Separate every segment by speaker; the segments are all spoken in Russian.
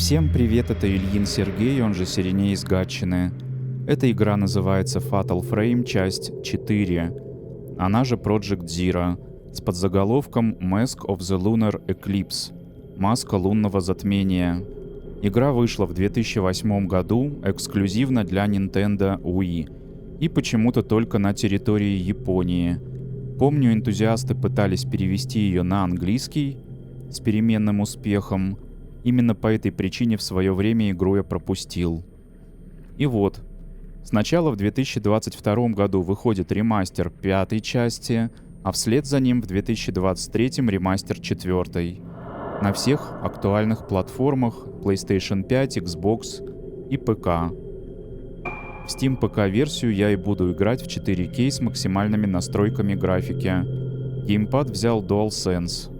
Speaker 1: Всем привет, это Ильин Сергей, он же Сиреней из Гатчины. Эта игра называется Fatal Frame, часть 4, она же Project Zero, с подзаголовком Mask of the Lunar Eclipse, маска лунного затмения. Игра вышла в 2008 году эксклюзивно для Nintendo Wii и почему-то только на территории Японии. Помню, энтузиасты пытались перевести ее на английский с переменным успехом. Именно по этой причине в свое время игру я пропустил. И вот, сначала в 2022 году выходит ремастер пятой части, а вслед за ним в 2023 ремастер четвертой. На всех актуальных платформах PlayStation 5, Xbox и ПК. В Steam ПК-версию я и буду играть в 4К с максимальными настройками графики. Геймпад взял DualSense.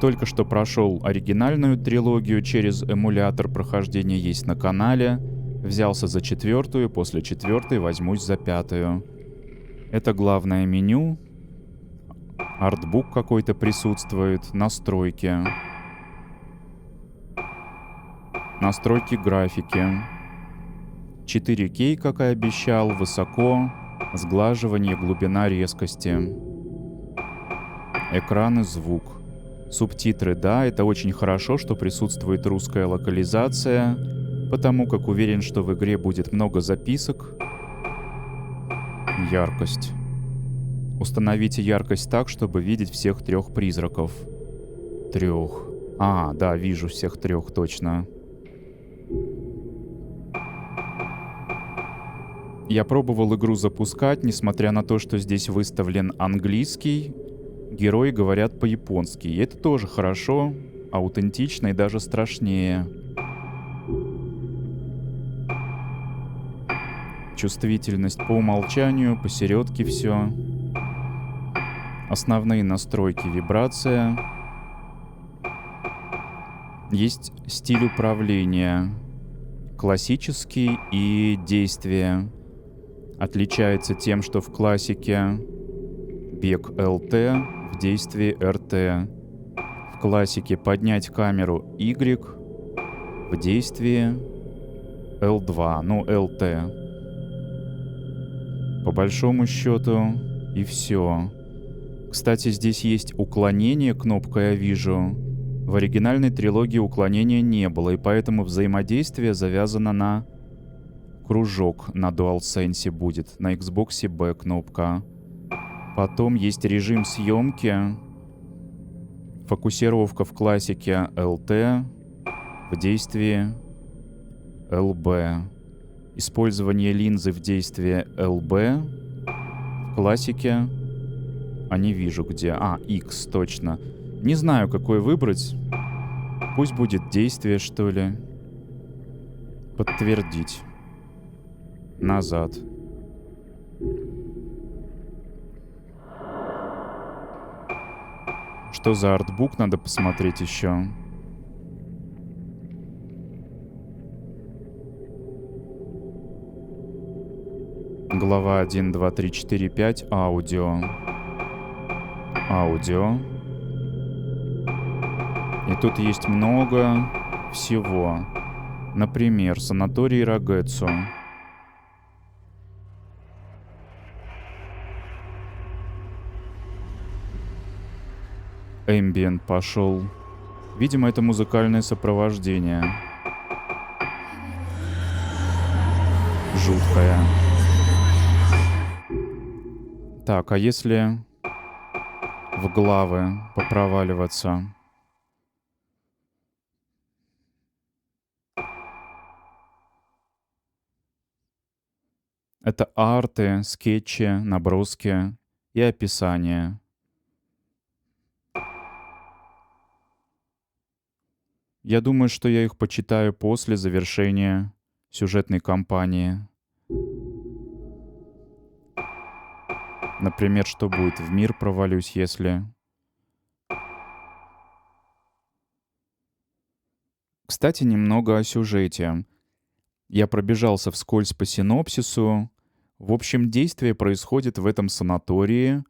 Speaker 1: Только что прошел оригинальную трилогию через эмулятор, прохождения есть на канале. Взялся за четвертую, после четвертой возьмусь за пятую. Это главное меню. Артбук какой-то присутствует, настройки. Настройки графики. 4К, как и обещал, высоко, сглаживание, глубина резкости. Экран и звук. Субтитры, да, это очень хорошо, что присутствует русская локализация, потому как уверен, что в игре будет много записок. Яркость. Установите яркость так, чтобы видеть всех трех призраков. Трех. А, да, вижу всех трех, точно. Я пробовал игру запускать, несмотря на то, что здесь выставлен английский. Герои говорят по-японски. И это тоже хорошо, аутентично и даже страшнее. Чувствительность по умолчанию, посередке все. Основные настройки: вибрация. Есть стиль управления. Классический и действие. Отличается тем, что в классике бег ЛТ, в действии РТ. В классике поднять камеру Y, в действии L2, ну ЛТ. По большому счету и все. Кстати, здесь есть уклонение, кнопка я вижу. В оригинальной трилогии уклонения не было, и поэтому взаимодействие завязано на кружок. На DualSense будет, на Xbox B кнопка. Потом есть режим съемки. Фокусировка в классике LT, в действии LB. Использование линзы в действии LB. В классике... А не вижу где. А, X, точно. Не знаю, какой выбрать. Пусть будет действие, что ли. Подтвердить. Назад. Что за артбук, надо посмотреть еще. Глава 1, 2, 3, 4, 5. Аудио. Аудио. И тут есть много всего. Например, санаторий Рагэцу. Эмбиент пошел. Видимо, это музыкальное сопровождение. Жуткое. Так, а если в главы попроваливаться? Это арты, скетчи, наброски и описание. Я думаю, что я их почитаю после завершения сюжетной кампании. Например, что будет, в мир провалюсь, если... Кстати, немного о сюжете. Я пробежался вскользь по синопсису. В общем, действие происходит в этом санатории.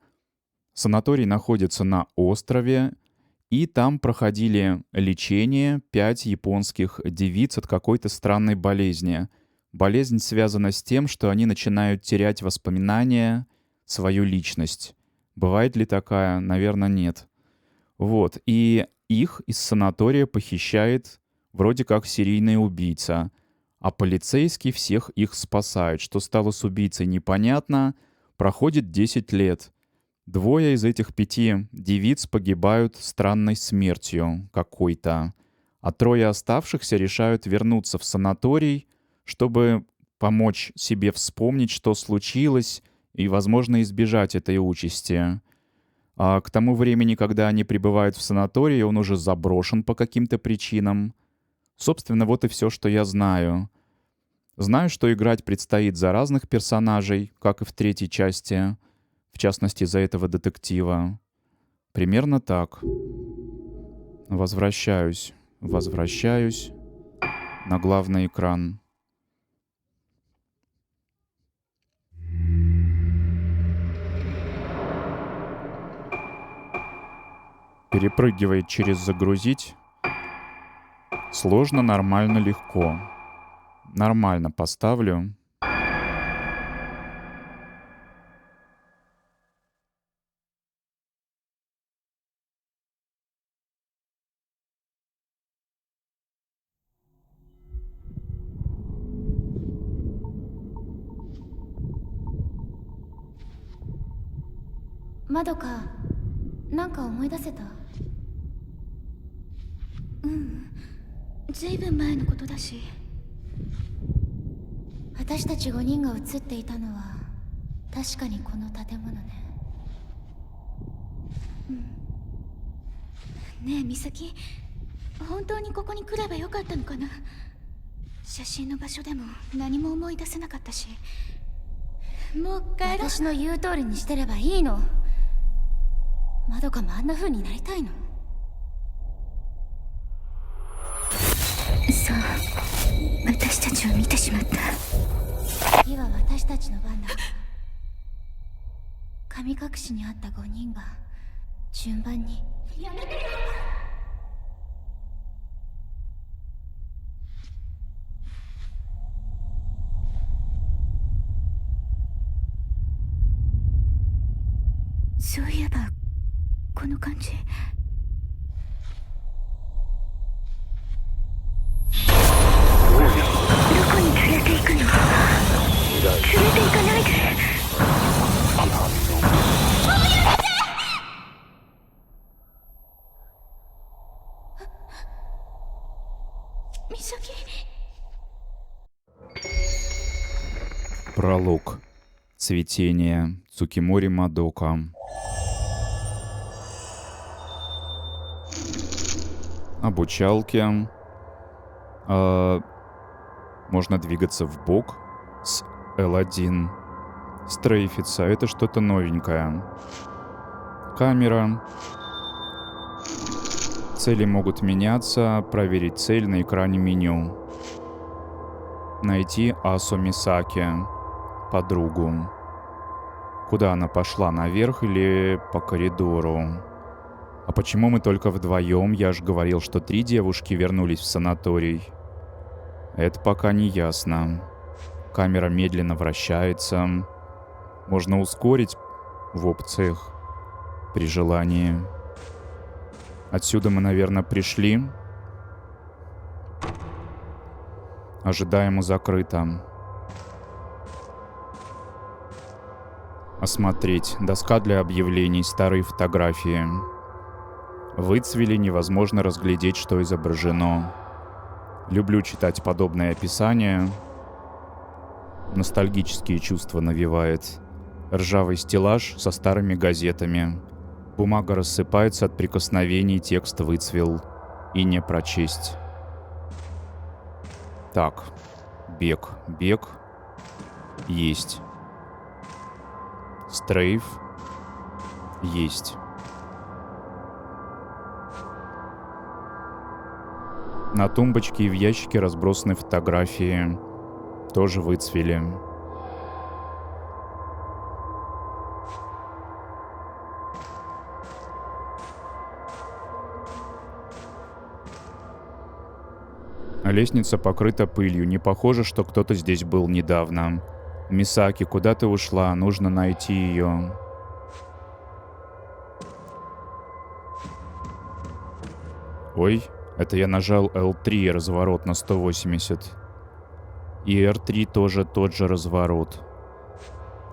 Speaker 1: Санаторий находится на острове, И там проходили лечение 5 японских девиц от какой-то странной болезни. Болезнь связана с тем, что они начинают терять воспоминания, свою личность. Бывает ли такая? Наверное, нет. Вот. И их из санатория похищает вроде как серийный убийца. А полицейский всех их спасает. Что стало с убийцей, непонятно. Проходит 10 лет. Двое из этих 5 девиц погибают странной смертью какой-то. А трое оставшихся решают вернуться в санаторий, чтобы помочь себе вспомнить, что случилось, и, возможно, избежать этой участи. А к тому времени, когда они прибывают в санатории, он уже заброшен по каким-то причинам. Собственно, вот и все, что я знаю. Знаю, что играть предстоит за разных персонажей, как и в 3-й части, в частности, за этого детектива. Примерно так. Возвращаюсь на главный экран. Перепрыгивает через «загрузить». Сложно, нормально, легко. Нормально поставлю.
Speaker 2: Мадока, なんか思い出せた？ずいぶん前のことだし。私たち5人が映っていたのは確かにこの建物ね。ねえ美咲、本当にここに来ればよかったのかな。写真の場所でも何も思い出せなかったし。もう帰ろう。私の言う通りにしてればいいの。まどかもあんな風になりたいの？そう、私たちを見てしまった。次は私たちの番だ。神隠しにあった5人が順番に。やめてよ。そういえばこの感じ。どこに連れて行くの？連れて行かないで。美咲。
Speaker 1: Пролог. Цветение. Цукимори Мадока. Обучалки. Можно двигаться в бок с L1. Стрейфиться. Это что-то новенькое. Камера. Цели могут меняться. Проверить цель на экране меню. Найти Асу Мисаки, подругу. Куда она пошла? Наверх или по коридору? А почему мы только вдвоем? Я же говорил, что 3 девушки вернулись в санаторий. Это пока не ясно. Камера медленно вращается. Можно ускорить в опциях при желании. Отсюда мы, наверное, пришли. Ожидаемо закрыто. Осмотреть. Доска для объявлений. Старые фотографии. Выцвели, невозможно разглядеть, что изображено. Люблю читать подобное описание. Ностальгические чувства навевает. Ржавый стеллаж со старыми газетами. Бумага рассыпается от прикосновений, текст выцвел. И не прочесть. Так. Бег. Бег. Есть. Стрейф. Есть. На тумбочке и в ящике разбросаны фотографии. Тоже выцвели. Лестница покрыта пылью. Не похоже, что кто-то здесь был недавно. Мисаки, куда ты ушла? Нужно найти ее. Ой, это я нажал L3, разворот на 180. И R3 тоже тот же разворот.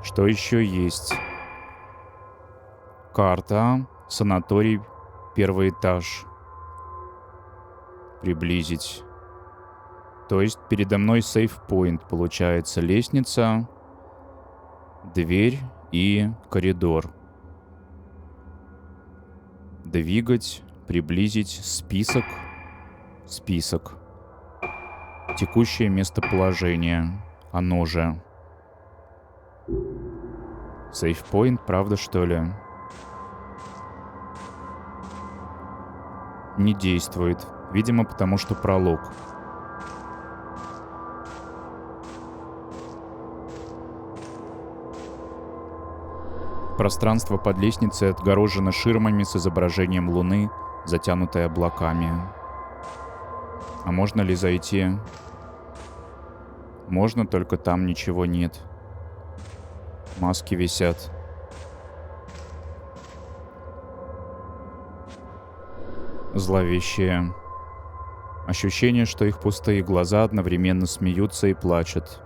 Speaker 1: Что еще есть? Карта. Санаторий. Первый этаж. Приблизить. То есть передо мной сейф-поинт. Получается лестница, дверь и коридор. Двигать. Приблизить. Список. Список. Текущее местоположение. Оно же. Сейф-поинт, правда, что ли? Не действует. Видимо, потому что пролог. Пространство под лестницей отгорожено ширмами с изображением Луны, затянутой облаками. А можно ли зайти? Можно, только там ничего нет. Маски висят. Зловещие. Ощущение, что их пустые глаза одновременно смеются и плачут.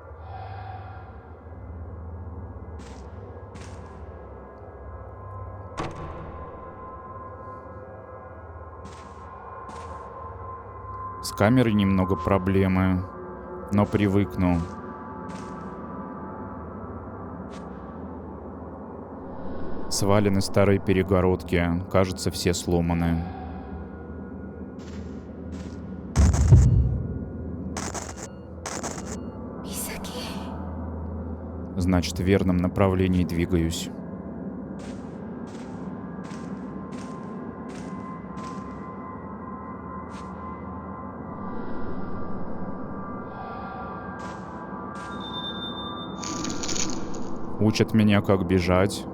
Speaker 1: С камерой немного проблемы, но привыкну. Свалены старые перегородки, кажется, все сломаны. Значит, в верном направлении двигаюсь. Учат меня, как бежать.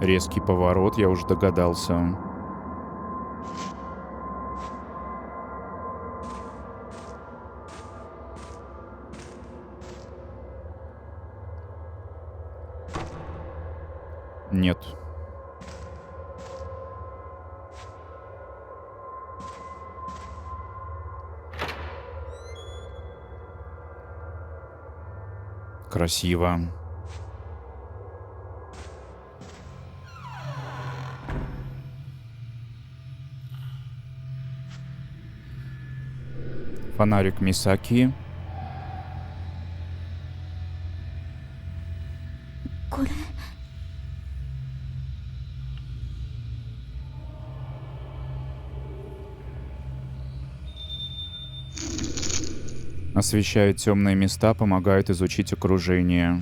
Speaker 1: Резкий поворот, я уже догадался. Нет. Красиво. Фонарик Мисаки. Освещает темные места, помогает изучить окружение.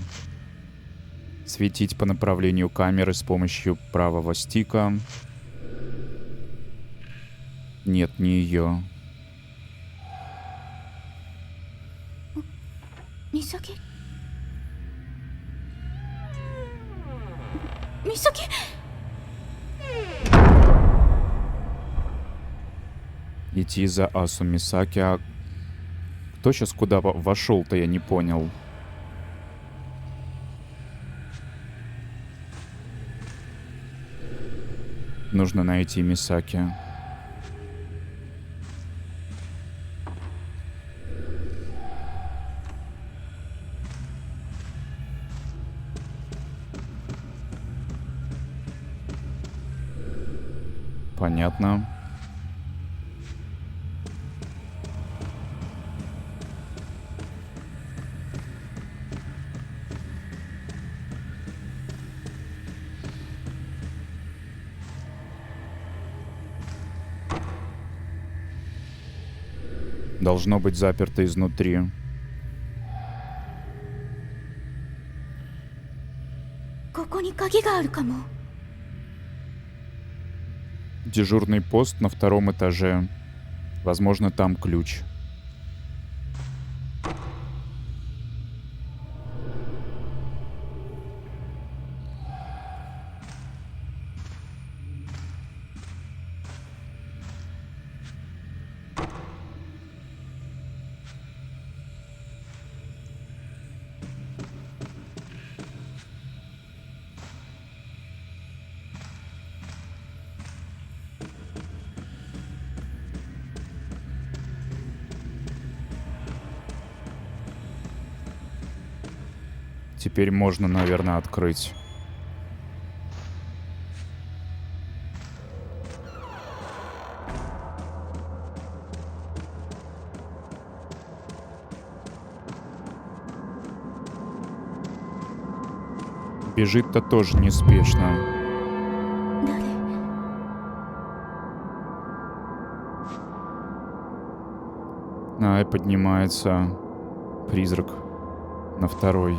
Speaker 1: Светить по направлению камеры с помощью правого стика. Нет, не ее.
Speaker 2: Мисаки? Мисаки?
Speaker 1: Идти за Асу Мисаки, а кто сейчас куда вошел-то, я не понял. Нужно найти Мисаки. Понятно. Должно быть заперто изнутри. Дежурный пост на 2-м этаже. Возможно, там ключ. теперь можно, наверное, открыть. Бежит-то тоже неспешно.
Speaker 2: 誰？
Speaker 1: И поднимается призрак на второй.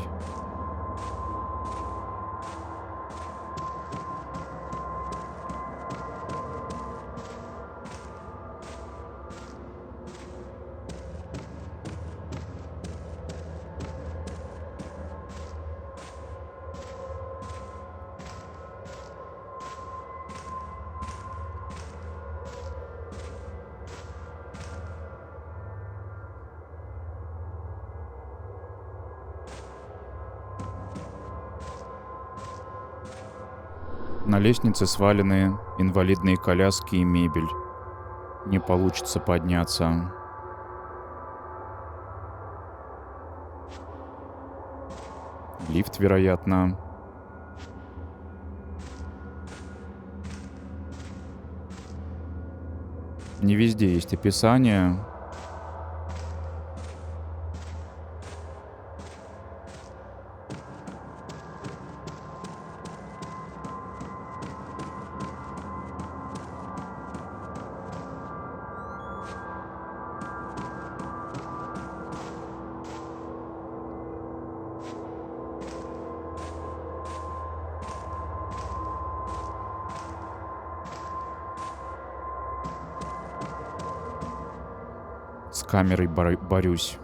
Speaker 1: На лестнице свалены инвалидные коляски и мебель. Не получится подняться. Лифт, вероятно. Не везде есть описание. С камерой борюсь.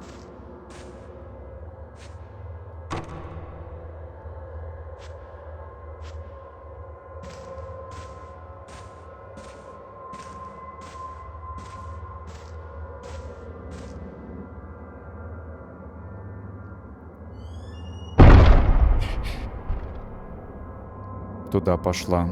Speaker 1: Туда пошла.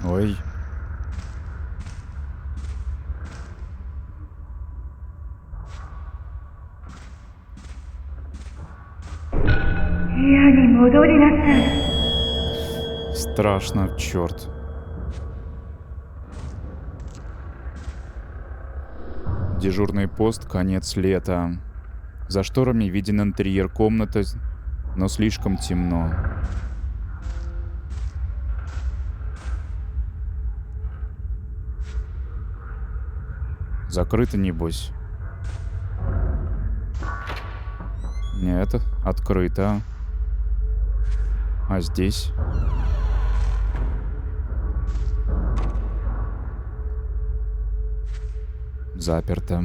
Speaker 1: Ой. Страшно, черт. Дежурный пост, конец лета. За шторами виден интерьер комнаты, но слишком темно. Закрыто, небось? Нет, открыто. А здесь? Заперто.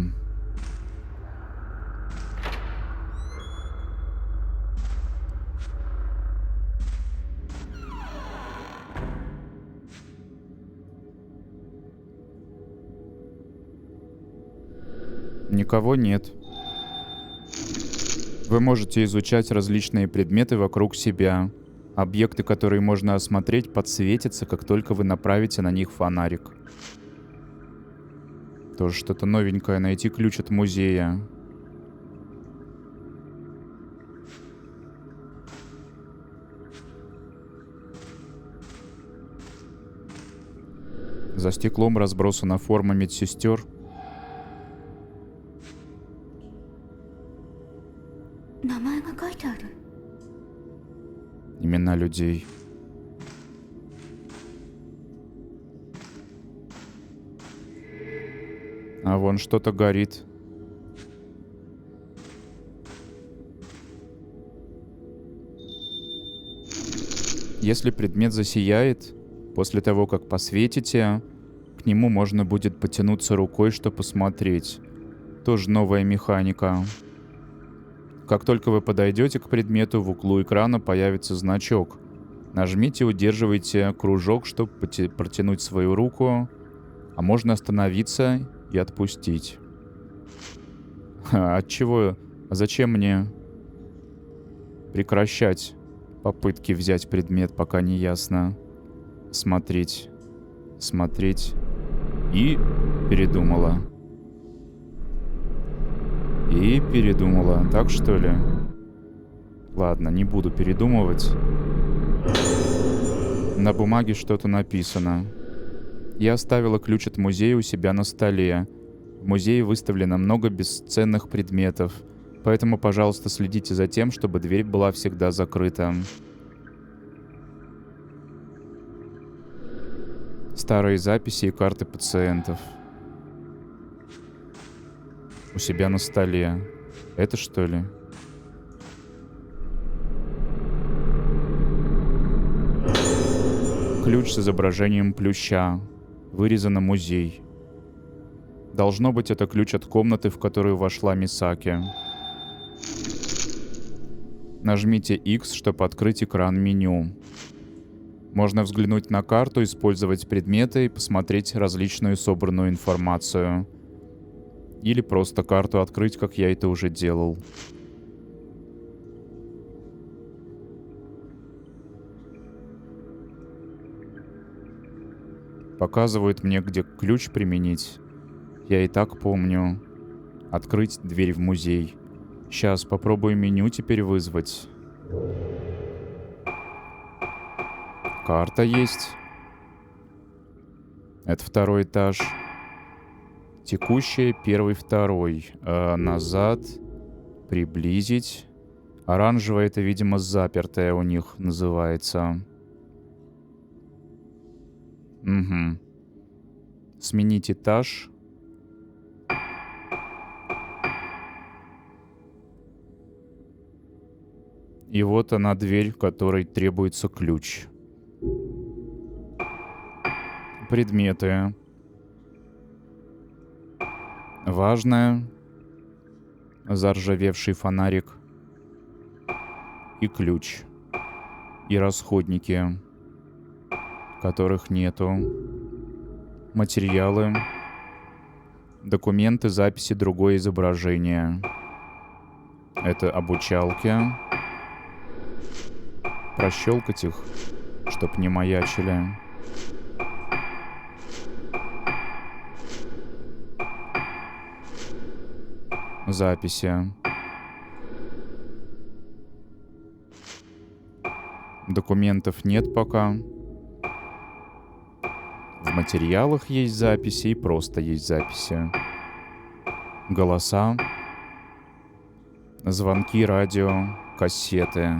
Speaker 1: Никого нет. Вы можете изучать различные предметы вокруг себя. Объекты, которые можно осмотреть, подсветятся, как только вы направите на них фонарик. Тоже что-то новенькое. Найти ключ от музея. За стеклом разбросана форма медсестер. Имена людей. А вон что-то горит. Если предмет засияет, после того, как посветите, к нему можно будет потянуться рукой, чтобы посмотреть. Тоже новая механика. Как только вы подойдете к предмету, в углу экрана появится значок. Нажмите и удерживайте кружок, чтобы протянуть свою руку, а можно остановиться и отпустить. От чего? А зачем мне прекращать попытки взять предмет, пока не ясно? Смотреть. Смотреть. И передумала. И передумала. Так что ли? Ладно, не буду передумывать. На бумаге что-то написано. Я оставила ключ от музея у себя на столе. В музее выставлено много бесценных предметов, поэтому, пожалуйста, следите за тем, чтобы дверь была всегда закрыта. Старые записи и карты пациентов. У себя на столе. Это что ли? Ключ с изображением плюща. Вырезано музей. Должно быть, это ключ от комнаты, в которую вошла Мисаки. Нажмите X, чтобы открыть экран меню. Можно взглянуть на карту, использовать предметы и посмотреть различную собранную информацию. Или просто карту открыть, как я это уже делал. Показывают мне, где ключ применить. Я и так помню. Открыть дверь в музей. Сейчас попробую меню теперь вызвать. Карта есть. Это второй этаж. Текущая, первый, второй. Назад. Приблизить. Оранжевая — это, видимо, запертая у них называется. Угу. Сменить этаж. И вот она, дверь, которой требуется ключ. Предметы. Важное. Заржавевший фонарик. И ключ. И расходники, которых нету. Материалы. Документы, записи, другое изображение. Это обучалки. Прощелкать их, чтоб не маячили. Записи. Документов нет пока. В материалах есть записи и просто есть записи. Голоса. Звонки, радио, кассеты.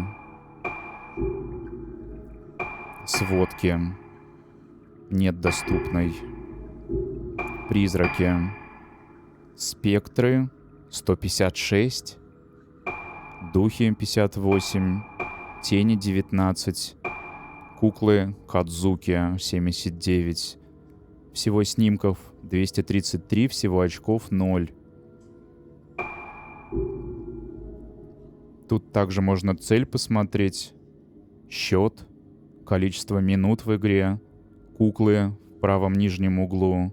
Speaker 1: Сводки. Нет доступной. Призраки. Спектры. 156. Духи 58. Тени 19. Куклы Кадзуки 79. Всего снимков 233, всего очков 0. Тут также можно цель посмотреть. Счет. Количество минут в игре. Куклы в правом нижнем углу.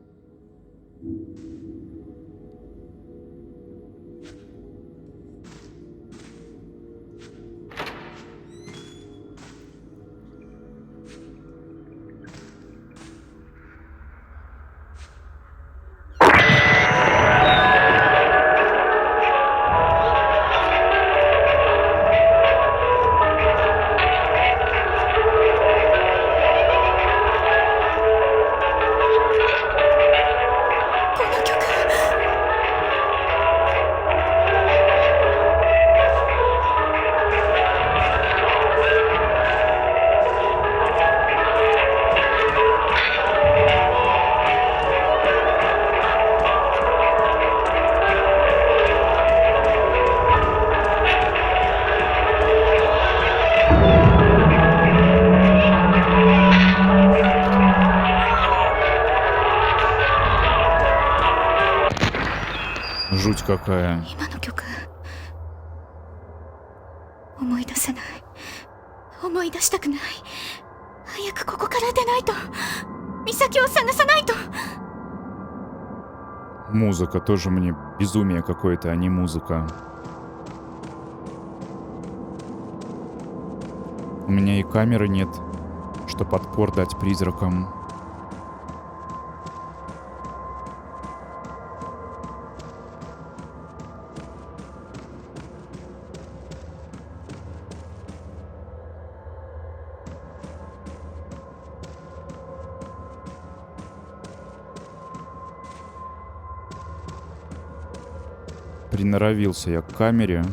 Speaker 1: Жуть какая.
Speaker 2: 今の曲思い出せない。思い出したくない。早くここから出ないと。美咲を探さないと。
Speaker 1: Музыка тоже мне безумие какое-то, а не музыка. У меня и камеры нет, чтоб отпор дать призракам. Приноровился я к камере.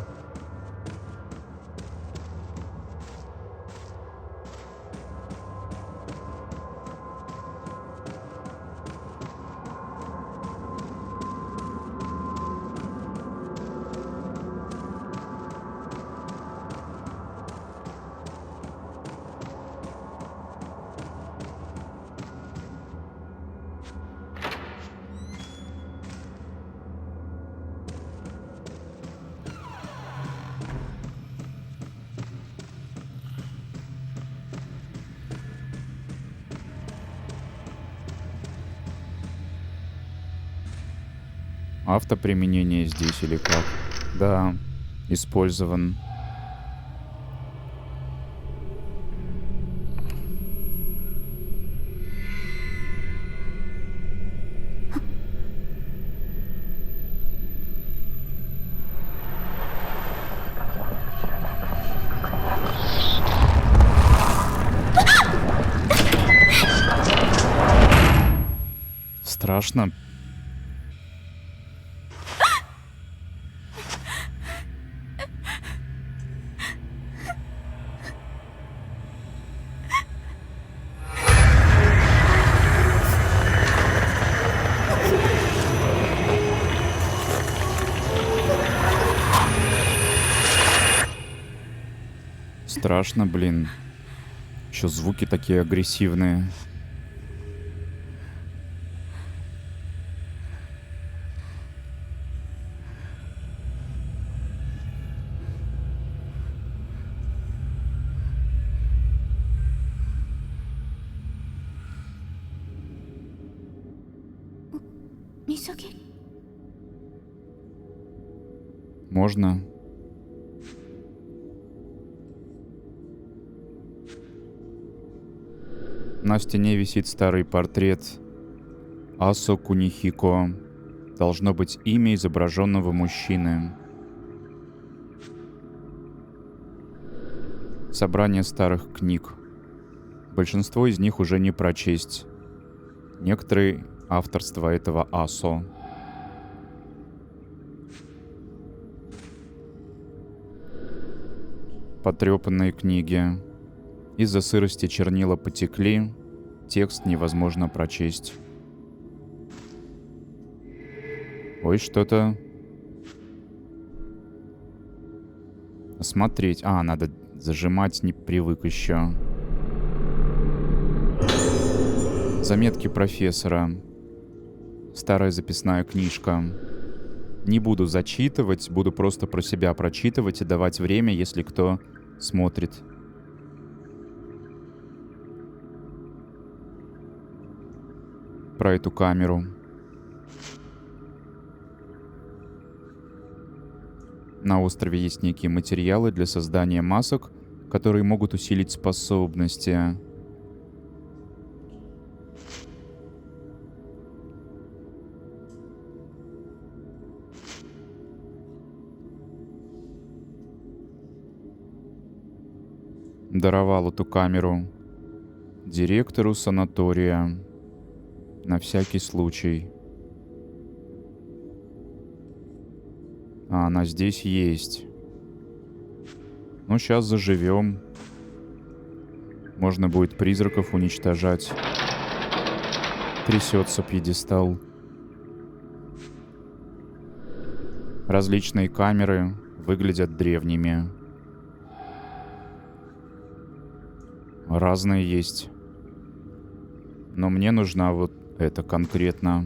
Speaker 1: Автоприменение здесь или как? Да, использован. Страшно. Страшно, блин. Еще звуки такие агрессивные.
Speaker 2: Мисаки?
Speaker 1: Можно? На стене висит старый портрет Асо Кунихико. Должно быть имя изображенного мужчины. Собрание старых книг. Большинство из них уже не прочесть. Некоторые авторства этого Асо. Потрепанные книги. Из-за сырости чернила потекли, текст невозможно прочесть. Ой, что-то... Смотреть. А, надо зажимать, не привык еще. Заметки профессора. Старая записная книжка. Не буду зачитывать, буду просто про себя прочитывать и давать время, если кто смотрит. Про эту камеру. На острове есть некие материалы для создания масок, которые могут усилить способности. Даровал эту камеру директору санатория. На всякий случай. А она здесь есть. Ну, сейчас заживем. Можно будет призраков уничтожать. Трясется пьедестал. Различные камеры выглядят древними. Разные есть. Но мне нужна вот эта конкретно.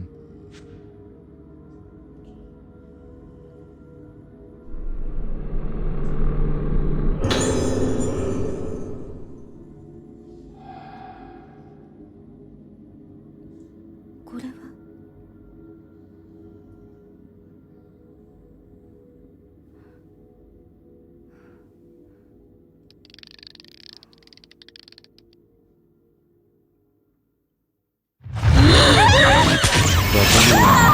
Speaker 2: れは。
Speaker 1: Да, блин.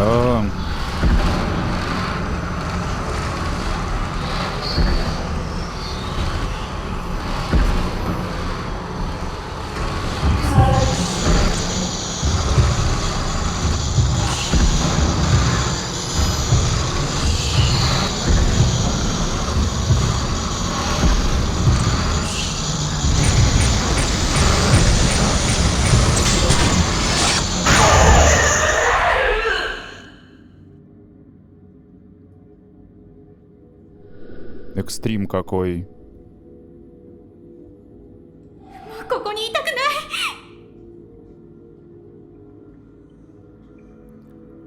Speaker 1: А, экстрим какой.
Speaker 2: ここにいたくない。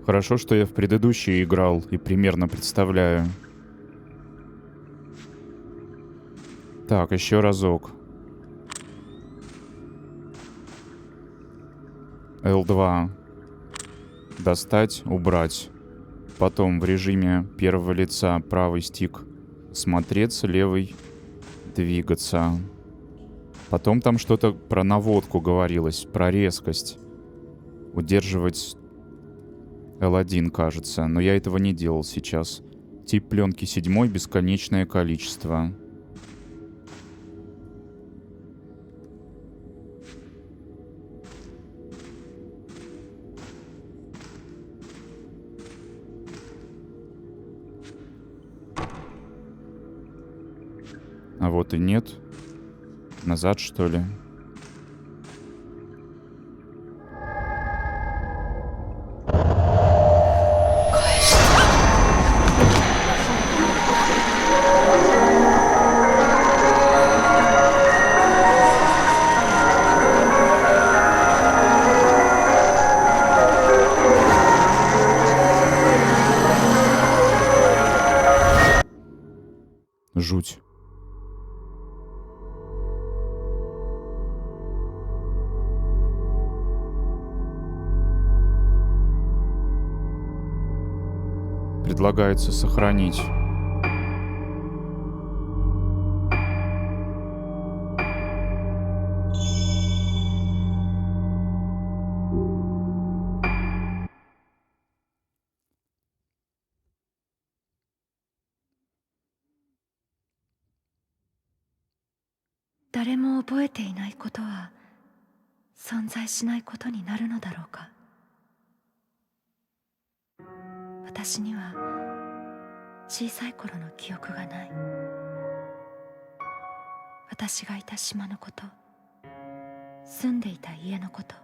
Speaker 1: Хорошо, что я в предыдущие играл и примерно представляю. Так, еще разок. L2. Достать, убрать. Потом в режиме первого лица правый стик смотреться, левый двигаться. Потом там что-то про наводку говорилось, про резкость. Удерживать L1, кажется, но я этого не делал сейчас. Тип пленки 7, бесконечное количество. А вот и нет. Назад, что ли? Жуть. Предлагается сохранить.
Speaker 2: 誰も覚えていないことは存在しないことになるのだろうか。私には小さい頃の記憶がない。私がいた島のこと、住んでいた家のこと、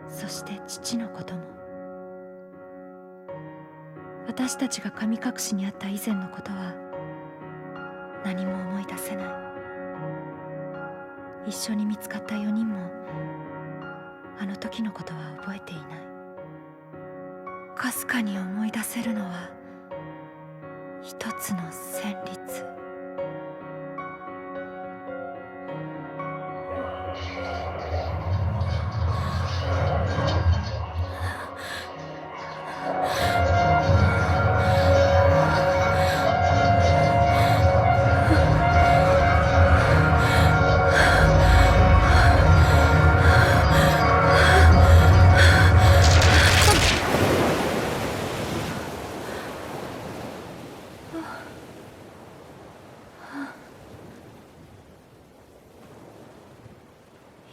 Speaker 2: そして父のことも。私たちが神隠しにあった以前のことは何も思い出せない。一緒に見つかった4人もあの時のことは覚えていない。かすかに思い出せるのは一つの旋律。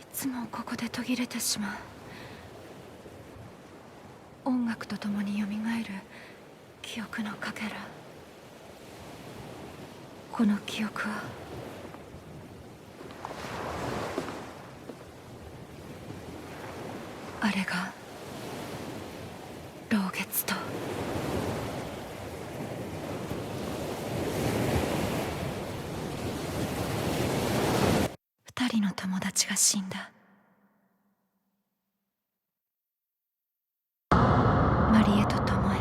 Speaker 2: いつもここで途切れてしまう。音楽とともによみがえる記憶のかけら。この記憶はあれが老月と2人の友達が死んだ。マリエとトモエ、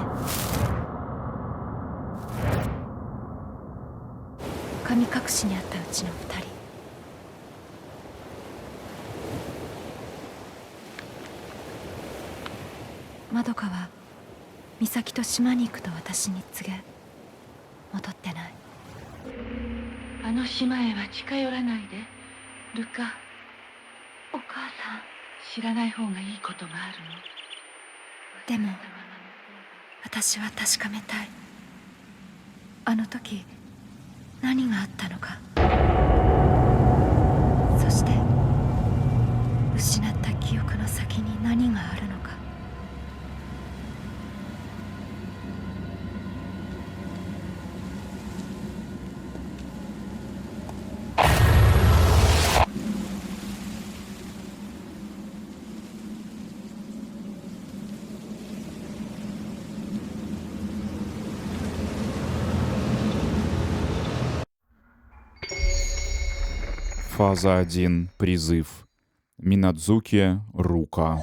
Speaker 2: 神隠しにあったうちの2人。まどかは美咲と島に行くと私に告げ、戻ってない。
Speaker 3: あの島へは近寄らないで、ルカ。お母さん、知らない方がいいことがあるの。
Speaker 2: でも私は確かめたい。あの時何があったのか、そして失った記憶の先に何があるのか。
Speaker 1: Фаза 1. Призыв. Минадзуки Рука.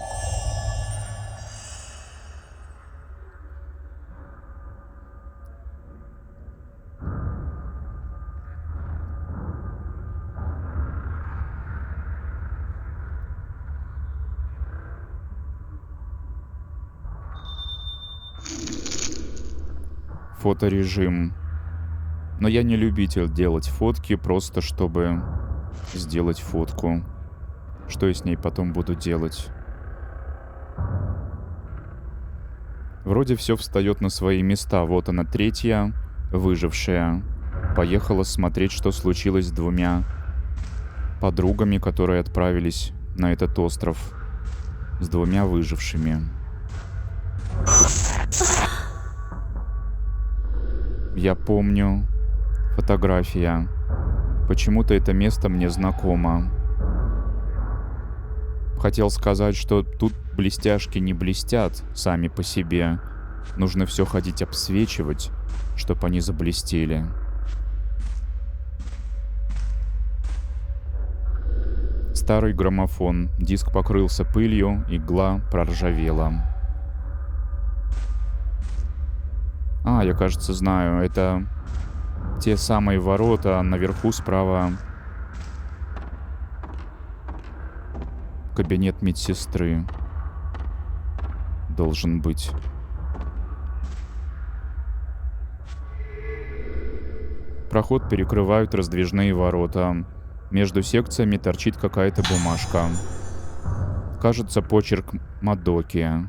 Speaker 1: Фоторежим. Но я не любитель делать фотки просто чтобы сделать фотку. Что я с ней потом буду делать? Вроде все встает на свои места. Вот она, третья, выжившая. Поехала смотреть, что случилось с двумя подругами, которые отправились на этот остров. С двумя выжившими. Я помню. Фотография. Почему-то это место мне знакомо. Хотел сказать, что тут блестяшки не блестят сами по себе. Нужно все ходить обсвечивать, чтобы они заблестели. Старый граммофон. Диск покрылся пылью, игла проржавела. Я, кажется, знаю. Это те самые ворота наверху справа. Кабинет медсестры. Должен быть. Проход перекрывают раздвижные ворота. Между секциями торчит какая-то бумажка. Кажется, почерк Мадоки.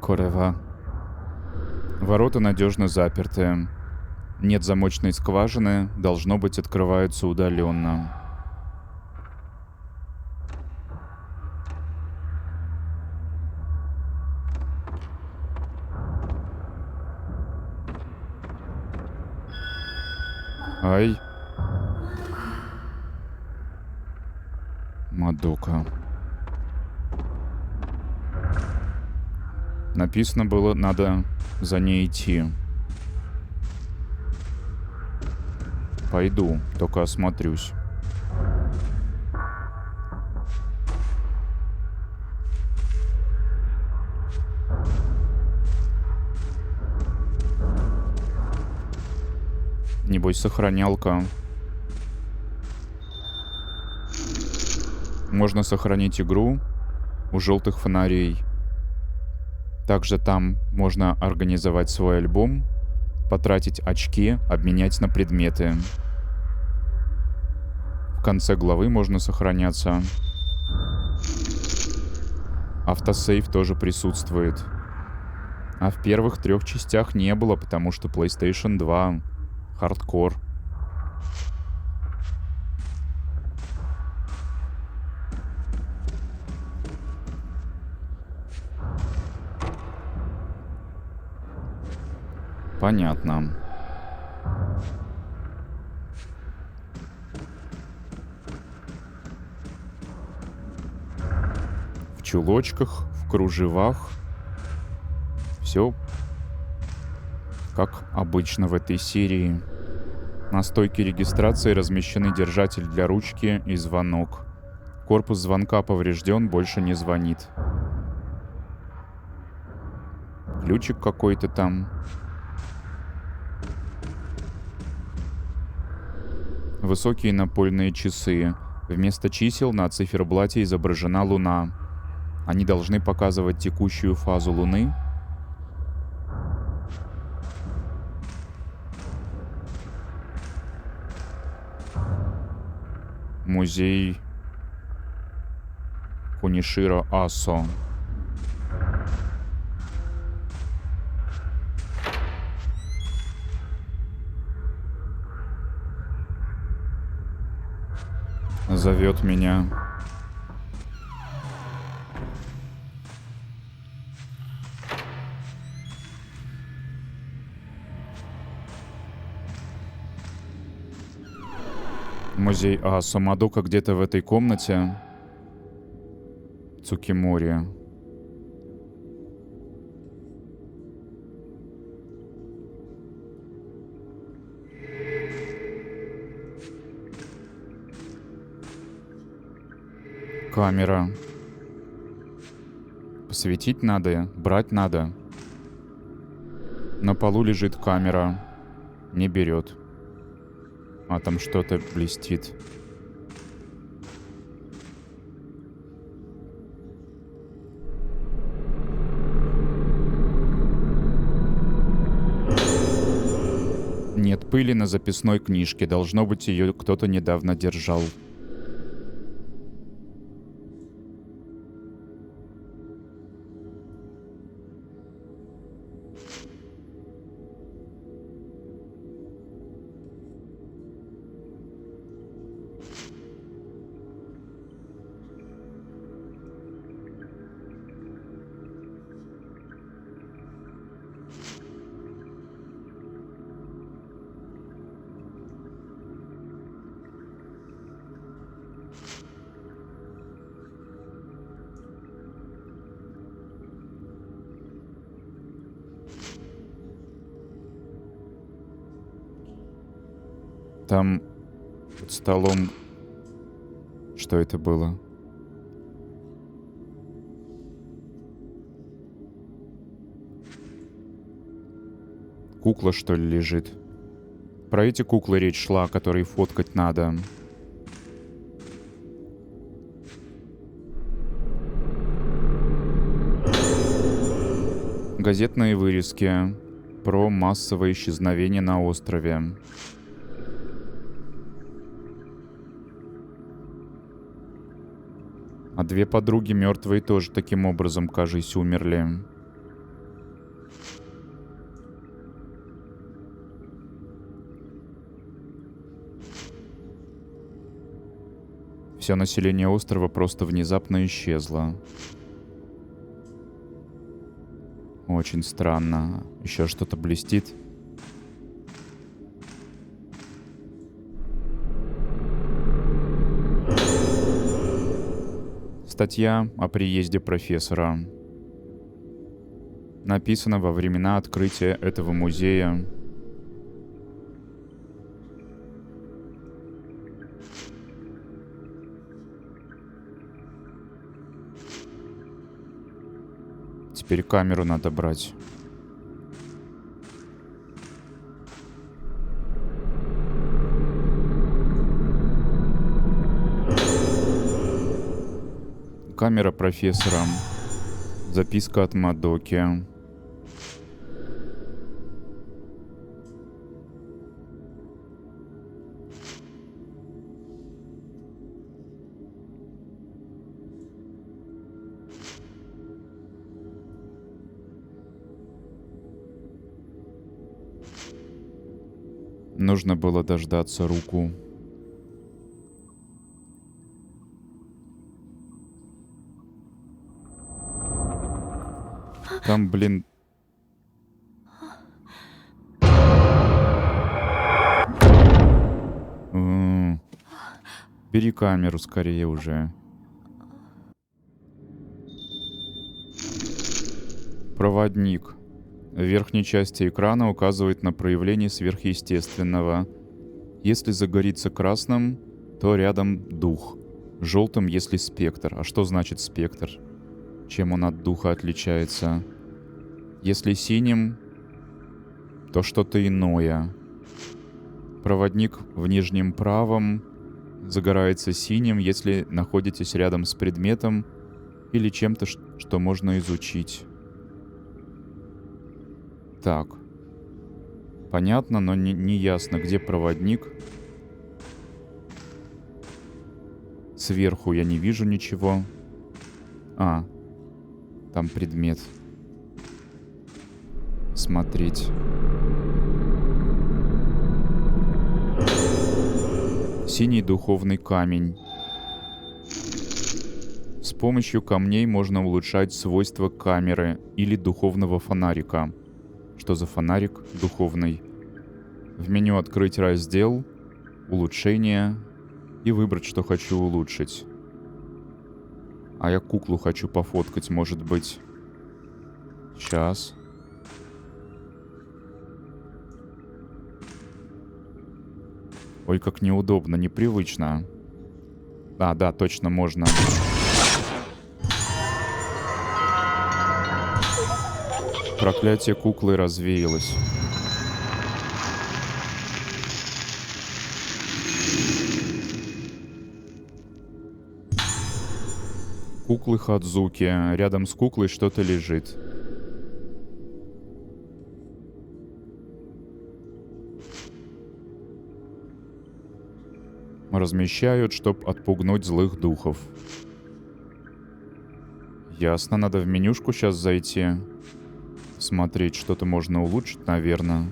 Speaker 1: Корева. Ворота надежно заперты. Нет замочной скважины, должно быть, открываются удаленно. Ай. Мадока. Написано было, надо за ней идти. Пойду, только осмотрюсь. Небось, сохранялка. Можно сохранить игру у желтых фонарей. Также там можно организовать свой альбом, потратить очки, обменять на предметы. В конце главы можно сохраняться. Автосейв тоже присутствует. А в первых 3 частях не было, потому что PlayStation 2. Хардкор. Понятно. В чулочках, в в кружевах. Все как обычно в этой серии. На стойке регистрации размещены держатель для ручки и звонок. Корпус звонка поврежден, больше не звонит. Ключик какой-то там. Высокие напольные часы. Вместо чисел на циферблате изображена Луна. Они должны показывать текущую фазу Луны. Музей Куниширо Асо. Зовет меня. Музей Асо. Мадока где-то в этой комнате. Цукимори. Камера. Посветить надо, брать надо. На полу лежит камера. Не берет. А там что-то блестит. Нет пыли на записной книжке. Должно быть, ее кто-то недавно держал. Там под столом... Что это было? Кукла, что ли, лежит? Про эти куклы речь шла, которые фоткать надо. Газетные вырезки про массовое исчезновение на острове. А две подруги мертвые тоже таким образом, кажется, умерли. Все население острова просто внезапно исчезло. Очень странно. Еще что-то блестит. Статья о приезде профессора. Написано во времена открытия этого музея. Теперь камеру надо брать. Камера профессора. Записка от Мадоки. Нужно было дождаться руку. Там, блин... Бери камеру скорее уже. Проводник. В верхней части экрана указывает на проявление сверхъестественного. Если загорится красным, то рядом дух. Желтым, если спектр. А что значит спектр? Чем он от духа отличается? Если синим, то что-то иное. Проводник в нижнем правом загорается синим, если находитесь рядом с предметом или чем-то, что можно изучить. Так. Понятно, но не ясно, где проводник. Сверху я не вижу ничего. А, там предмет. Смотреть. Синий духовный камень. С помощью камней можно улучшать свойства камеры или духовного фонарика. Что за фонарик духовный? В меню открыть раздел «Улучшения» и выбрать, что хочу улучшить. А я куклу хочу пофоткать, может быть. Сейчас. Ой, как неудобно, непривычно. А, да, точно можно. Проклятие куклы развеялось. Куклы Хадзуки. Рядом с куклой что-то лежит. Размещают, чтобы отпугнуть злых духов. Ясно, надо в менюшку сейчас зайти. Смотреть, что-то можно улучшить, наверное.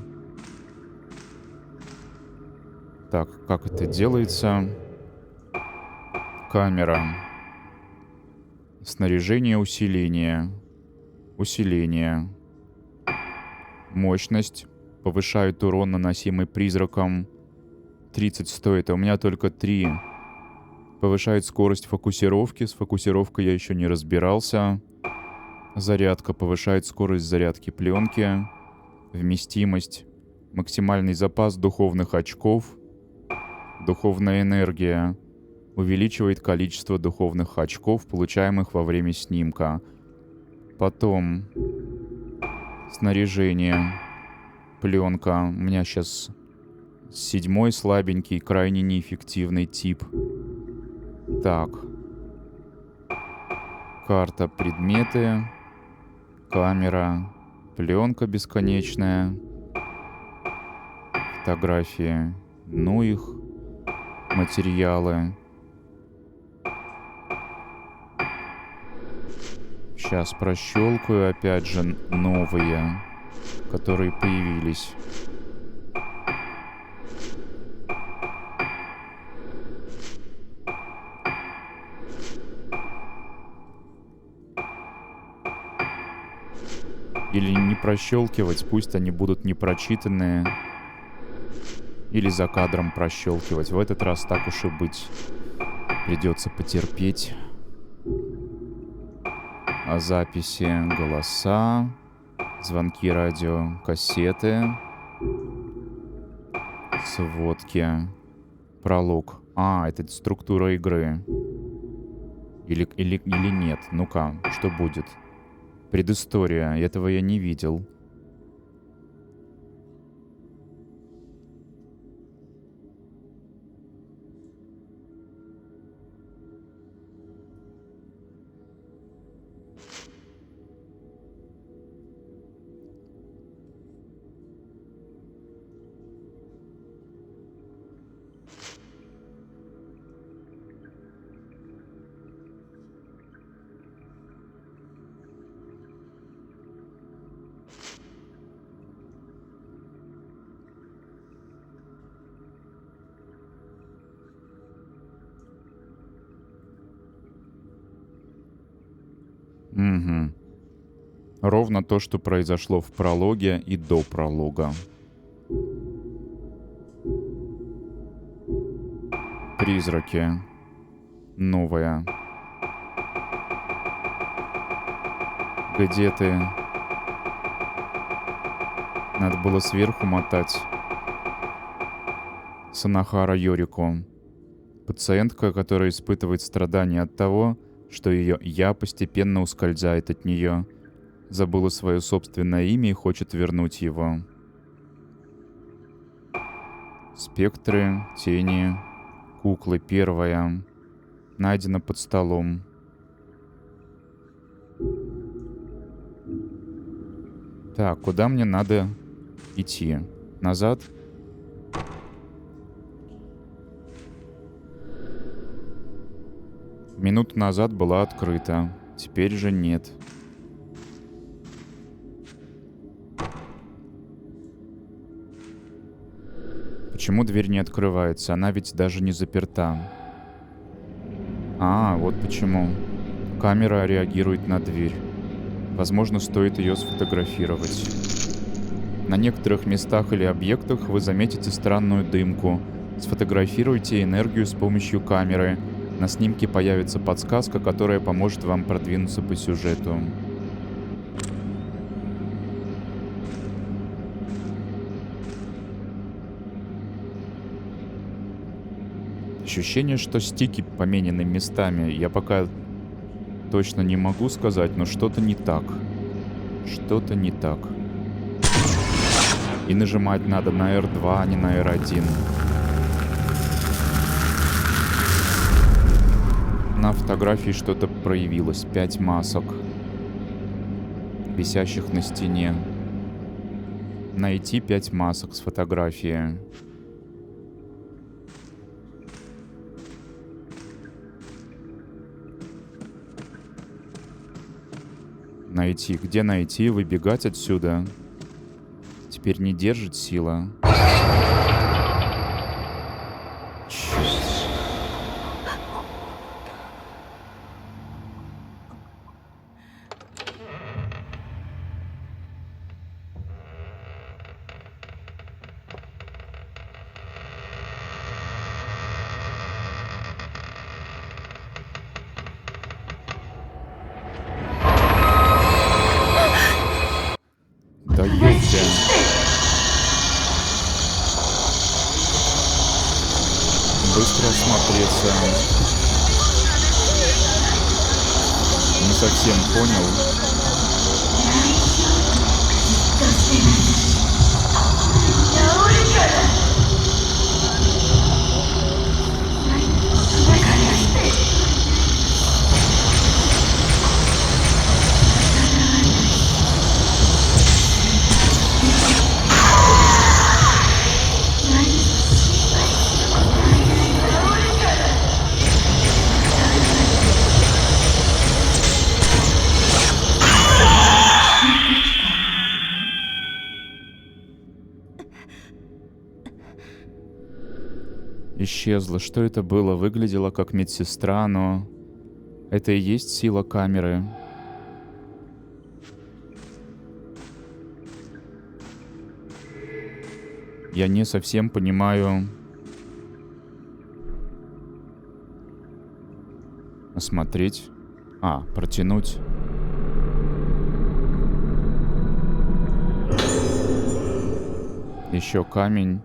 Speaker 1: Так, как это делается? Камера. Снаряжение, усиление. Усиление. Мощность. Повышает урон, наносимый призраком. 30 стоит, а у меня только 3. Повышает скорость фокусировки. С фокусировкой я еще не разбирался. Зарядка. Повышает скорость зарядки пленки. Вместимость. Максимальный запас духовных очков. Духовная энергия. Увеличивает количество духовных очков, получаемых во время снимка. Потом снаряжение. Пленка. У меня сейчас 7 слабенький, крайне неэффективный тип. Так. Карта, предметы. Камера. Пленка бесконечная. Фотографии. Ну их. Материалы. Сейчас прощелкаю опять же новые, которые появились. Или не прощелкивать, пусть они будут непрочитанные. Или за кадром прощелкивать. В этот раз так уж и быть. Придется потерпеть. А записи, голоса, звонки радио, кассеты, сводки, пролог. А, это структура игры. Или нет. Ну-ка, что будет? Предыстория. Этого я не видел. Угу. Ровно то, что произошло в прологе и до пролога. Призраки. Новая. Где ты? Надо было сверху мотать. Санахара Йорико. Пациентка, которая испытывает страдания от того, что ее «я» постепенно ускользает от нее. Забыла свое собственное имя и хочет вернуть его. Спектры, тени, куклы первая. Найдена под столом. Так, куда мне надо идти? Назад? Минуту назад была открыта. Теперь же нет. Почему дверь не открывается? Она ведь даже не заперта. А, вот почему. Камера реагирует на дверь. Возможно, стоит ее сфотографировать. На некоторых местах или объектах вы заметите странную дымку. Сфотографируйте энергию с помощью камеры. На снимке появится подсказка, которая поможет вам продвинуться по сюжету. Ощущение, что стики поменены местами. Я пока точно не могу сказать, но что-то не так. Что-то не так. И нажимать надо на R2, а не на R1. На фотографии что-то проявилось. 5 масок, висящих на стене. Найти 5 масок с фотографии. Найти. Где найти? Выбегать отсюда. Теперь не держит сила. Да ёпта. Быстро осмотреться. Не совсем понял. Исчезла. Что это было? Выглядело как медсестра, но это и есть сила камеры. Я не совсем понимаю. Осмотреть. А, протянуть. Еще камень.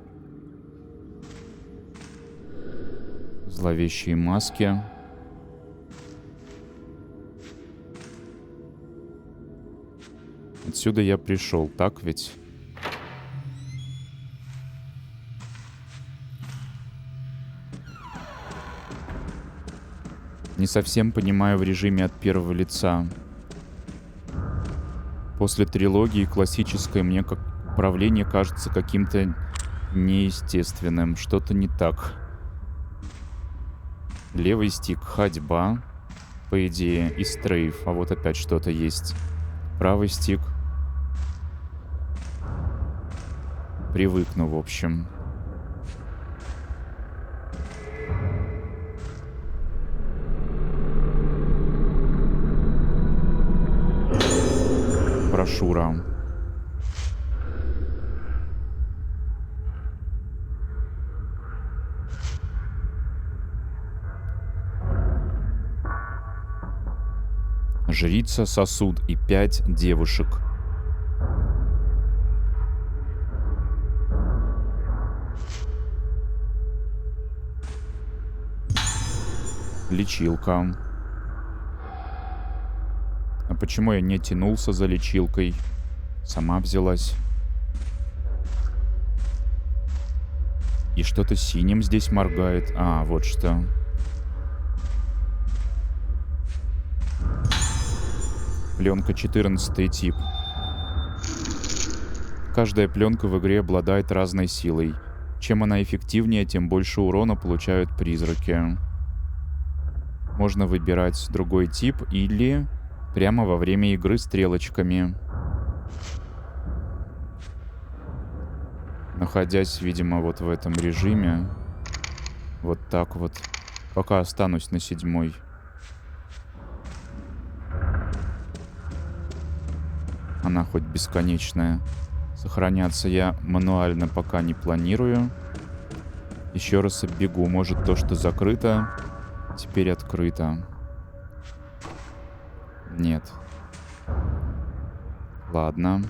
Speaker 1: Зловещие маски. Отсюда я пришел, так ведь? Не совсем понимаю в режиме от первого лица. После трилогии классической мне как управление кажется каким-то неестественным. Что-то не так. Левый стик — ходьба, по идее, и стрейф. А вот опять что-то есть. Правый стик. Привыкну, в общем. Брошюра. Жрица, сосуд и 5 девушек. Лечилка. А почему я не тянулся за лечилкой? Сама взялась. И что-то синим здесь моргает. А, вот что. Пленка 14 тип. Каждая пленка в игре обладает разной силой. Чем она эффективнее, тем больше урона получают призраки. Можно выбирать другой тип или прямо во время игры стрелочками. Находясь, видимо, вот в этом режиме. Вот так вот. Пока останусь на 7. Она хоть бесконечная. Сохраняться я мануально пока не планирую. Еще раз оббегу. Может, то, что закрыто, теперь открыто. Нет. Ладно.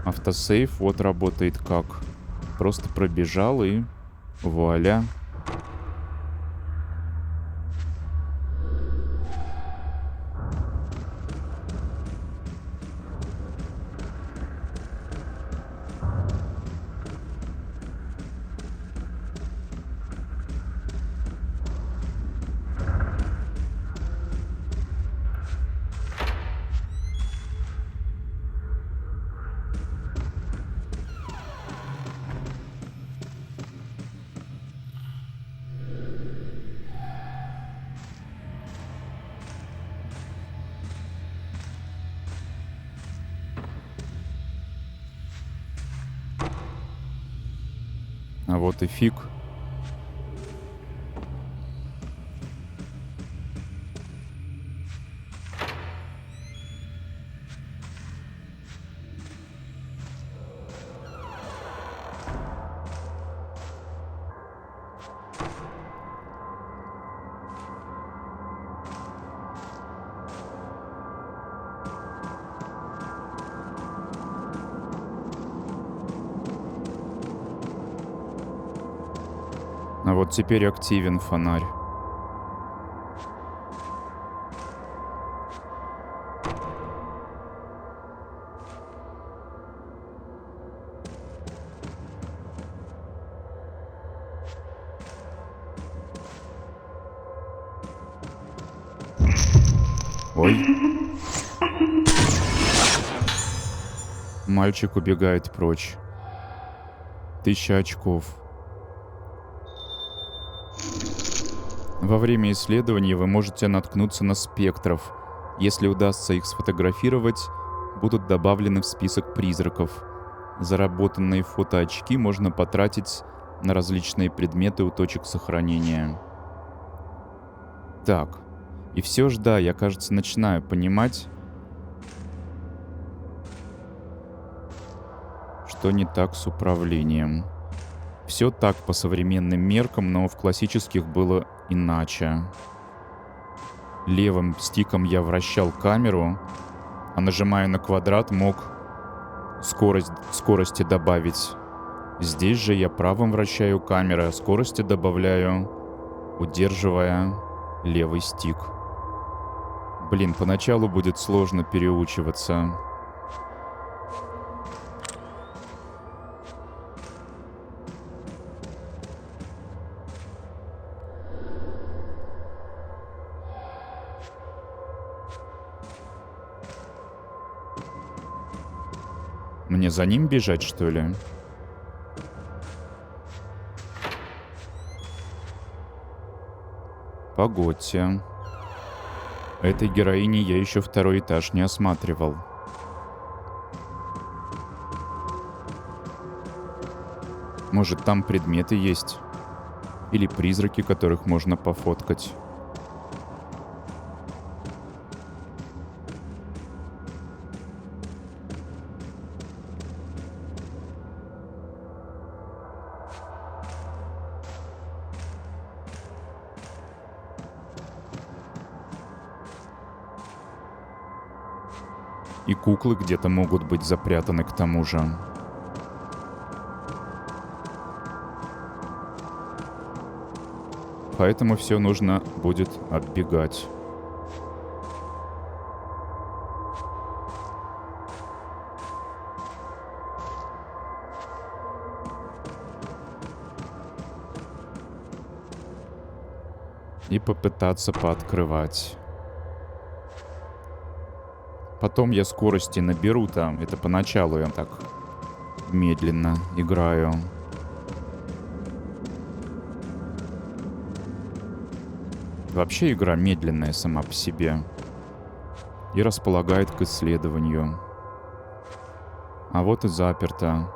Speaker 1: Автосейв вот работает как. Просто пробежал и вуаля. А вот и фиг. А вот теперь активен фонарь. Ой. Мальчик убегает прочь. 1000 очков. Во время исследований вы можете наткнуться на спектров. Если удастся их сфотографировать, будут добавлены в список призраков. Заработанные фотоочки можно потратить на различные предметы у точек сохранения. Так. И все же, да, я, кажется, начинаю понимать, что не так с управлением. Все так по современным меркам, но в классических было иначе. Левым стиком я вращал камеру, а нажимая на квадрат мог скорости добавить. Здесь же я правым вращаю камеру, а скорости добавляю, удерживая левый стик. Блин, поначалу будет сложно переучиваться. Мне за ним бежать, что ли? Погодьте. Этой героине я еще 2-й этаж не осматривал. Может, там предметы есть? Или призраки, которых можно пофоткать? И куклы где-то могут быть запрятаны к тому же. Поэтому все нужно будет оббегать. И попытаться пооткрывать. Потом я скорости наберу там. Это поначалу я так медленно играю. Вообще игра медленная сама по себе. И располагает к исследованию. А вот и заперто.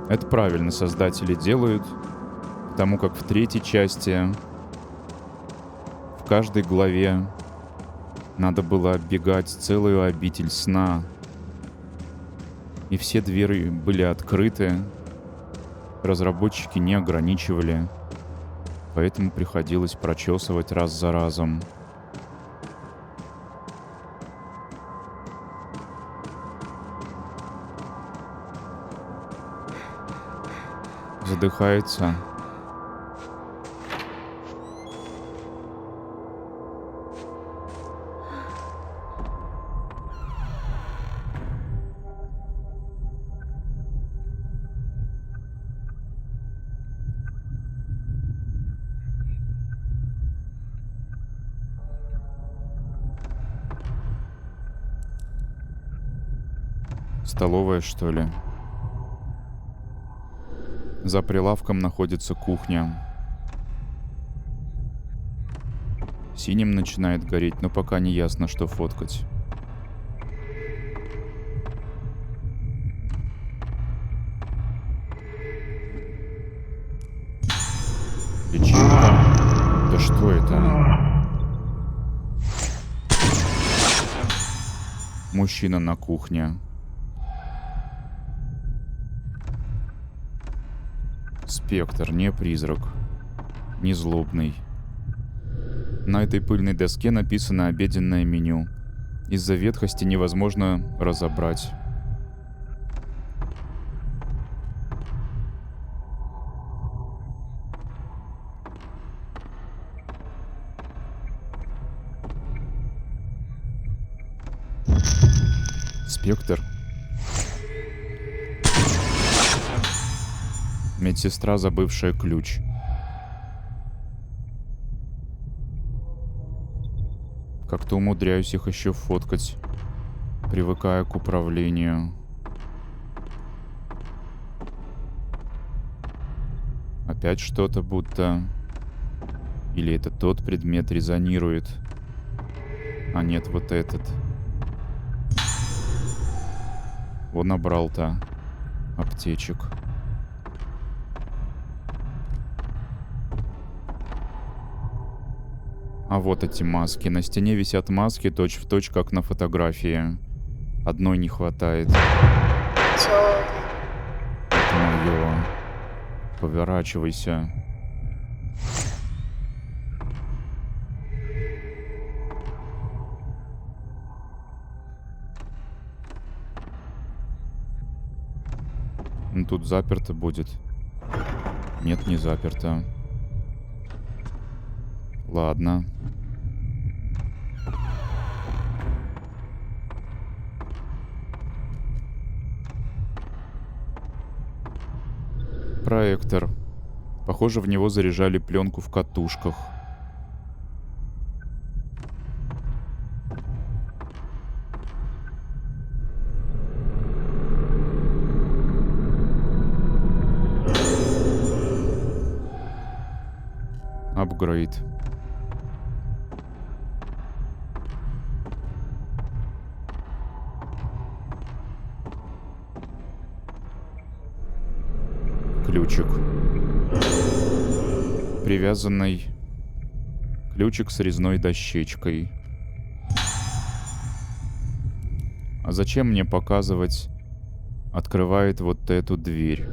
Speaker 1: Это правильно создатели делают. Потому как в третьей части в каждой главе надо было оббегать целую обитель сна. И все двери были открыты. Разработчики не ограничивали. Поэтому приходилось прочесывать раз за разом. Задыхается. Столовая, что ли? За прилавком находится кухня. Синим начинает гореть, но пока не ясно, что фоткать. Лечилка. Да что это? Мужчина на кухне. Спектр, не призрак. Не злобный. На этой пыльной доске написано обеденное меню. Из-за ветхости невозможно разобрать. Спектр. Медсестра, забывшая ключ. Как-то умудряюсь их еще фоткать, привыкая к управлению. Опять что-то будто... Или это тот предмет резонирует, а нет, вот этот. Он набрал-то аптечек. А вот эти маски. На стене висят маски точь-в-точь, как на фотографии. Одной не хватает. Это моё. Поворачивайся. Ну, тут заперто будет. Нет, не заперто. Ладно. Проектор. Похоже, в него заряжали пленку в катушках. Апгрейд. Ключик. Привязанный ключик с резной дощечкой. А зачем мне показывать? Открывает вот эту дверь.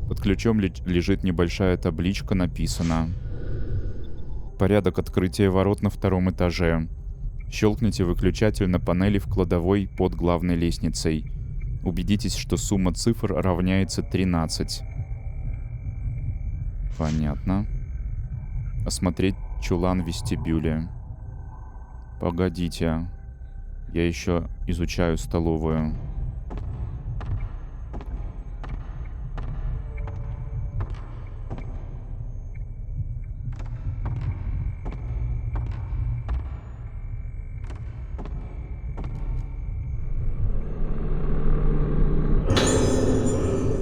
Speaker 1: Под ключом лежит небольшая табличка, написано: порядок открытия ворот на 2-м этаже. Щелкните выключатель на панели в кладовой под главной лестницей. Убедитесь, что сумма цифр равняется 13. Понятно. Осмотреть чулан в вестибюле. Погодите. Я еще изучаю столовую.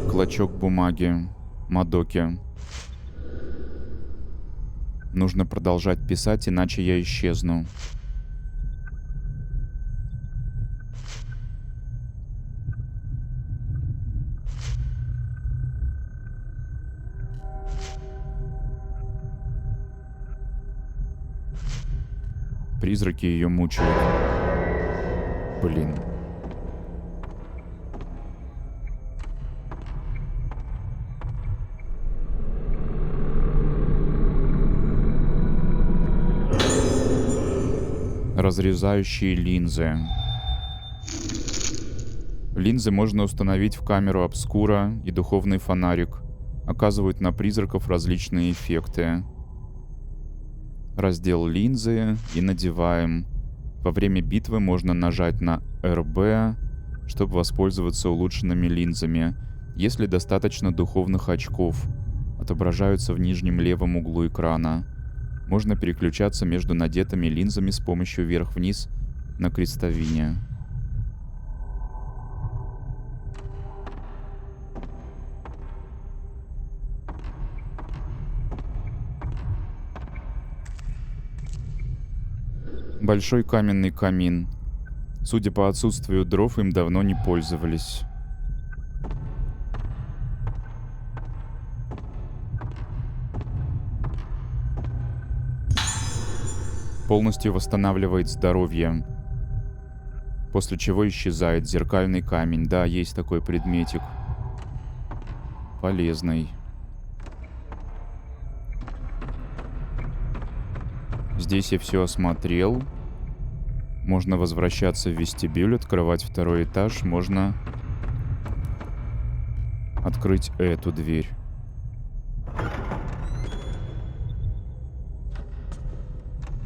Speaker 1: Клочок бумаги. Мадоки. Нужно продолжать писать, иначе я исчезну. Призраки ее мучают. Блин. Разрезающие линзы. Линзы можно установить в камеру обскура, и духовный фонарик оказывают на призраков различные эффекты. Раздел линзы и надеваем. Во время битвы можно нажать на РБ, чтобы воспользоваться улучшенными линзами. Если достаточно духовных очков, отображаются в нижнем левом углу экрана. Можно переключаться между надетыми линзами с помощью вверх-вниз на крестовине. Большой каменный камин. Судя по отсутствию дров, им давно не пользовались. Полностью восстанавливает здоровье. После чего исчезает зеркальный камень. Да, есть такой предметик. Полезный. Здесь я все осмотрел. Можно возвращаться в вестибюль, открывать второй этаж. Можно открыть эту дверь.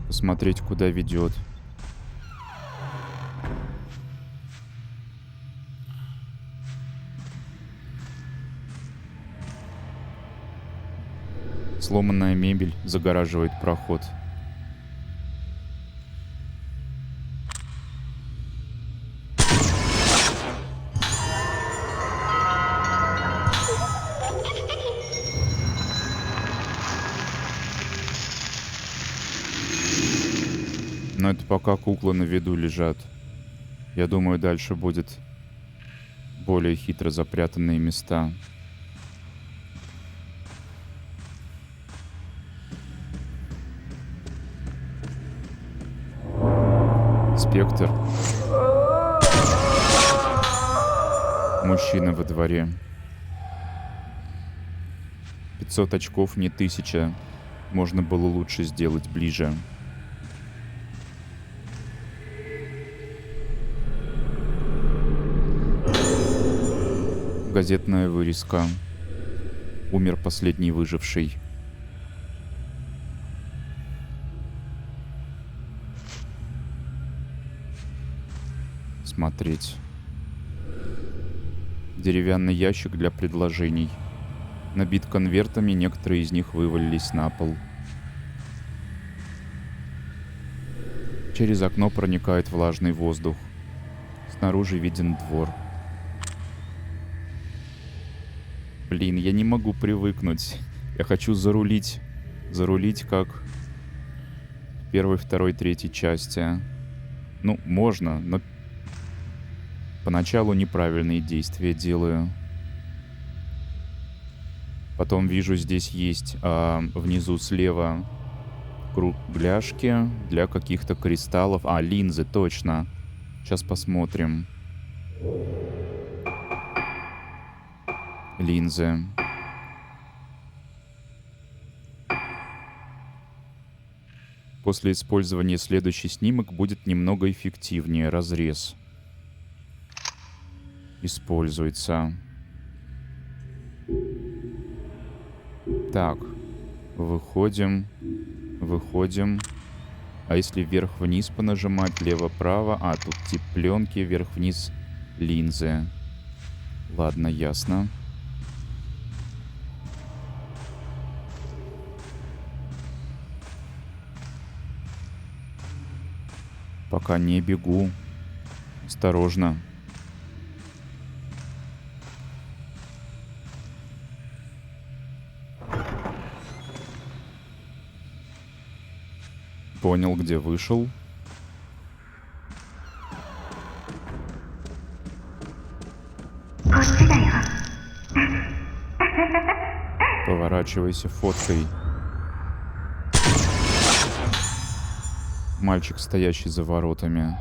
Speaker 1: Посмотреть, куда ведет. Сломанная мебель загораживает проход. Но это пока куклы на виду лежат. Я думаю, дальше будет более хитро запрятанные места. Спектр. Мужчина во дворе. 500 очков, не 1000. Можно было лучше сделать ближе. Газетная вырезка. Умер последний выживший. Смотреть. Деревянный ящик для предложений. Набит конвертами, некоторые из них вывалились на пол. Через окно проникает влажный воздух. Снаружи виден двор. Блин, я не могу привыкнуть. Я хочу зарулить. Зарулить как в первой, второй, третьей части. Ну, можно, но поначалу неправильные действия делаю. Потом вижу, здесь есть внизу слева кругляшки для каких-то кристаллов. А, линзы, точно. Сейчас посмотрим. Линзы. После использования следующий снимок будет немного эффективнее. Разрез. Используется. Так. Выходим. Выходим. А если вверх-вниз понажимать, лево-право? А, тут тип пленки, вверх-вниз линзы. Ладно, ясно. Пока не бегу. Осторожно. Понял, где вышел. Поворачивайся, фоткой. Мальчик, стоящий за воротами.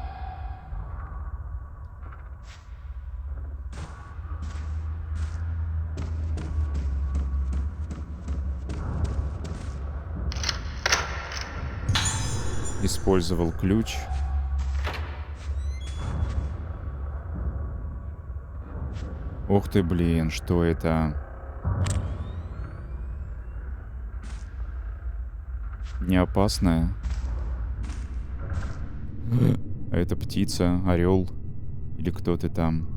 Speaker 1: Использовал ключ. Ух ты, блин, что это? Не опасная? А это птица, орел? Или кто ты там?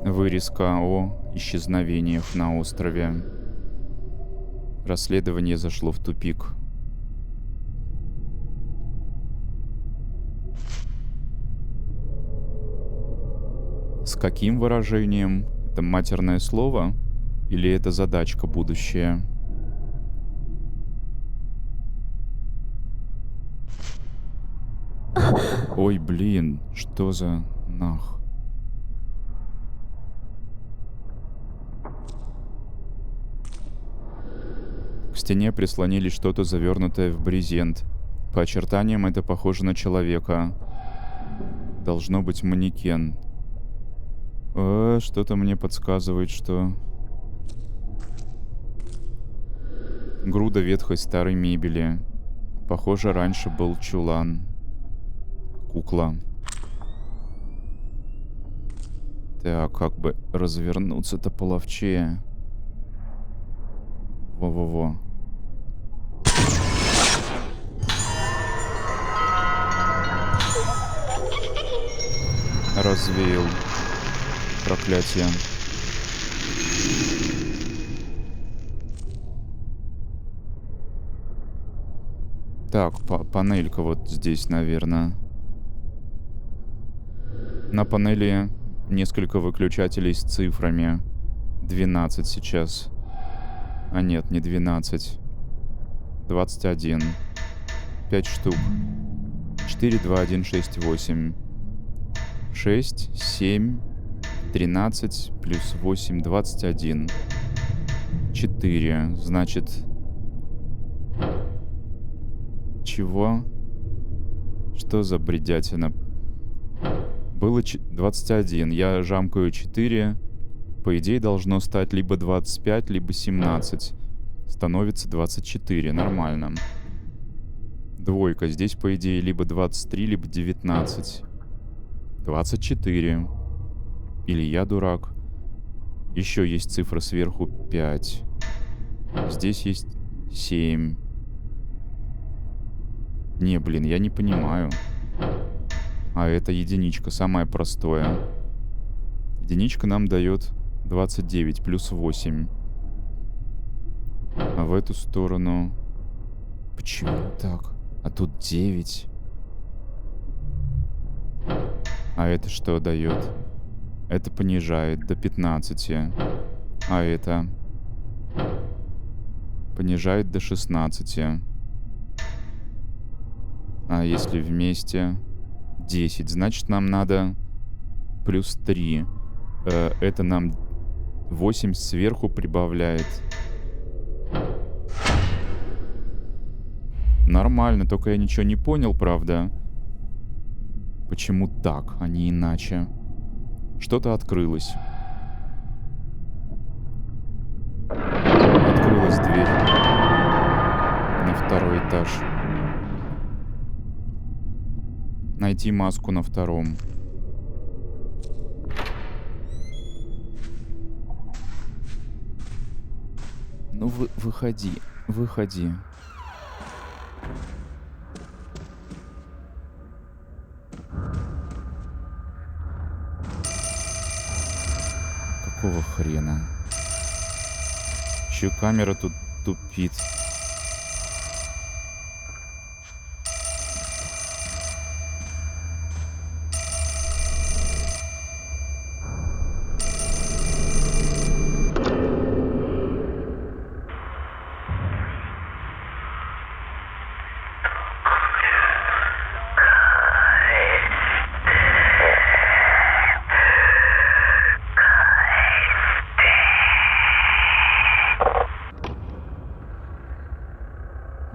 Speaker 1: Вырезка о исчезновениях на острове. Расследование зашло в тупик. С каким выражением? Это матерное слово? Или это задачка будущая? Ой, блин, что за нах? К стене прислонили что-то, завернутое в брезент. По очертаниям это похоже на человека. Должно быть манекен. Что-то мне подсказывает, что... Груда ветхой старой мебели. Похоже, раньше был чулан. Кукла. Так, как бы развернуться-то половчее. Во-во-во. Развеял. Проклятие. Так, панелька вот здесь, наверное. На панели несколько выключателей с цифрами. 12 сейчас. А нет, не 12. 21. 5 штук. 4, 2, 1, 6, 8. 6, 7, 13, плюс 8, 21. 4. Значит... Чего? Что за бредятина? Было 21. Я жамкаю 4. По идее, должно стать либо 25, либо 17. Становится 24. Нормально. Двойка. Здесь, по идее, либо 23, либо 19. 24. Или я дурак. Еще есть цифра сверху 5. Здесь есть 7. Не, блин, я не понимаю. А это единичка, самое простое. Единичка нам дает 29 плюс 8. А в эту сторону... Почему так? А тут 9. А это что дает? Это понижает до 15. А это... понижает до 16. А если вместе 10, значит нам надо плюс 3. Это нам 8 сверху прибавляет. Нормально, только я ничего не понял, правда. Почему так, а не иначе? Что-то открылось. Открылась дверь на второй этаж. Найти маску на втором. Ну, выходи. Выходи. Какого хрена? Еще камера тут тупит.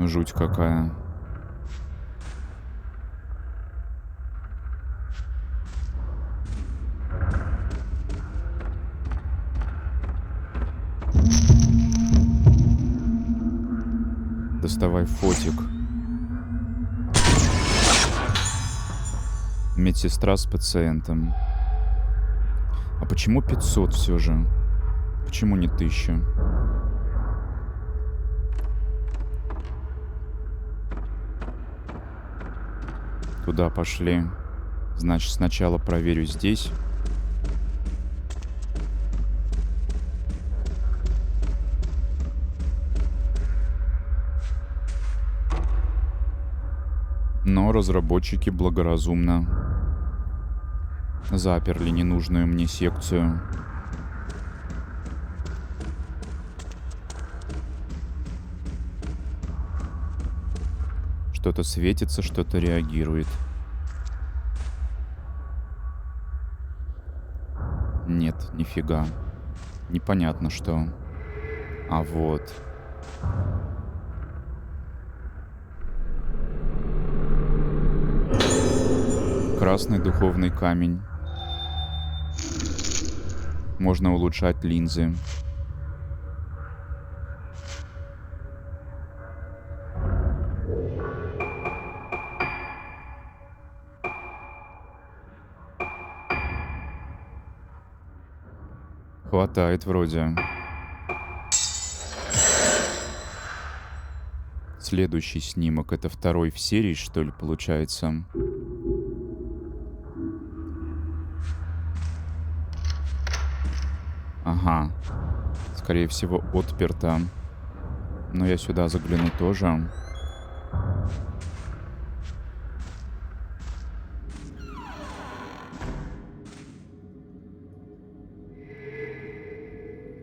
Speaker 1: Жуть какая. Доставай фотик. Медсестра с пациентом. А почему 500 все же? Почему не 1000? Туда пошли. Значит, сначала проверю здесь. Но разработчики благоразумно заперли ненужную мне секцию. Что-то светится, что-то реагирует. Нет, нифига. Непонятно что. А вот. Красный духовный камень. Можно улучшать линзы. Хватает вроде. Следующий снимок. Это второй в серии, что ли, получается? Ага. Скорее всего, отперто. Но я сюда загляну тоже.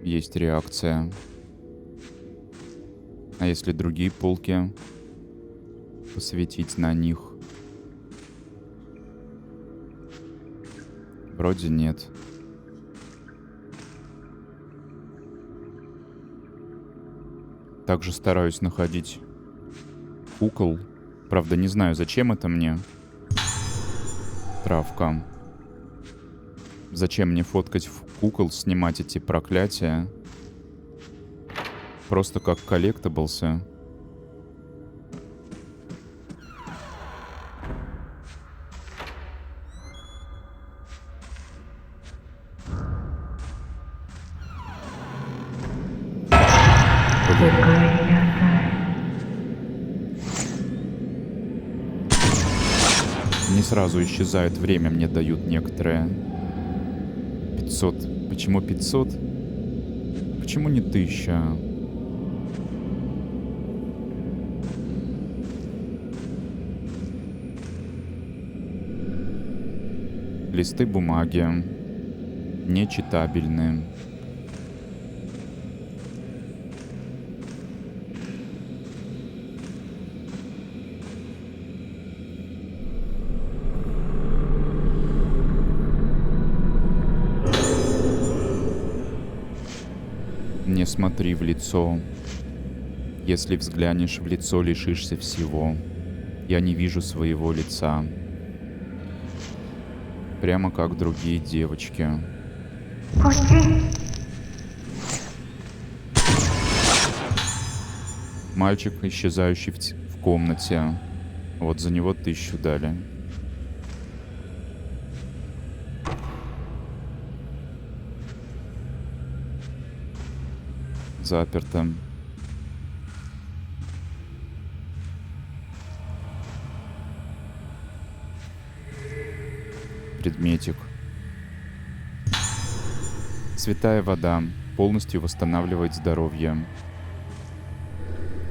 Speaker 1: Есть реакция. А если другие полки посветить на них? Вроде нет. Также стараюсь находить кукол. Правда, не знаю, зачем это мне. Травка. Зачем мне фоткать кукол, снимать эти проклятия? Просто как коллектаблсы. Не сразу исчезает время, мне дают некоторые. 500. Почему 500? Почему не 1000? Листы бумаги. Нечитабельные. Не смотри в лицо. Если взглянешь в лицо, лишишься всего. Я не вижу своего лица. Прямо как другие девочки. Мальчик, исчезающий в комнате. Вот за него 1000 дали. Заперто. Предметик. Святая вода. Полностью восстанавливает здоровье.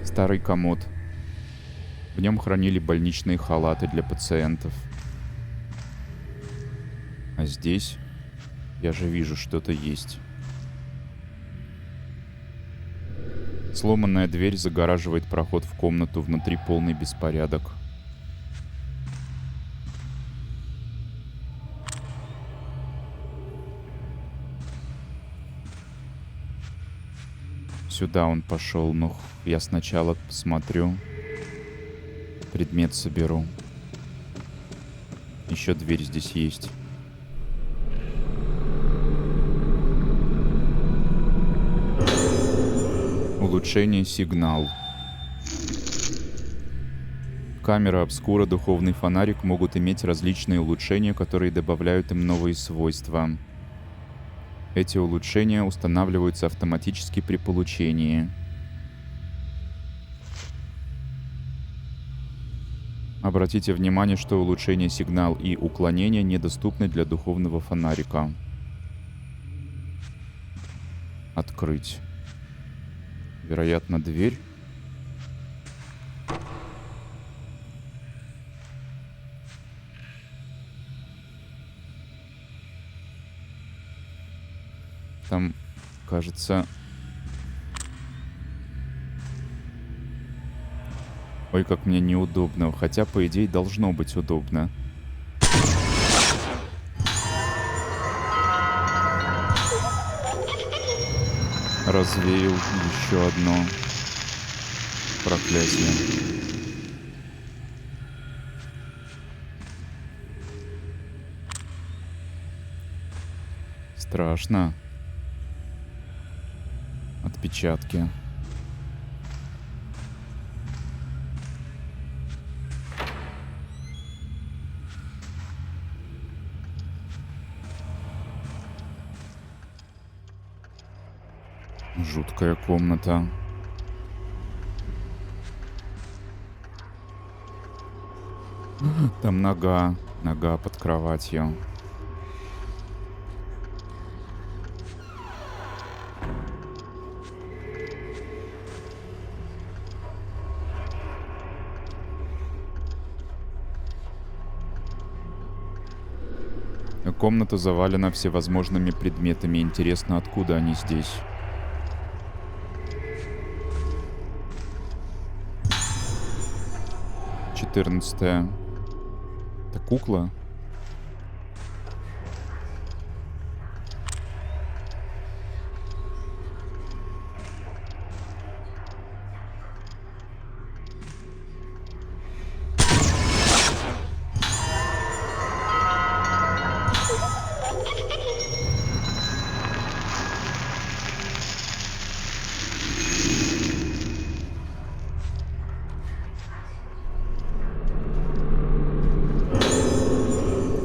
Speaker 1: Старый комод. В нем хранили больничные халаты для пациентов. А здесь я же вижу, что-то есть. Сломанная дверь загораживает проход в комнату, внутри полный беспорядок. Сюда он пошел, но я сначала посмотрю. Предмет соберу. Еще дверь здесь есть. Улучшение сигнал. Камера, обскура, духовный фонарик могут иметь различные улучшения, которые добавляют им новые свойства. Эти улучшения устанавливаются автоматически при получении. Обратите внимание, что улучшение сигнал и уклонение недоступны для духовного фонарика. Открыть. Вероятно, дверь. Там, кажется... Ой, как мне неудобно. Хотя, по идее, должно быть удобно. Развеял еще одно проклятие. Страшно. Отпечатки. Жуткая комната. Там нога под кроватью. Комната завалена всевозможными предметами. Интересно, откуда они здесь? Это кукла?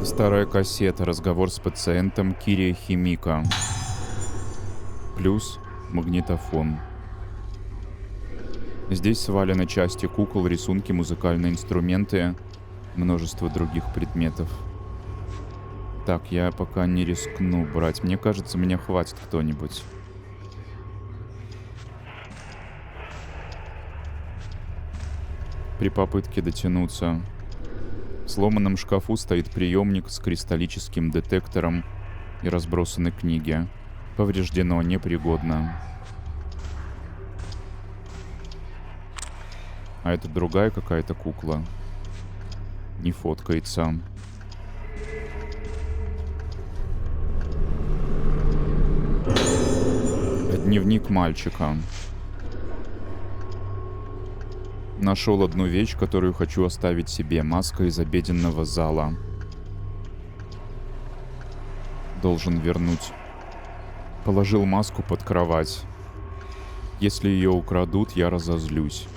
Speaker 1: Старая кассета. Разговор с пациентом Кирия Химика. Плюс магнитофон. Здесь свалены части кукол, рисунки, музыкальные инструменты, множество других предметов. Так, я пока не рискну брать. Мне кажется, меня хватит кто-нибудь. При попытке дотянуться. В сломанном шкафу стоит приемник с кристаллическим детектором и разбросаны книги. Повреждено, непригодно. А это другая какая-то кукла. Не фоткается. Дневник мальчика. Нашел одну вещь, которую хочу оставить себе. Маска из обеденного зала. Должен вернуть. Положил маску под кровать. Если ее украдут, я разозлюсь.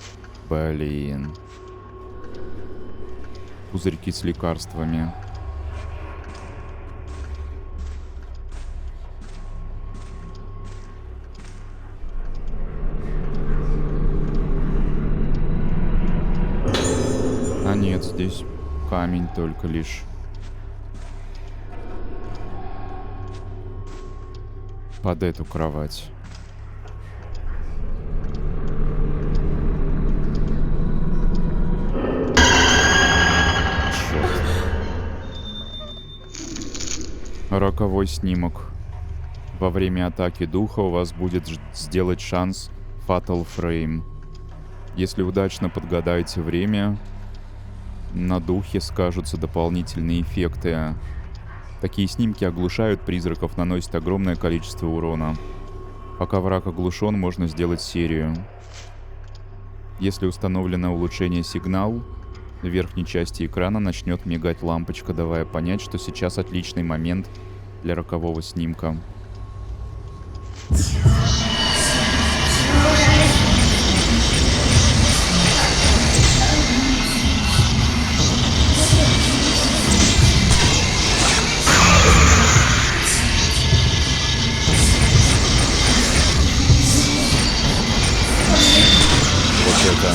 Speaker 1: Блин. Пузырьки с лекарствами. А нет, здесь камень только лишь. Под эту кровать. Черт. Роковой снимок. Во время атаки духа у вас будет сделать шанс Fatal Frame. Если удачно подгадаете время, на духе скажутся дополнительные эффекты. Такие снимки оглушают призраков, наносят огромное количество урона. Пока враг оглушен, можно сделать серию. Если установлено улучшение сигнал, в верхней части экрана начнет мигать лампочка, давая понять, что сейчас отличный момент для рокового снимка. Вот это.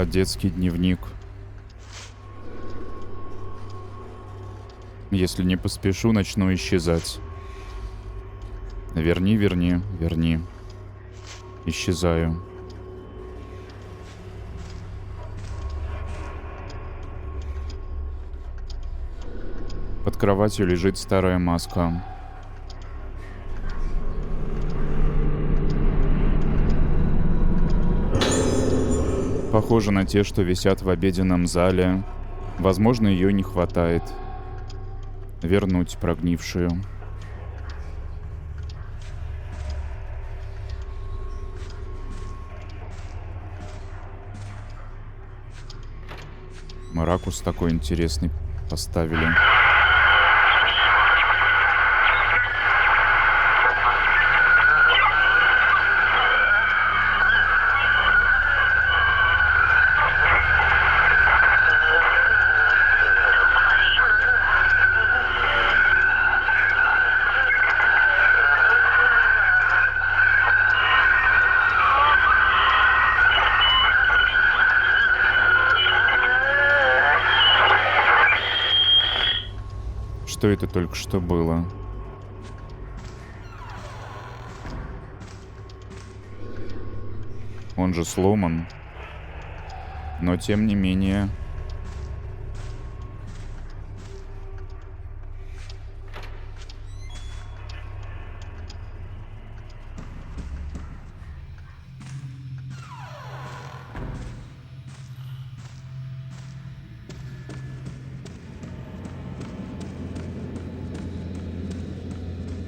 Speaker 1: Детский дневник. Если не поспешу, начну исчезать. Верни, верни, верни. Исчезаю. Под кроватью лежит старая маска. Похоже на те, что висят в обеденном зале. Возможно, ее не хватает. Вернуть прогнившую. Ракурс такой интересный поставили. Что это только что было? Он же сломан. Но тем не менее...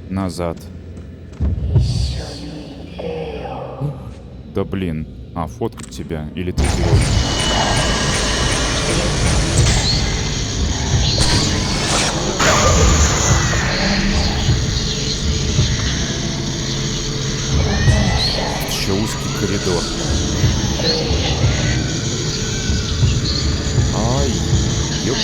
Speaker 1: Назад. Да блин. А, фоткать тебя. Или ты идиот? Еще узкий коридор. Ай, ёп.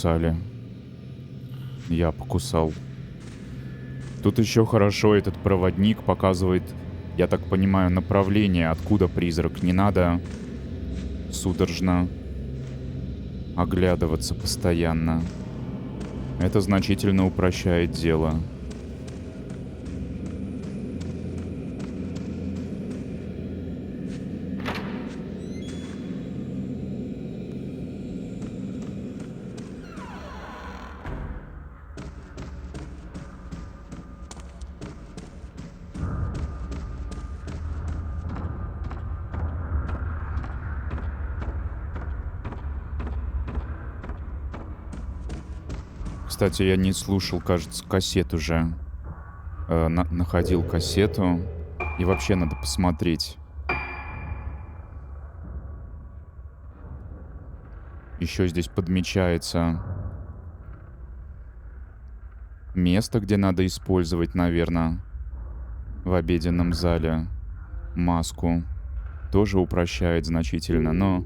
Speaker 1: покусали. Я покусал. Тут еще хорошо этот проводник показывает, я так понимаю, направление, откуда призрак. Не надо судорожно оглядываться постоянно. Это значительно упрощает дело. Кстати, я не слушал, кажется, кассет уже. Находил кассету. И вообще надо посмотреть. Еще здесь подмечается место, где надо использовать, наверное, в обеденном зале маску. Тоже упрощает значительно, но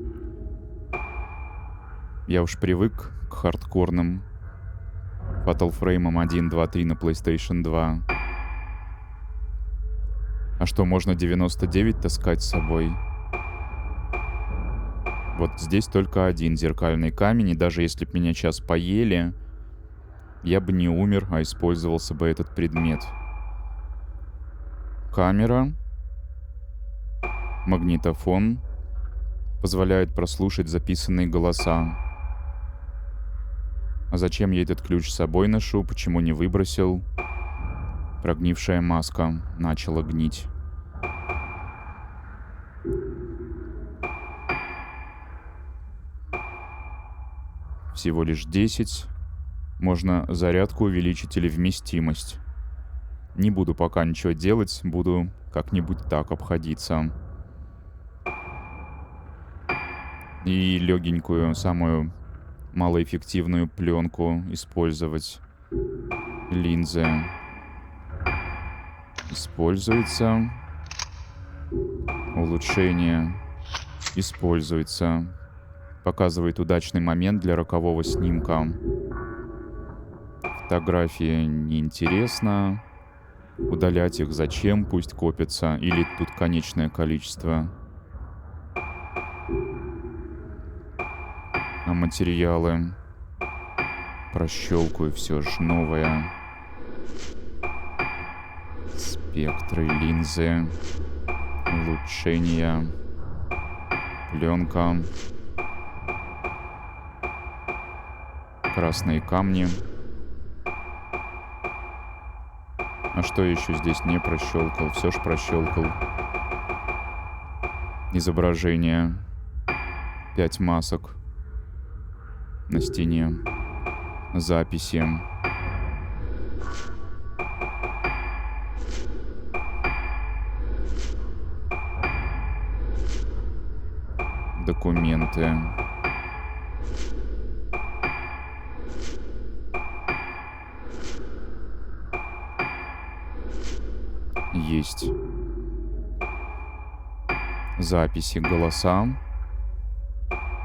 Speaker 1: я уж привык к хардкорным Fatal Frame 1, 2, 3 на PlayStation 2. А что, можно 99 таскать с собой? Вот здесь только один зеркальный камень, и даже если бы меня сейчас поели, я бы не умер, а использовался бы этот предмет. Камера. Магнитофон. Позволяет прослушать записанные голоса. А зачем я этот ключ с собой ношу? Почему не выбросил? Прогнившая маска начала гнить. Всего лишь 10. Можно зарядку увеличить или вместимость. Не буду пока ничего делать, буду как-нибудь так обходиться. И легенькую, самую малоэффективную пленку использовать. Линзы. Используется. Улучшение. Используется. Показывает удачный момент для рокового снимка. Фотографии неинтересно. Удалять их зачем? Пусть копятся. Или тут конечное количество. А материалы прощелкаю все же новое. Спектры, линзы, улучшения, пленка, красные камни. А что еще здесь не прощелкал? Все ж прощелкал. Изображение. 5 масок. На стене. Записи. Документы. Есть. Записи, голоса.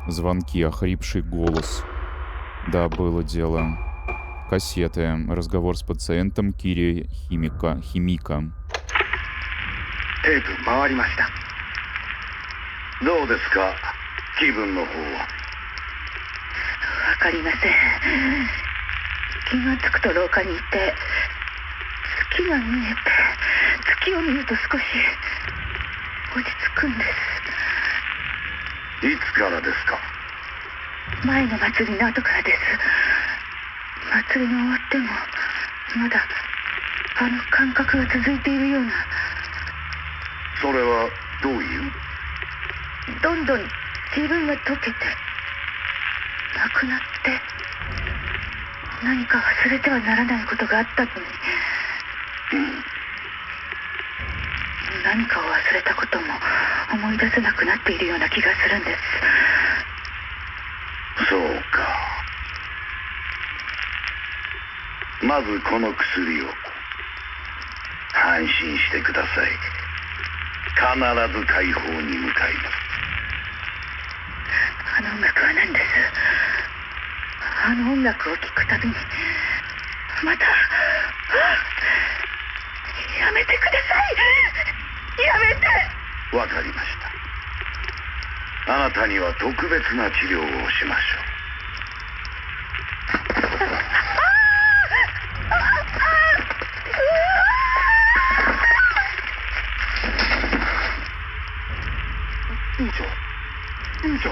Speaker 1: Звонки, охрипший голос. Да, было дело. Кассеты. Разговор с пациентом Кири Химика.
Speaker 4: テープ回りました。どうですか、気分の方は。わかりません。気がつくと廊下にいて、月が見えて、月を見ると少し落ち着くんです。いつからですか。前の祭りの後からです。祭りが終わってもまだあの感覚が続いているような。それはどういう。どんどん自分が溶けてなくなって、何か忘れてはならないことがあったのに、何かを忘れたことも思い出せなくなっているような気がするんです。そうか。まずこの薬を。安心してください。必ず解放に向かいます。あの音楽は何です。あの音楽を聴くたびにまたやめてください。やめて。
Speaker 5: わかりました。あなたには特別な治療をしましょう。院長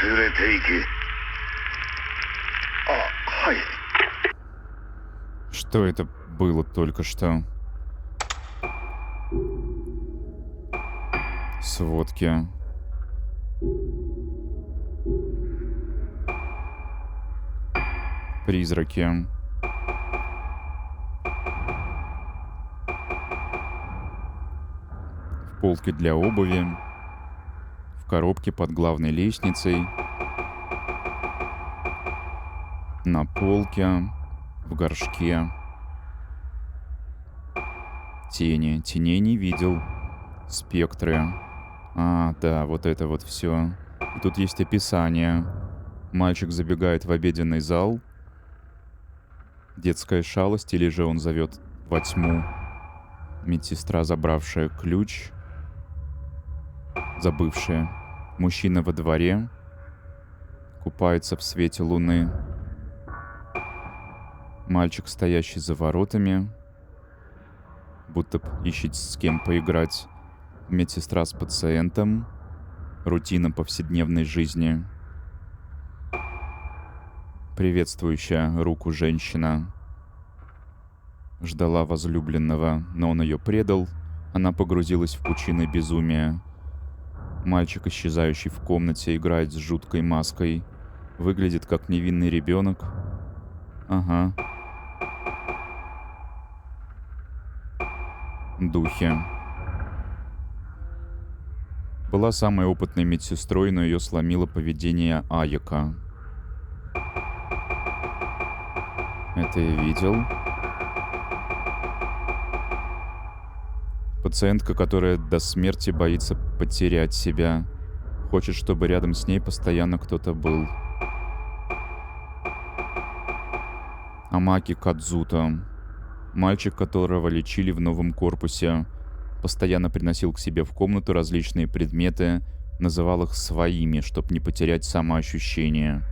Speaker 5: 連れて行け。はい。
Speaker 1: Что это было только что? Сводки. Призраки. В полке для обуви. В коробке под главной лестницей. На полке. В горшке. Тени. Теней не видел. Спектры. А, да, вот это вот все. И тут есть описание. Мальчик забегает в обеденный зал. Детская шалость, или же он зовет во тьму. Медсестра, забравшая ключ. Забывшая. Мужчина во дворе. Купается в свете луны. Мальчик, стоящий за воротами. Будто ищет с кем поиграть. Медсестра с пациентом. Рутина повседневной жизни. Приветствующая руку женщина. Ждала возлюбленного, но он ее предал. Она погрузилась в пучины безумия. Мальчик, исчезающий в комнате, играет с жуткой маской. Выглядит как невинный ребенок. Ага. Духи. Была самой опытной медсестрой, но ее сломило поведение Аяка. Это я видел. Пациентка, которая до смерти боится потерять себя. Хочет, чтобы рядом с ней постоянно кто-то был. Амаки Кадзута. Мальчик, которого лечили в новом корпусе. Постоянно приносил к себе в комнату различные предметы. Называл их своими, чтобы не потерять самоощущение.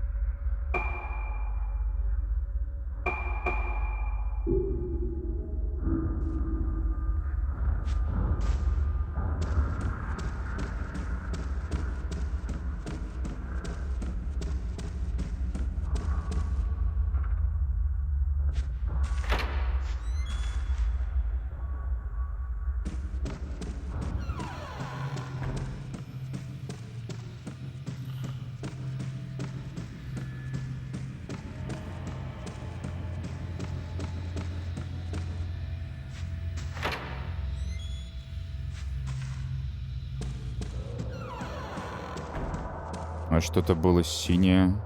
Speaker 1: А что-то было синее.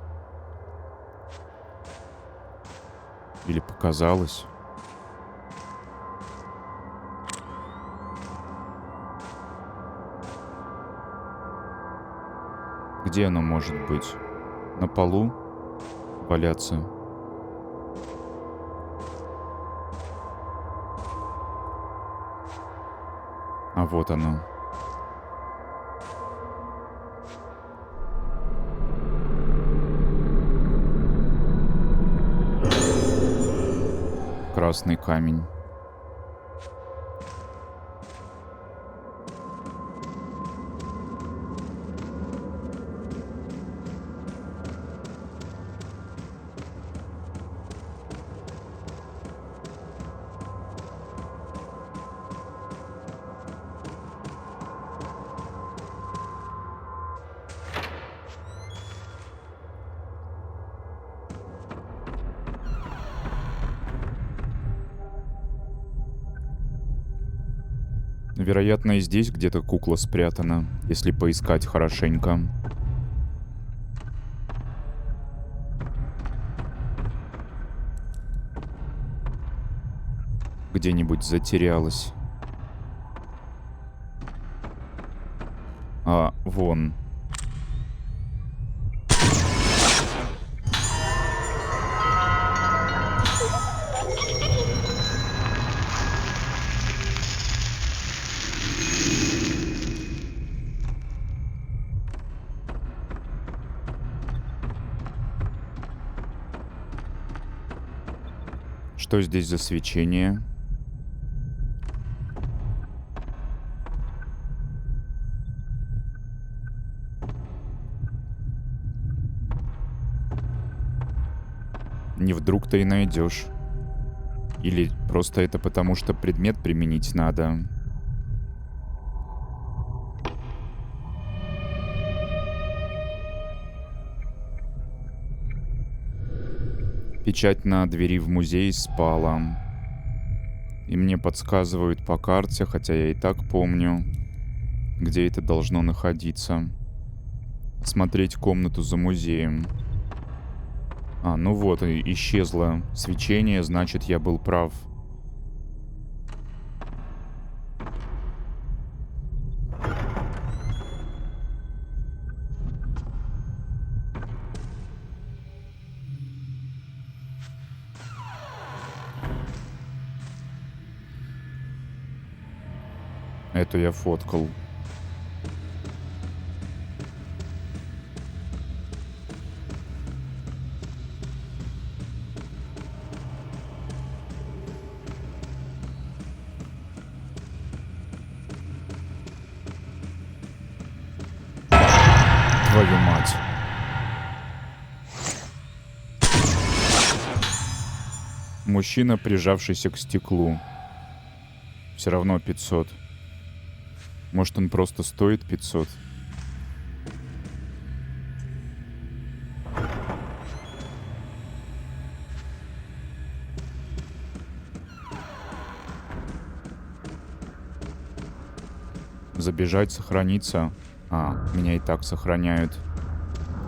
Speaker 1: Или показалось? Где оно может быть? На полу? Валяться? А вот оно. Красный камень. Вероятно, и здесь где-то кукла спрятана, если поискать хорошенько. Где-нибудь затерялась. А, вон. Что здесь за свечение? Не вдруг ты и найдешь. Или просто это потому, что предмет применить надо. Печать на двери в музей спала. И мне подсказывают по карте, хотя я и так помню, где это должно находиться. Смотреть комнату за музеем. Ну вот, и исчезло свечение, значит, я был прав. Эту я фоткал. Твою мать. Мужчина, прижавшийся к стеклу. Все равно 500. Может, он просто стоит 500? Забежать, сохраниться. Меня и так сохраняют.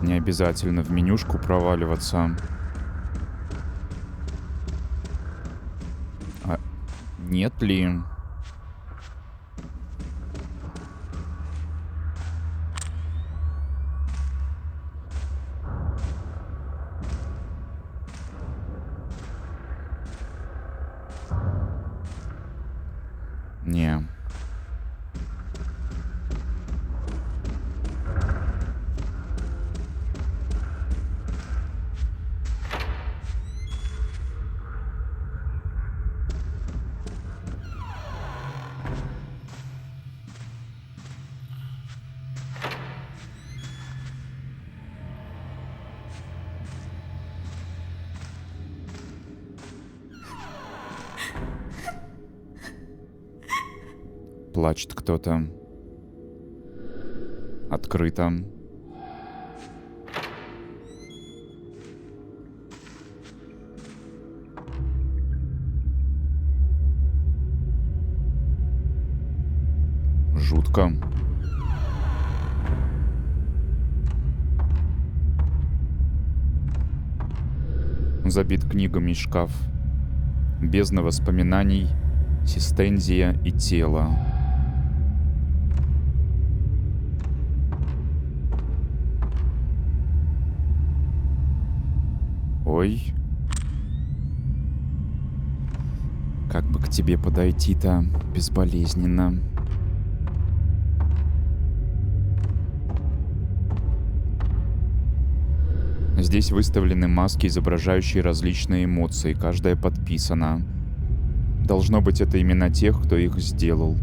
Speaker 1: Не обязательно в менюшку проваливаться. Нет ли? Не. Плачет кто-то. Открыто. Жутко. Забит книгами шкаф. Бездна воспоминаний, систензия и тело. Ой. Как бы к тебе подойти-то безболезненно? Здесь выставлены маски, изображающие различные эмоции, каждая подписана. Должно быть, это имена тех, кто их сделал.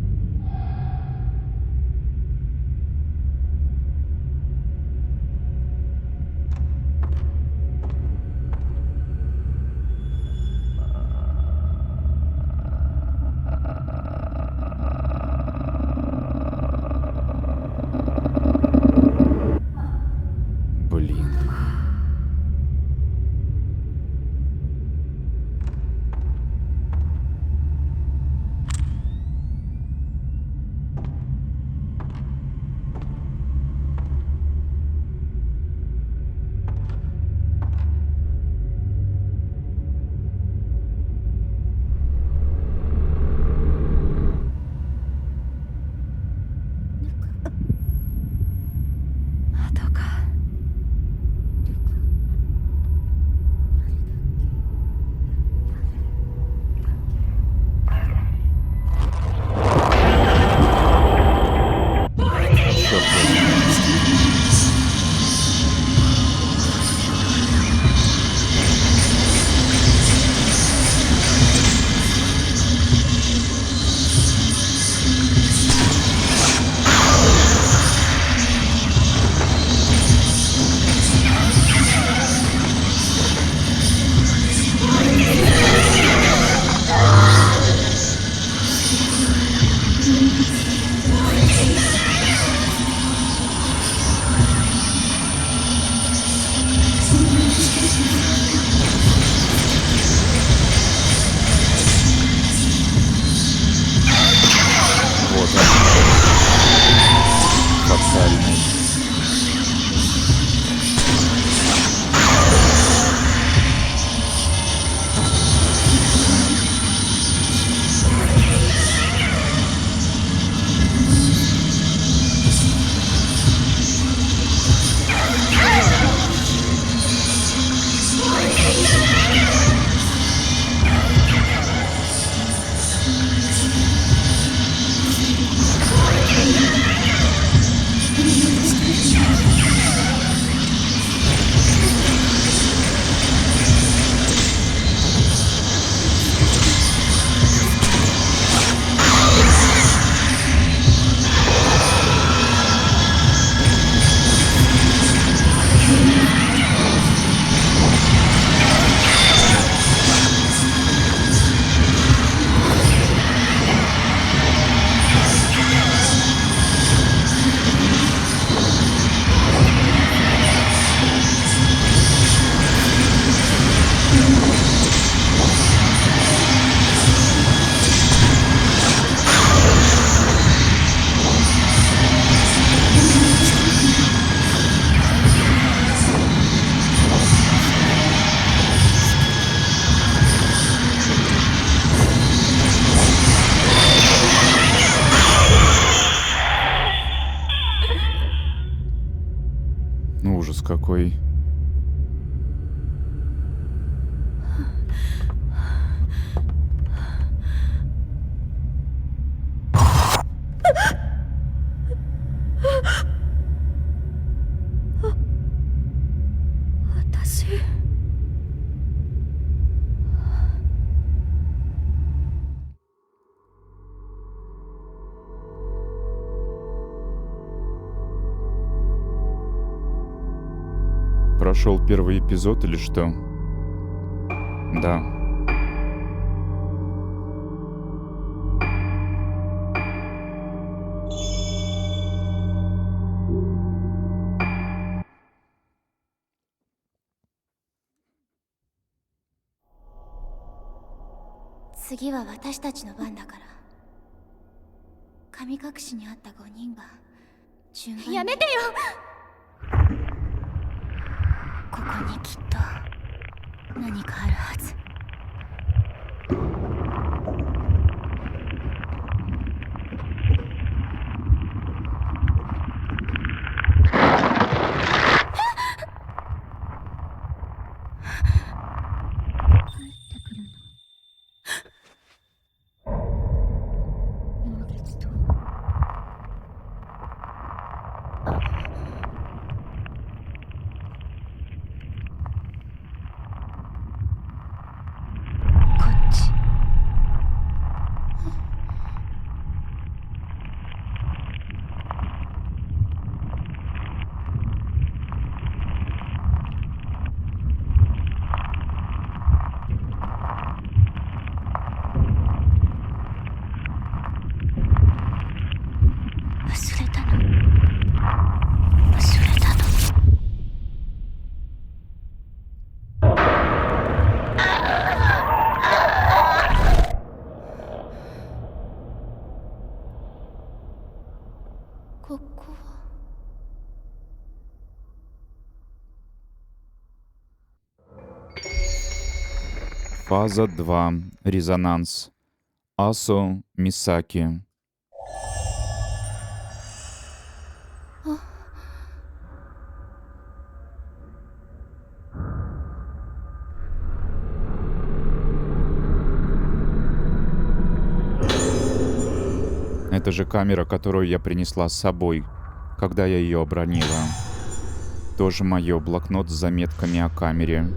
Speaker 1: Вот он. Фатальный. Ужас какой. Прошел первый эпизод или что? Да.
Speaker 2: 次は私たちの番だから。神隠しにあった5人が順番に。やめてよ。ここにきっと何かあるはず。ここは
Speaker 1: Фаза 2. Резонанс. Асо Мисаки. Это же камера, которую я принесла с собой, когда я ее обронила. Тоже мое, блокнот с заметками о камере.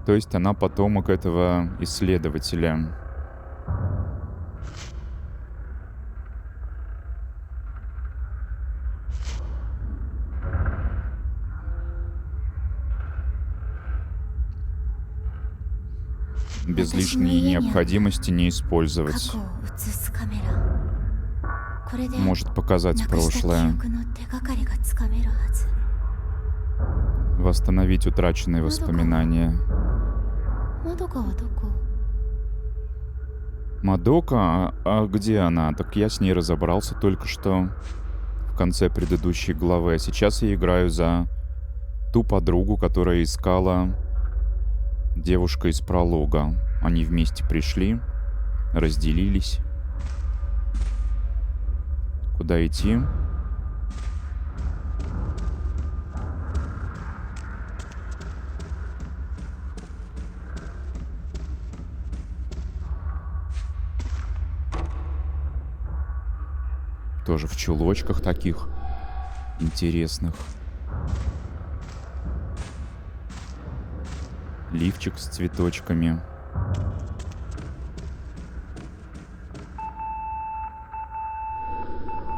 Speaker 1: То есть она потомок этого исследователя. без лишней необходимости не использовать.
Speaker 2: 過去を映すカメラ。これで
Speaker 1: Может показать
Speaker 2: なくした記
Speaker 1: прошлое,
Speaker 2: 憶の手がかりがつかめるはず。
Speaker 1: восстановить утраченные воспоминания.
Speaker 2: まどかはどこ？
Speaker 1: Мадока? А где она? Так я с ней разобрался только что в конце предыдущей главы. А сейчас я играю за ту подругу, которая искала девушка из пролога. Они вместе пришли, разделились. Куда идти? Тоже в чулочках таких интересных. Лифчик с цветочками.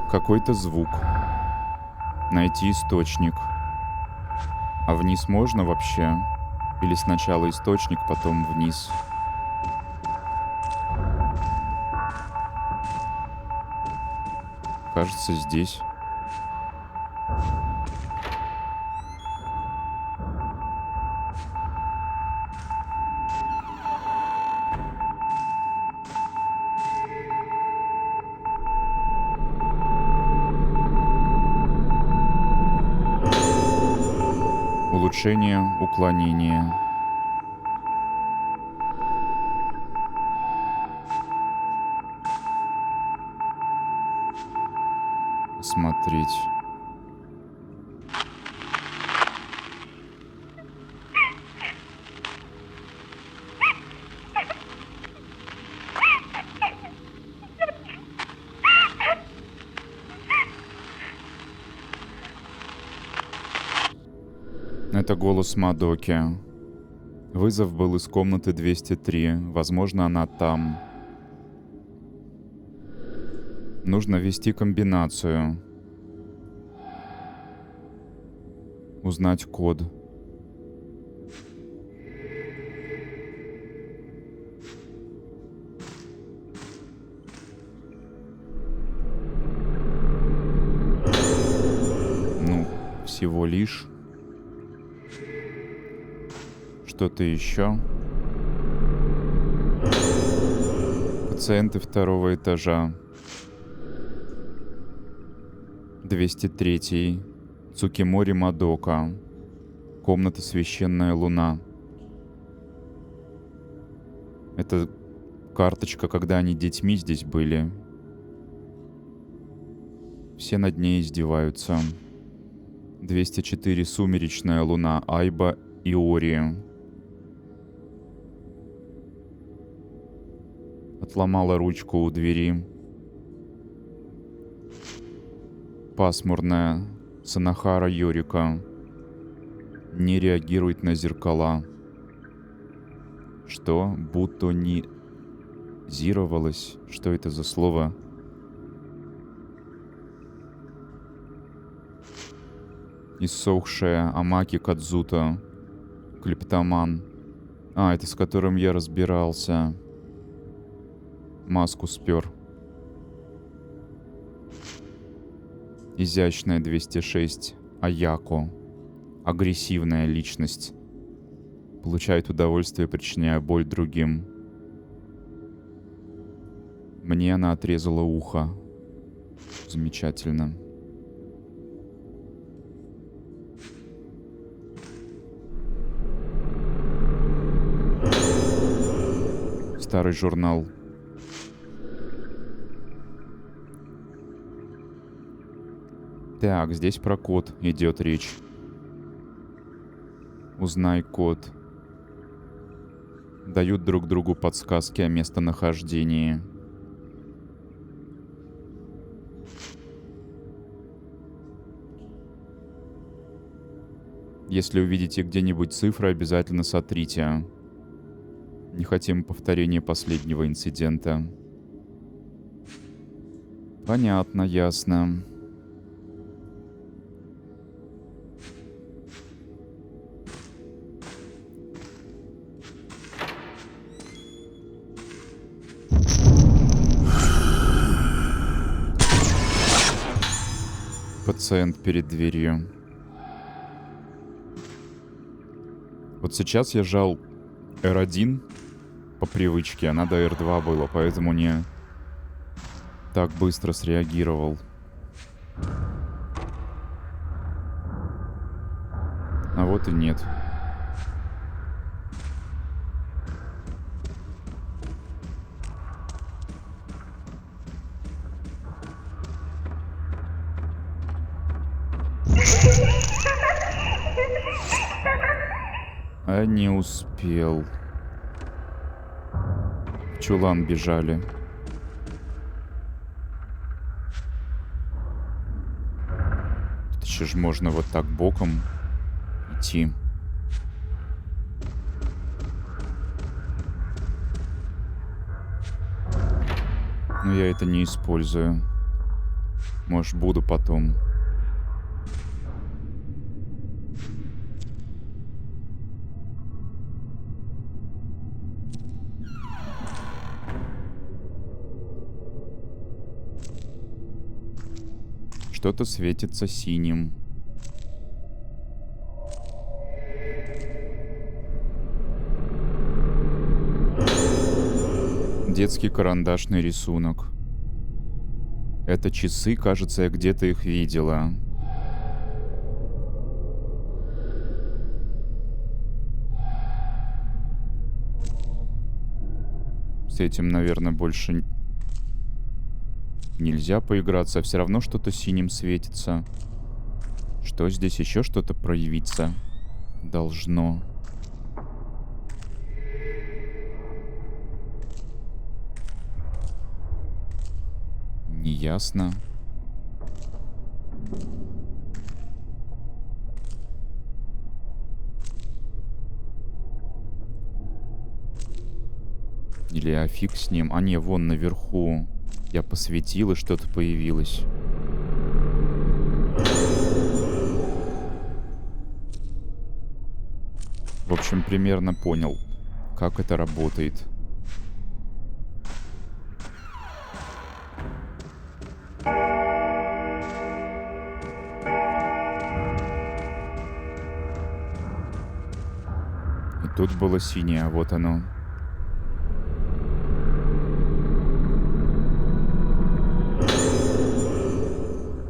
Speaker 1: Какой-то звук. Найти источник. А вниз можно вообще? Или сначала источник, потом вниз? Кажется, здесь. Улучшение уклонения. Смотреть. Это голос Мадоки. Вызов был из комнаты 203. Возможно, она там. Нужно ввести комбинацию. Узнать код. Ну, всего лишь. Что-то еще. Пациенты второго этажа. 203. Цукимори Мадока. Комната «Священная луна». Это карточка, когда они детьми здесь были. Все над ней издеваются. 204. Сумеречная луна. Айба Иори. Отломала ручку у двери. Пасмурная. Санахара Йорика. Не реагирует на зеркала. Что? Бутонизировалось? Что это за слово? Иссохшая Амаки Кадзута. Клептоман. А, это с которым я разбирался. Маску спер. Изящная 206. Аяко. Агрессивная личность. Получает удовольствие, причиняя боль другим. Мне она отрезала ухо. Замечательно. Старый журнал. Так, здесь про код идет речь. Узнай код. Дают друг другу подсказки о местонахождении. Если увидите где-нибудь цифры, обязательно сотрите. Не хотим повторения последнего инцидента. Понятно, ясно. Пациент перед дверью. Вот сейчас я жал R1 по привычке, а надо R2 было, поэтому не так быстро среагировал. А вот и нет. А не успел. В чулан бежали. Тут еще ж можно вот так боком идти. Но я это не использую. Может, буду потом. Что-то светится синим. Детский карандашный рисунок. Это часы, кажется, я где-то их видела. С этим, наверное, больше нельзя поиграться, а все равно что-то синим светится. Что здесь еще что-то проявиться должно? Неясно. Или а фиг с ним. А не, вон наверху. Я посветил, и что-то появилось. В общем, примерно понял, как это работает. И тут было синее, а вот оно.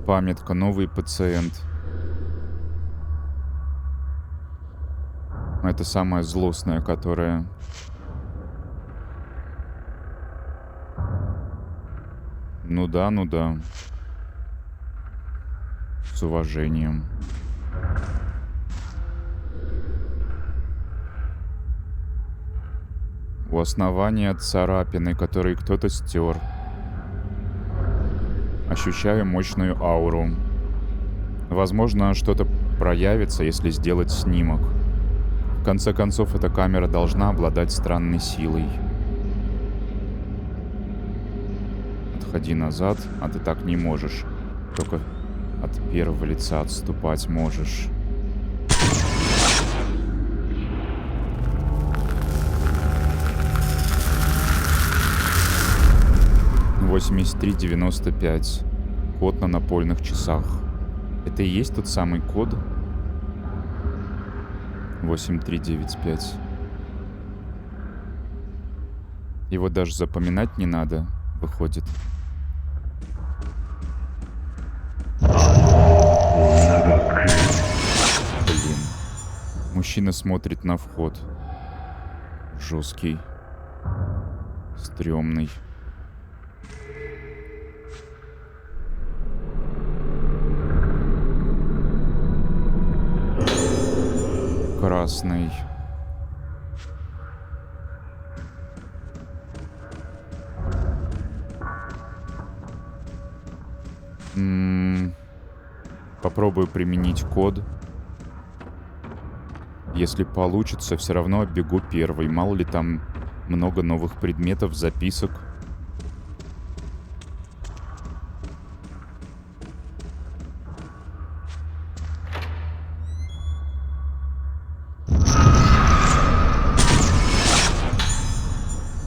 Speaker 1: Памятка, новый пациент. Это самая злостная, которая... Ну да, ну да. С уважением. У основания царапины, которые кто-то стер. Ощущаю мощную ауру. Возможно, что-то проявится, если сделать снимок. В конце концов, эта камера должна обладать странной силой. Отходи назад, а ты так не можешь. Только от первого лица отступать можешь. «8395». Код на напольных часах. Это и есть тот самый код? 8395. Его даже запоминать не надо, выходит. Блин. Мужчина смотрит на вход. Жесткий. Стрёмный. Красный. Попробую применить код. Если получится, все равно бегу первый. Мало ли там много новых предметов, записок.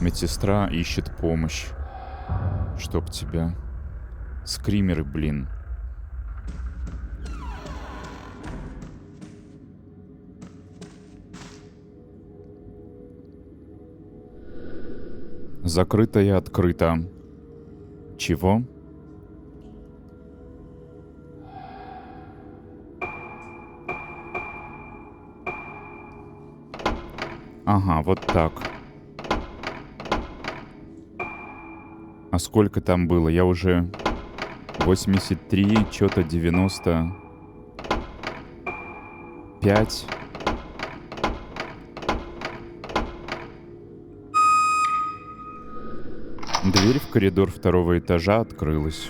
Speaker 1: Медсестра ищет помощь. Чтоб тебя. Скримеры, блин. Закрыто и открыто. Чего? Ага, вот так. А сколько там было? Я уже 83, что-то 95. Дверь в коридор второго этажа открылась.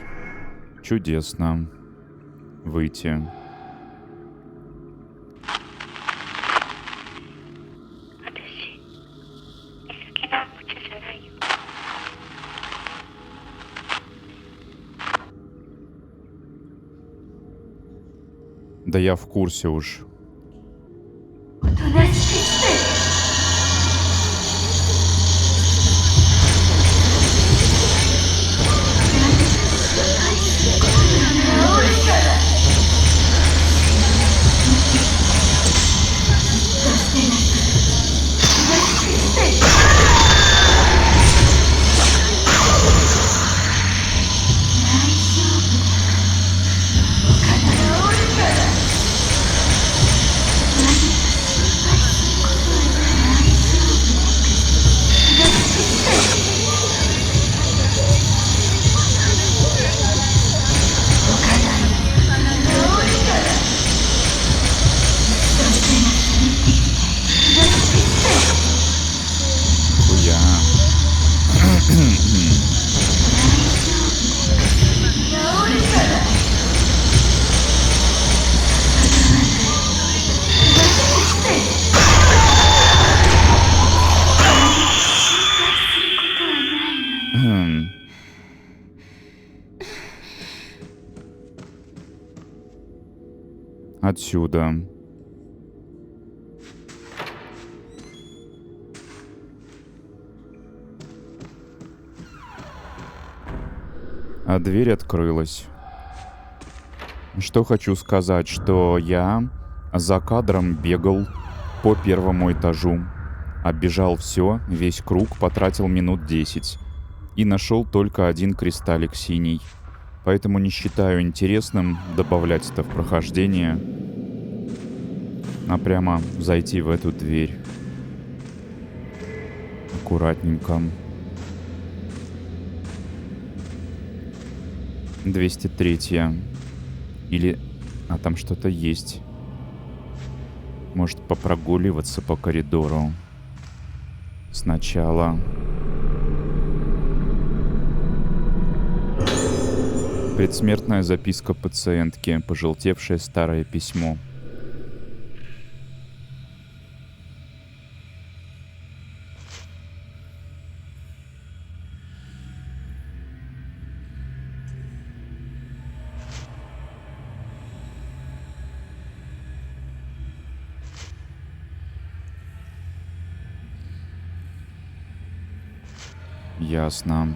Speaker 1: Чудесно. Выйти. Да я в курсе уж. Отсюда. А дверь открылась. Что хочу сказать, что я за кадром бегал по первому этажу. Оббежал все, весь круг, потратил минут 10. И нашел только один кристаллик синий. Поэтому не считаю интересным добавлять это в прохождение, а прямо зайти в эту дверь. Аккуратненько. 203-я. Или... А там что-то есть. Может попрогуливаться по коридору. Сначала... Предсмертная записка пациентки, пожелтевшее старое письмо. Ясно.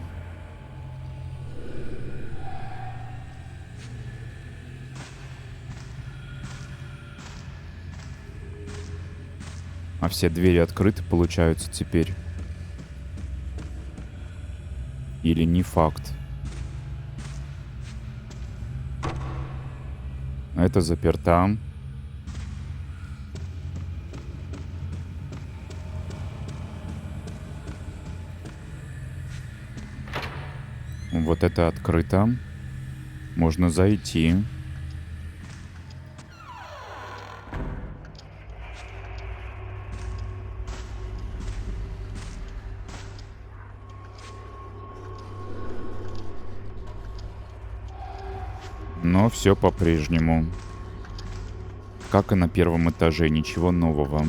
Speaker 1: А все двери открыты, получаются, теперь. Или не факт. Это заперта. Вот это открыто. Можно зайти. Но все по-прежнему. Как и на первом этаже, ничего нового.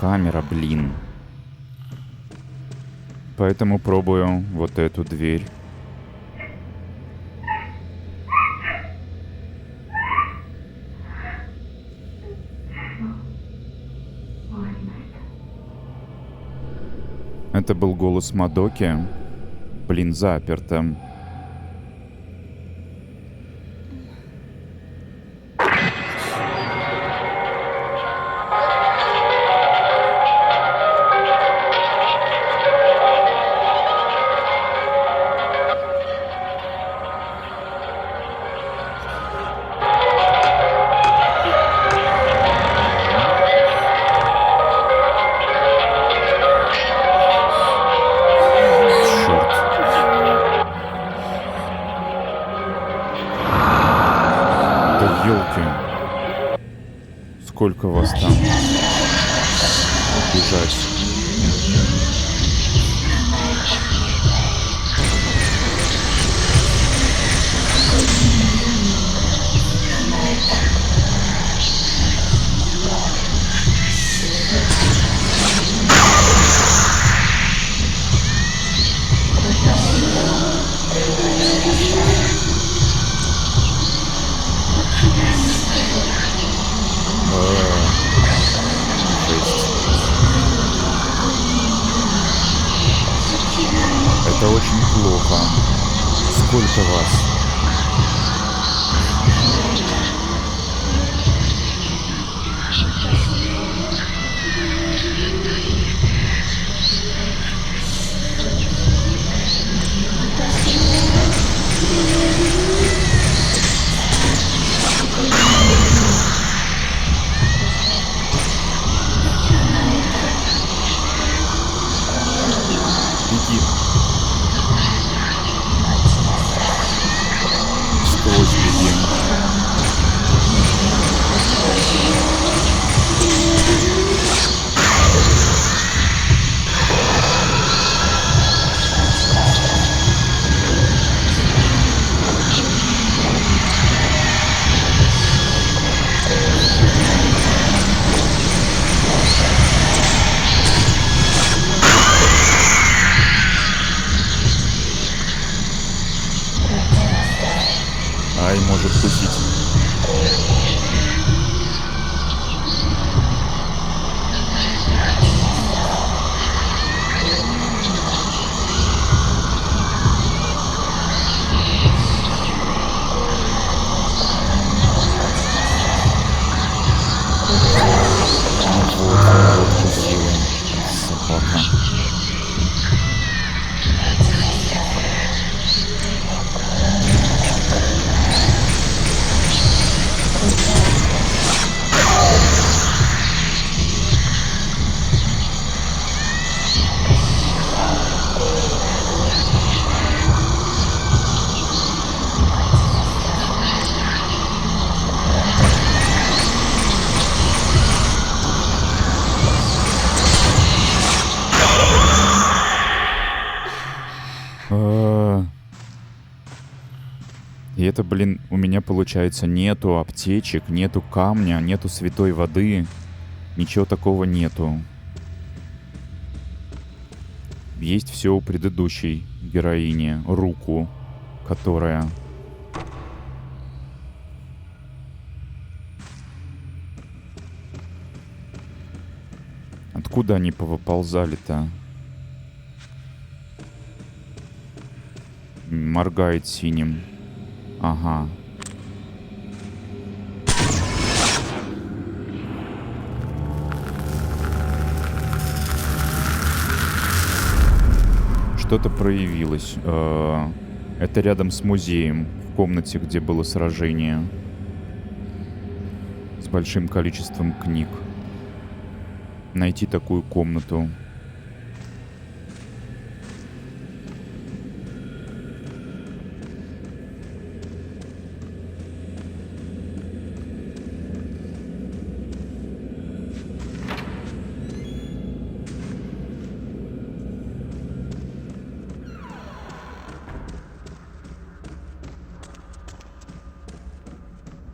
Speaker 1: Камера, блин. Поэтому пробую вот эту дверь. Это был голос Мадоки. Блин, заперто. Да елки. Сколько вас там? Бежать. Жесть. Это очень плохо. Сколько вас? Беги. Сквозь беги. Ай, может кусить. Вот кусила. Собака. И это, блин, у меня получается нету аптечек, нету камня, нету святой воды. Ничего такого нету. Есть все у предыдущей героини. Руку, которая... Откуда они повыползали-то? Моргает синим. Ага. Что-то проявилось. Это рядом с музеем, в комнате, где было сражение. С большим количеством книг. Найти такую комнату.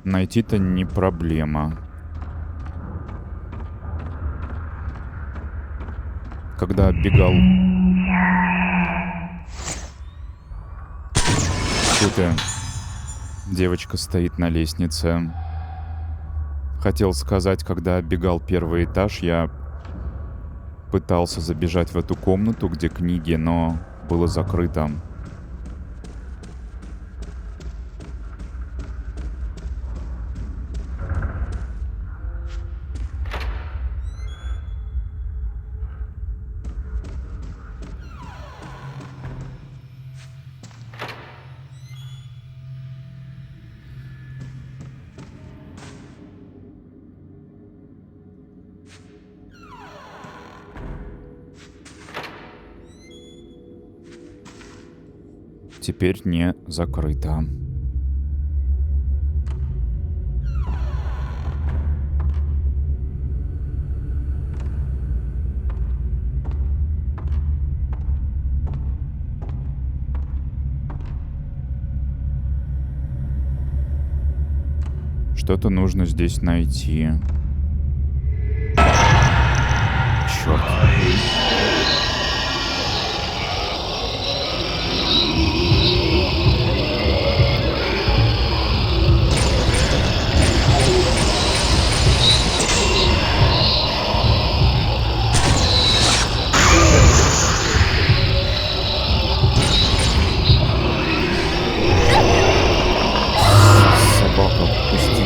Speaker 1: Найти-то не проблема. Когда оббегал... Тут девочка стоит на лестнице. Хотел сказать, когда оббегал первый этаж, я пытался забежать в эту комнату, где книги, но было закрыто. Теперь не закрыто. Что-то нужно здесь найти. Черт. Собака, пусти.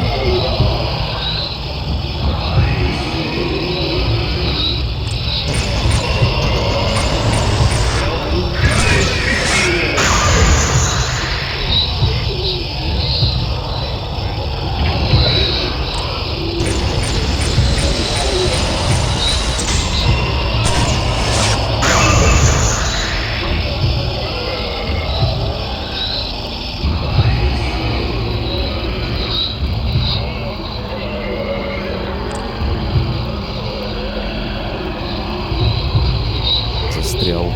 Speaker 1: Застрял.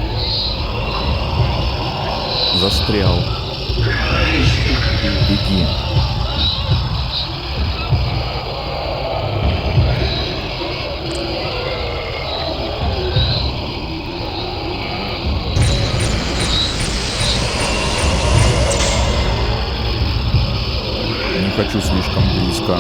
Speaker 1: Застрял. Беги. Не хочу слишком близко.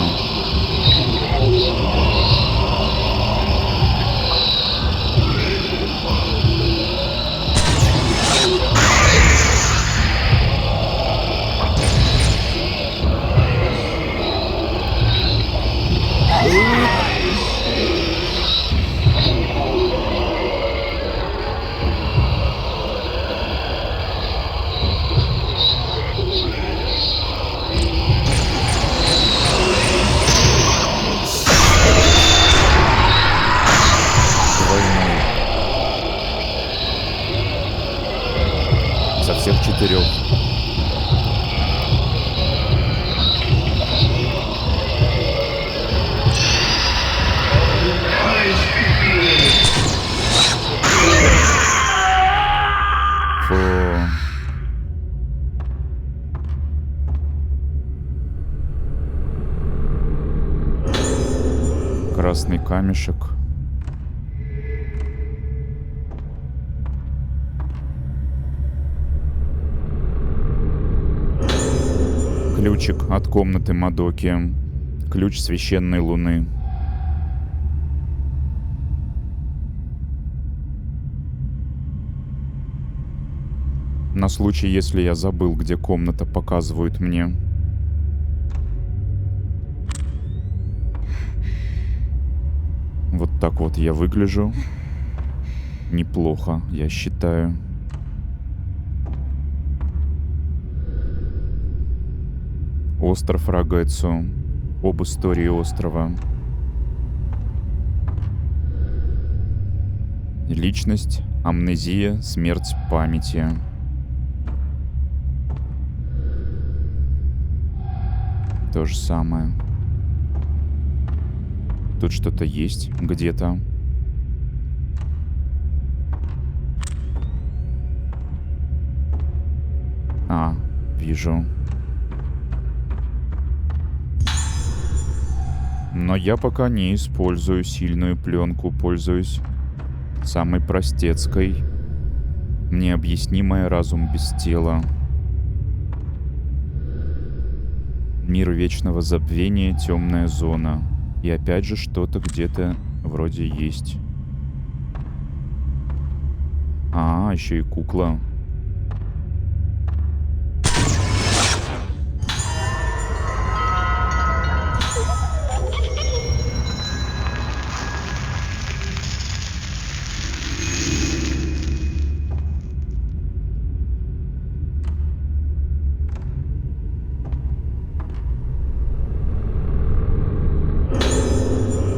Speaker 1: За всех 4. Фу. Красный камешек. Ключик от комнаты Мадоки. Ключ священной луны. На случай, если я забыл, где комната, показывают мне. Вот так вот я выгляжу. Неплохо, я считаю. Остров Рагецу. Об истории острова. Личность, амнезия, смерть памяти. То же самое. Тут что-то есть где-то. А, вижу. Но я пока не использую сильную пленку, пользуюсь самой простецкой. Необъяснимая разум без тела. Мир вечного забвения, темная зона. И опять же что-то где-то вроде есть. А, еще и кукла.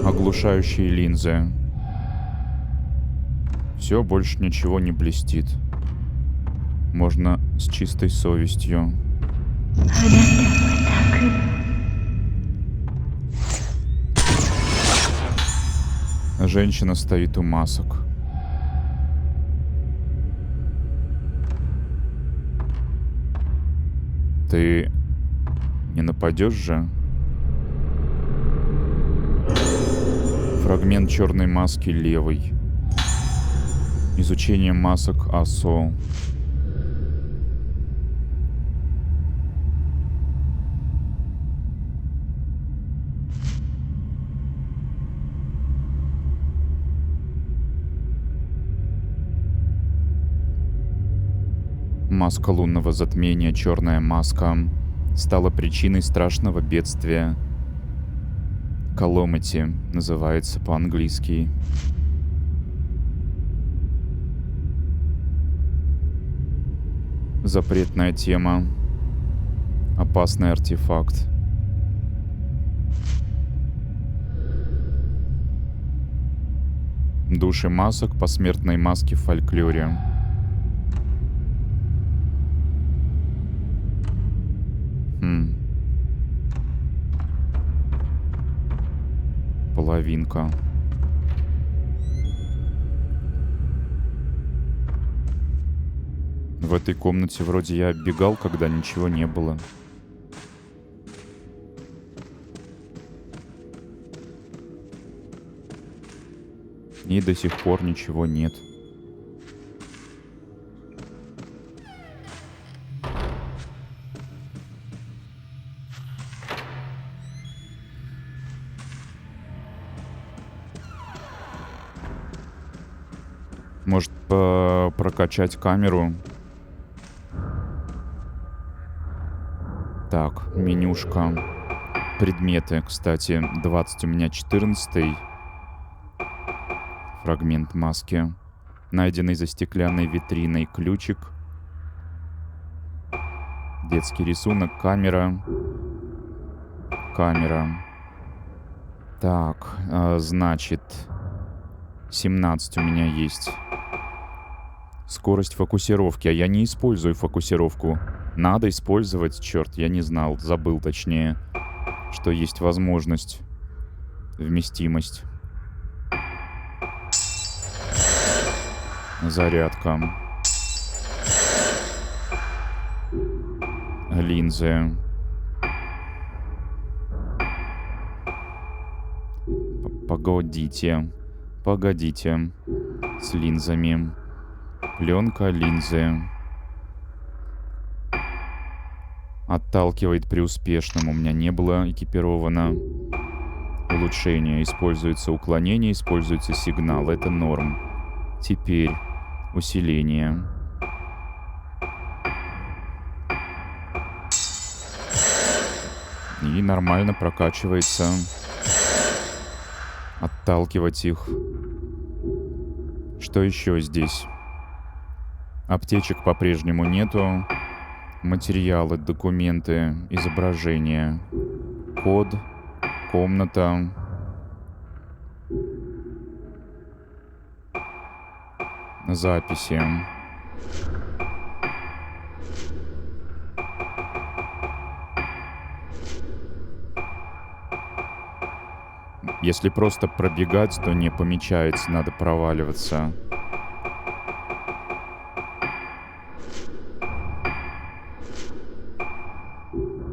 Speaker 1: Оглушающие линзы. Все, больше ничего не блестит. Можно с чистой совестью. Женщина стоит у масок. Ты не нападешь же? Фрагмент черной маски левый. Изучение масок АСО. Маска лунного затмения, черная маска, стала причиной страшного бедствия. Calamity называется по-английски. Запретная тема. Опасный артефакт. Души масок, посмертной маски в фольклоре. Половинка. В этой комнате вроде я оббегал, когда ничего не было. И до сих пор ничего нет. Может, прокачать камеру? Так, менюшка. Предметы, кстати, 20 у меня 14-й. Фрагмент маски. Найденный за стеклянной витриной ключик. Детский рисунок, камера. Камера. Так, значит, 17 у меня есть. Скорость фокусировки. А я не использую фокусировку. Надо использовать, черт, я не знал, забыл точнее, что есть возможность. Вместимость. Зарядка. Линзы. Погодите. Погодите. С линзами. Пленка, линзы. Отталкивает при успешном. У меня не было экипировано. Улучшение. Используется уклонение, используется сигнал. Это норм. Теперь усиление. И нормально прокачивается. Отталкивать их. Что еще здесь? Аптечек по-прежнему нету. Материалы, документы, изображения. Код. Комната. Записи. Если просто пробегать, то не помечается, надо проваливаться.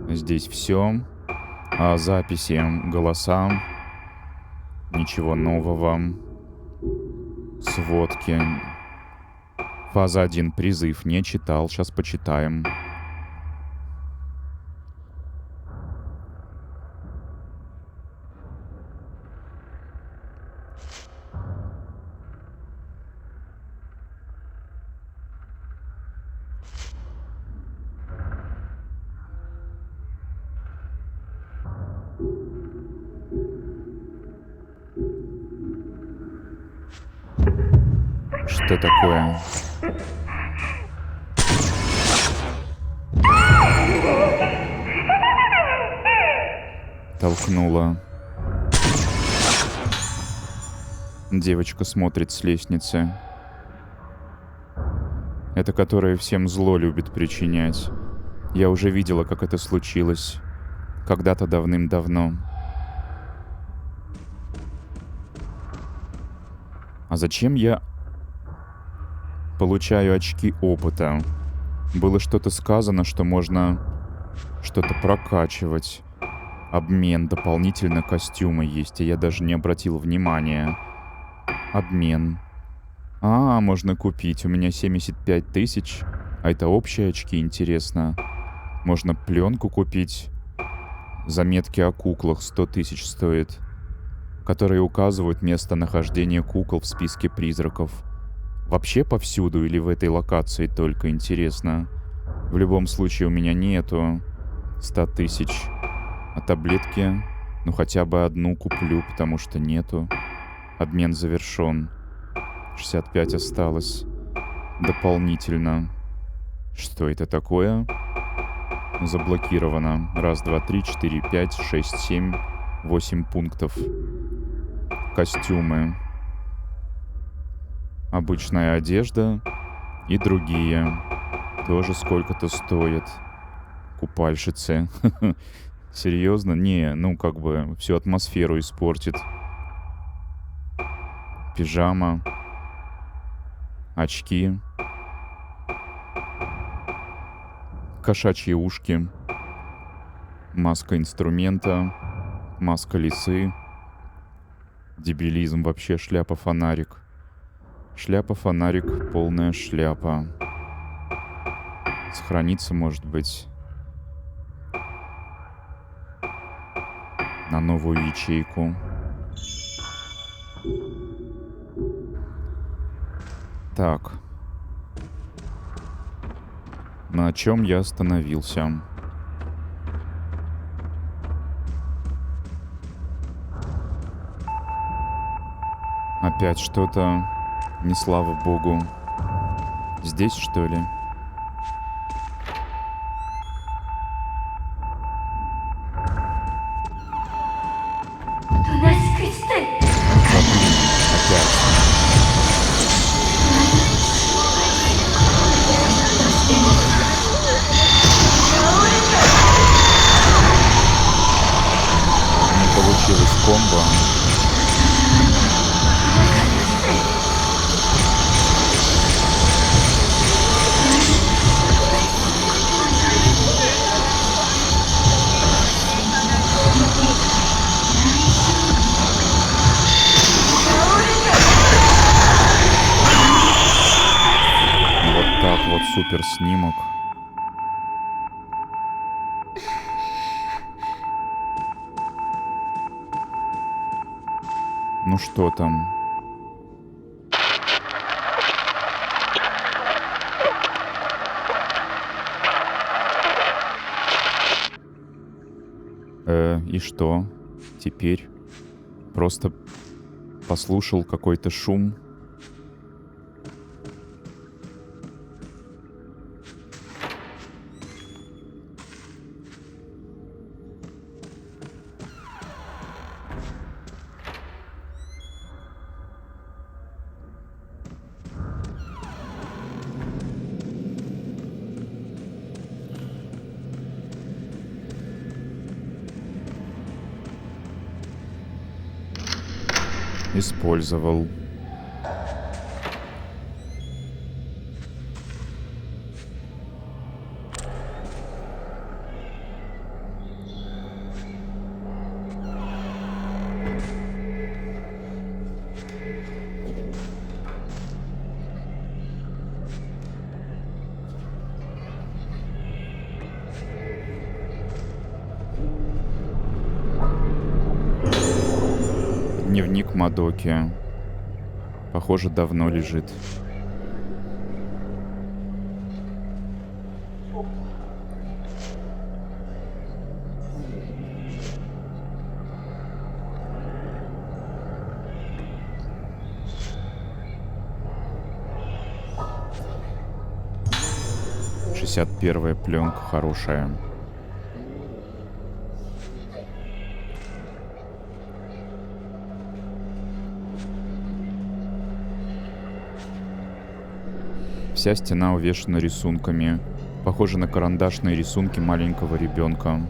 Speaker 1: Здесь все. Записи, голоса. Ничего нового. Сводки. Фаза 1. Призыв. Не читал. Сейчас почитаем. Что такое? Толкнула. Девочка смотрит с лестницы. Это которая всем зло любит причинять. Я уже видела, как это случилось. Когда-то давным-давно. А зачем я получаю очки опыта? Было что-то сказано, что можно что-то прокачивать. Обмен. Дополнительно костюмы есть, а я даже не обратил внимания. Обмен. Можно купить. У меня 75 тысяч. А это общие очки, интересно. Можно пленку купить. Заметки о куклах 100 тысяч стоит. Которые указывают местонахождение кукол в списке призраков. Вообще повсюду или в этой локации только, интересно. В любом случае у меня нету 100 тысяч. А таблетки, ну хотя бы одну куплю, потому что нету. Обмен завершен. 65 осталось. Дополнительно. Что это такое? Заблокировано. 1, 2, 3, 4, 5, 6, 7, 8 пунктов. Костюмы. Обычная одежда и другие. Тоже сколько-то стоит. Купальщицы. Серьезно? Не, ну как бы всю атмосферу испортит. Пижама. Очки. Кошачьи ушки. Маска инструмента. Маска лисы. Дебилизм вообще. Шляпа-фонарик. Шляпа-фонарик. Полная шляпа. Сохранится, может быть, на новую ячейку. Так. На чем я остановился? Опять что-то, не слава богу. Здесь, что ли? Опять. Не получилось комбо. Вот так вот супер снимок. Ну что там? И что? Теперь? Просто послушал какой-то шум. Использовал. Дневник Мадоки. Похоже, давно лежит. Шестьдесят первая пленка хорошая. Вся стена увешана рисунками. Похоже на карандашные рисунки маленького ребенка.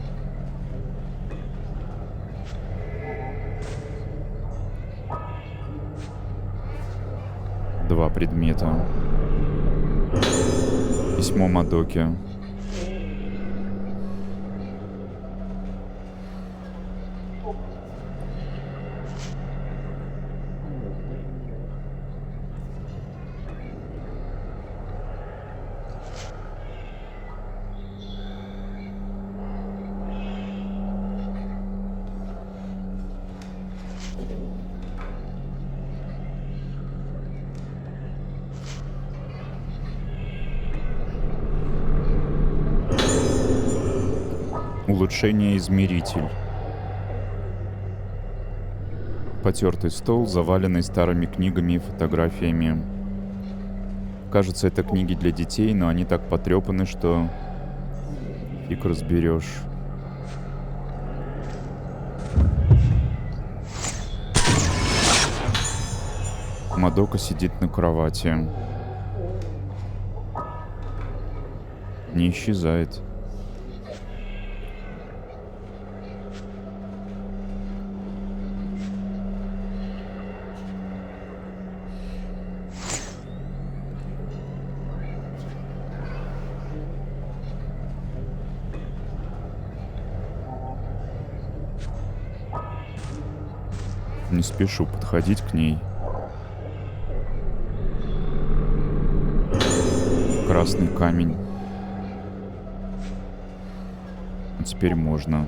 Speaker 1: Два предмета. Письмо Мадоки. Улучшение измеритель. Потертый стол, заваленный старыми книгами и фотографиями. Кажется, это книги для детей, но они так потрепаны, что фиг разберешь. Мадока сидит на кровати. Не исчезает. Не спешу подходить к ней. Красный камень. А теперь можно.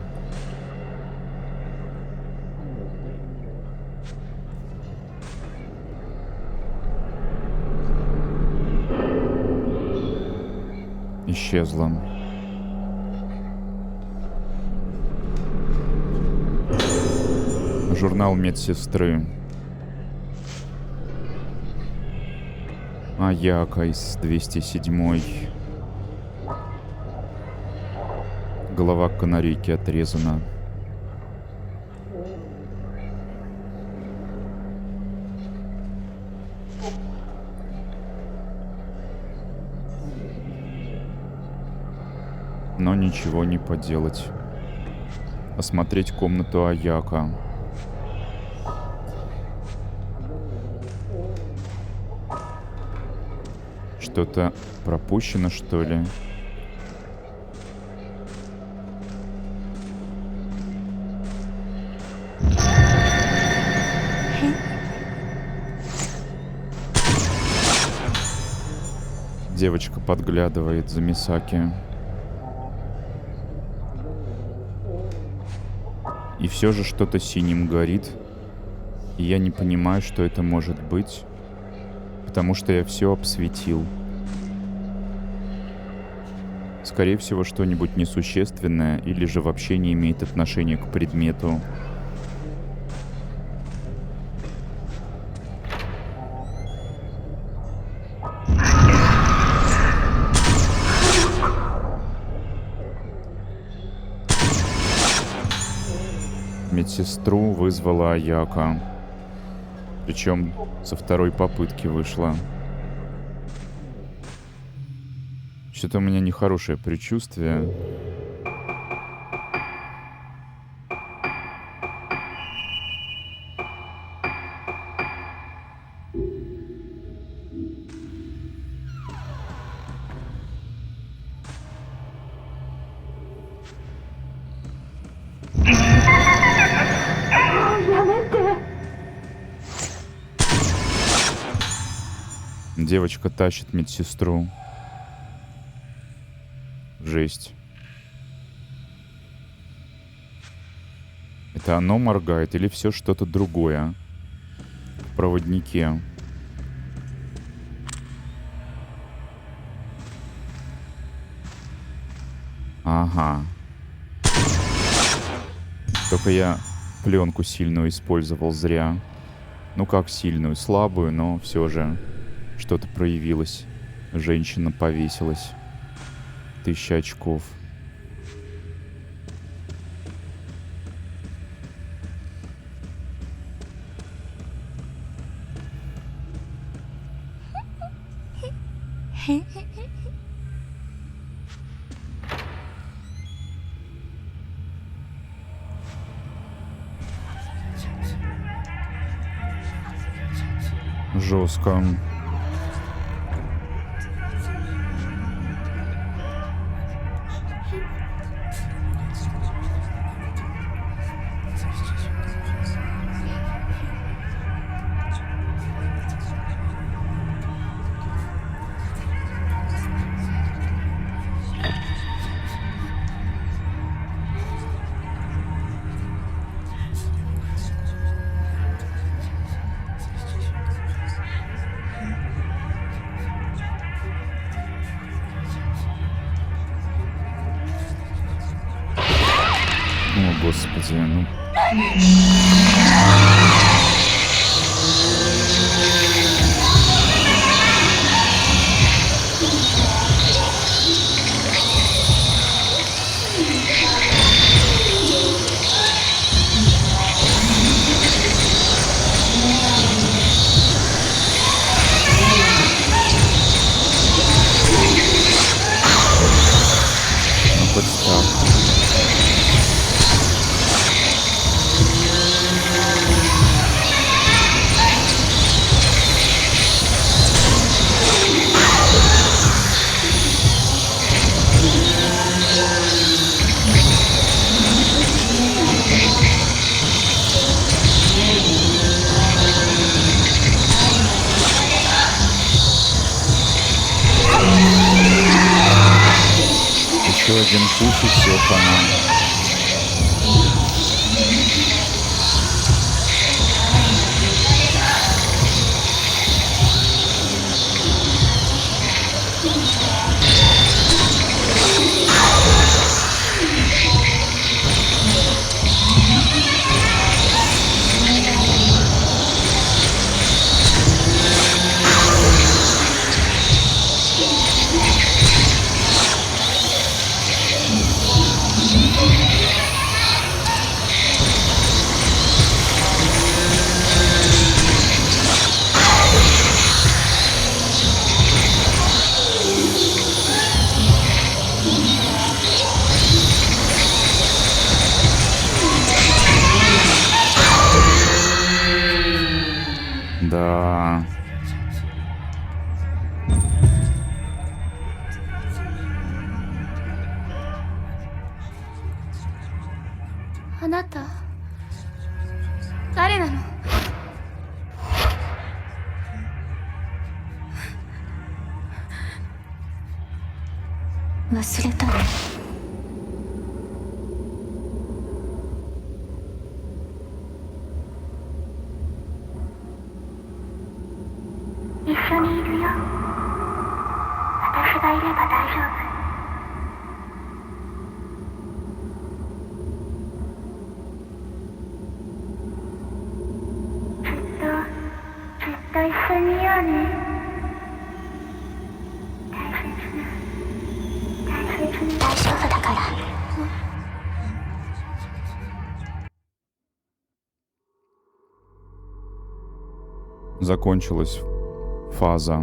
Speaker 1: Исчезла. Журнал медсестры. Аяка из 207. Голова канарейки отрезана. Но ничего не поделать. Осмотреть комнату Аяка. Что-то пропущено, что ли? Девочка подглядывает за Мисаки. И все же что-то синим горит. И я не понимаю, что это может быть, потому что я все обсветил. Скорее всего, что-нибудь несущественное или же вообще не имеет отношения к предмету. Медсестру вызвала Аяка. Причем со второй попытки вышла. Что-то у меня нехорошее предчувствие. Девочка тащит медсестру. Жесть. Это оно моргает или все что-то другое? В проводнике. Ага. Только я пленку сильную использовал зря. Ну как сильную? Слабую, но все же что-то проявилось. Женщина повесилась. 1000 очков. Жестко. О, господи, ну... Ну, хоть так. Еще один пуш и все, хана. Да.
Speaker 2: あなた誰なの？忘れたの？
Speaker 4: 一緒にいるよ。私がいれば大丈夫。ずっと一緒にいようね。大丈夫だから。
Speaker 1: Закончилась фаза.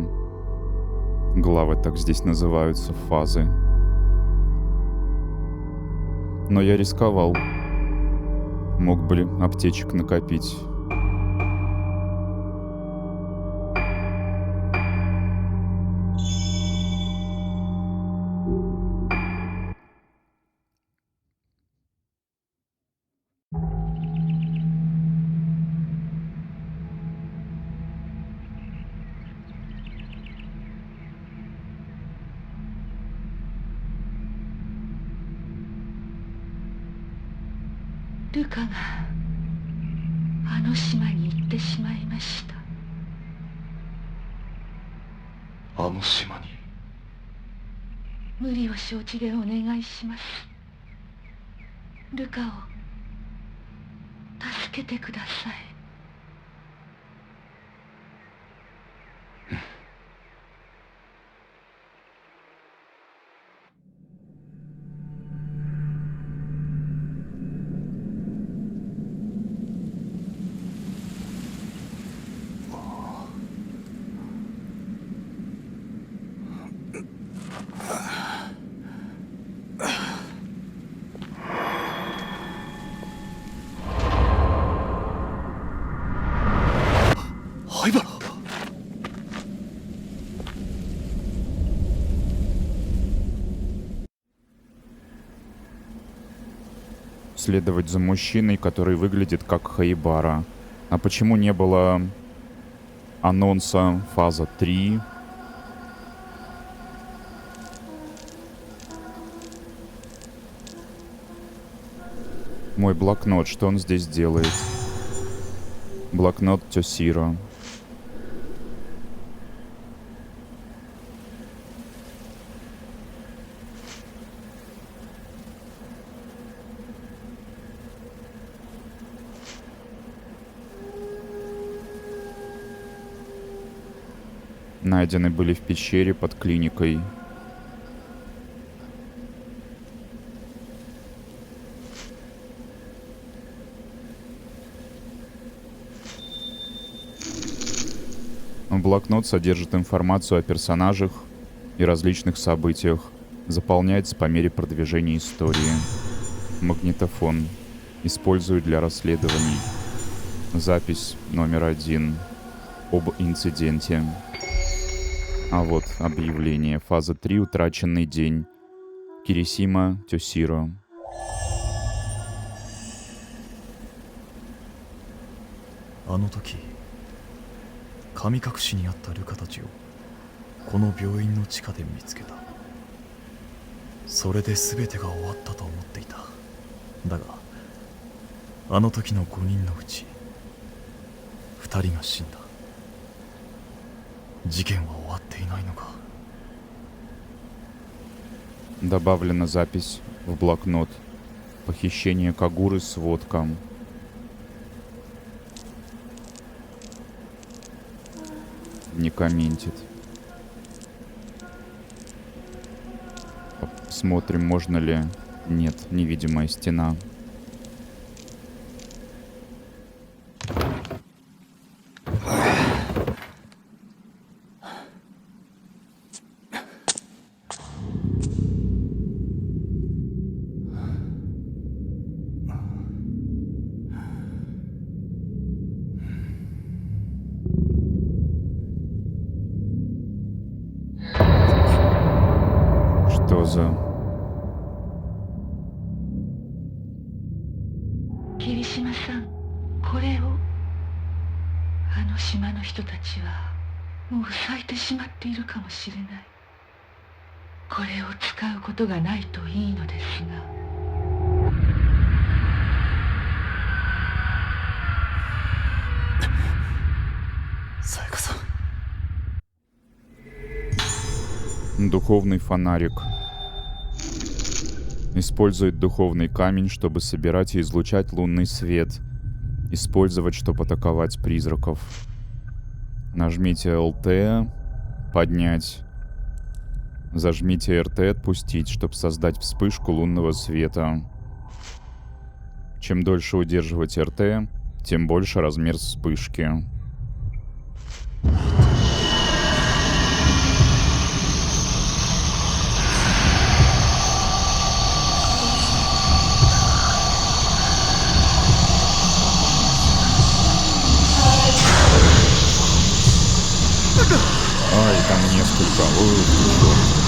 Speaker 1: Главы так здесь называются, фазы. Но я рисковал. Мог бы аптечек накопить.
Speaker 3: ルカがあの島に行ってしまいました。
Speaker 5: あの島に。
Speaker 3: 無理を承知でお願いします。ルカを助けてください。
Speaker 1: Следовать за мужчиной, который выглядит как Хаибара. А почему не было анонса фаза 3? Мой блокнот, что он здесь делает? Блокнот Тёсиро. Найдены были в пещере под клиникой. Блокнот содержит информацию о персонажах и различных событиях. Заполняется по мере продвижения истории. Магнитофон. Используют для расследований. Запись номер 1. Об инциденте. А вот объявление. Фаза 3. Утраченный день. Кирисима Тёсиро.
Speaker 6: Аの時神隠しにあったルカたちをこの病院の地下で見つけた。それで全てが終わったと思っていた。だがあの時の5人のうち2人が死んだ。事件は終わっていないのか。
Speaker 1: Добавлена запись в блокнот. Похищение Кагуры, сводка. Не комментит. Смотрим, можно ли... Нет, невидимая стена. Что за...
Speaker 3: 霧島さん、これを。あの島の人たちはもう咲いてしまっているかもしれない。これを使うことがないといいのですが。
Speaker 6: さやかさん。
Speaker 1: Духовный фонарик. Использует духовный камень, чтобы собирать и излучать лунный свет. Использовать, чтобы атаковать призраков. Нажмите LT, поднять. Зажмите RT, отпустить, чтобы создать вспышку лунного света. Чем дольше удерживать RT, тем больше размер вспышки. Ай, там несколько. Ой, черт.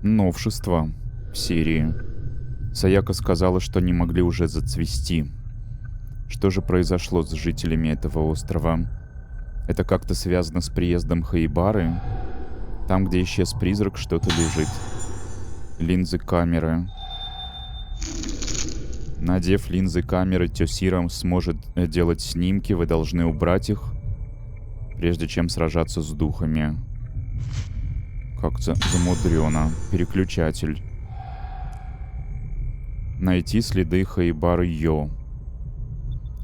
Speaker 1: Новшество в серии. Саяка сказала, что не могли уже зацвести. Что же произошло с жителями этого острова? Это как-то связано с приездом Хаибары? Там, где исчез призрак, что-то лежит. Линзы камеры. Надев линзы камеры, Тёсира сможет делать снимки. Вы должны убрать их, прежде чем сражаться с духами. Как-то замудрено. Переключатель. Найти следы Хаибары Йо.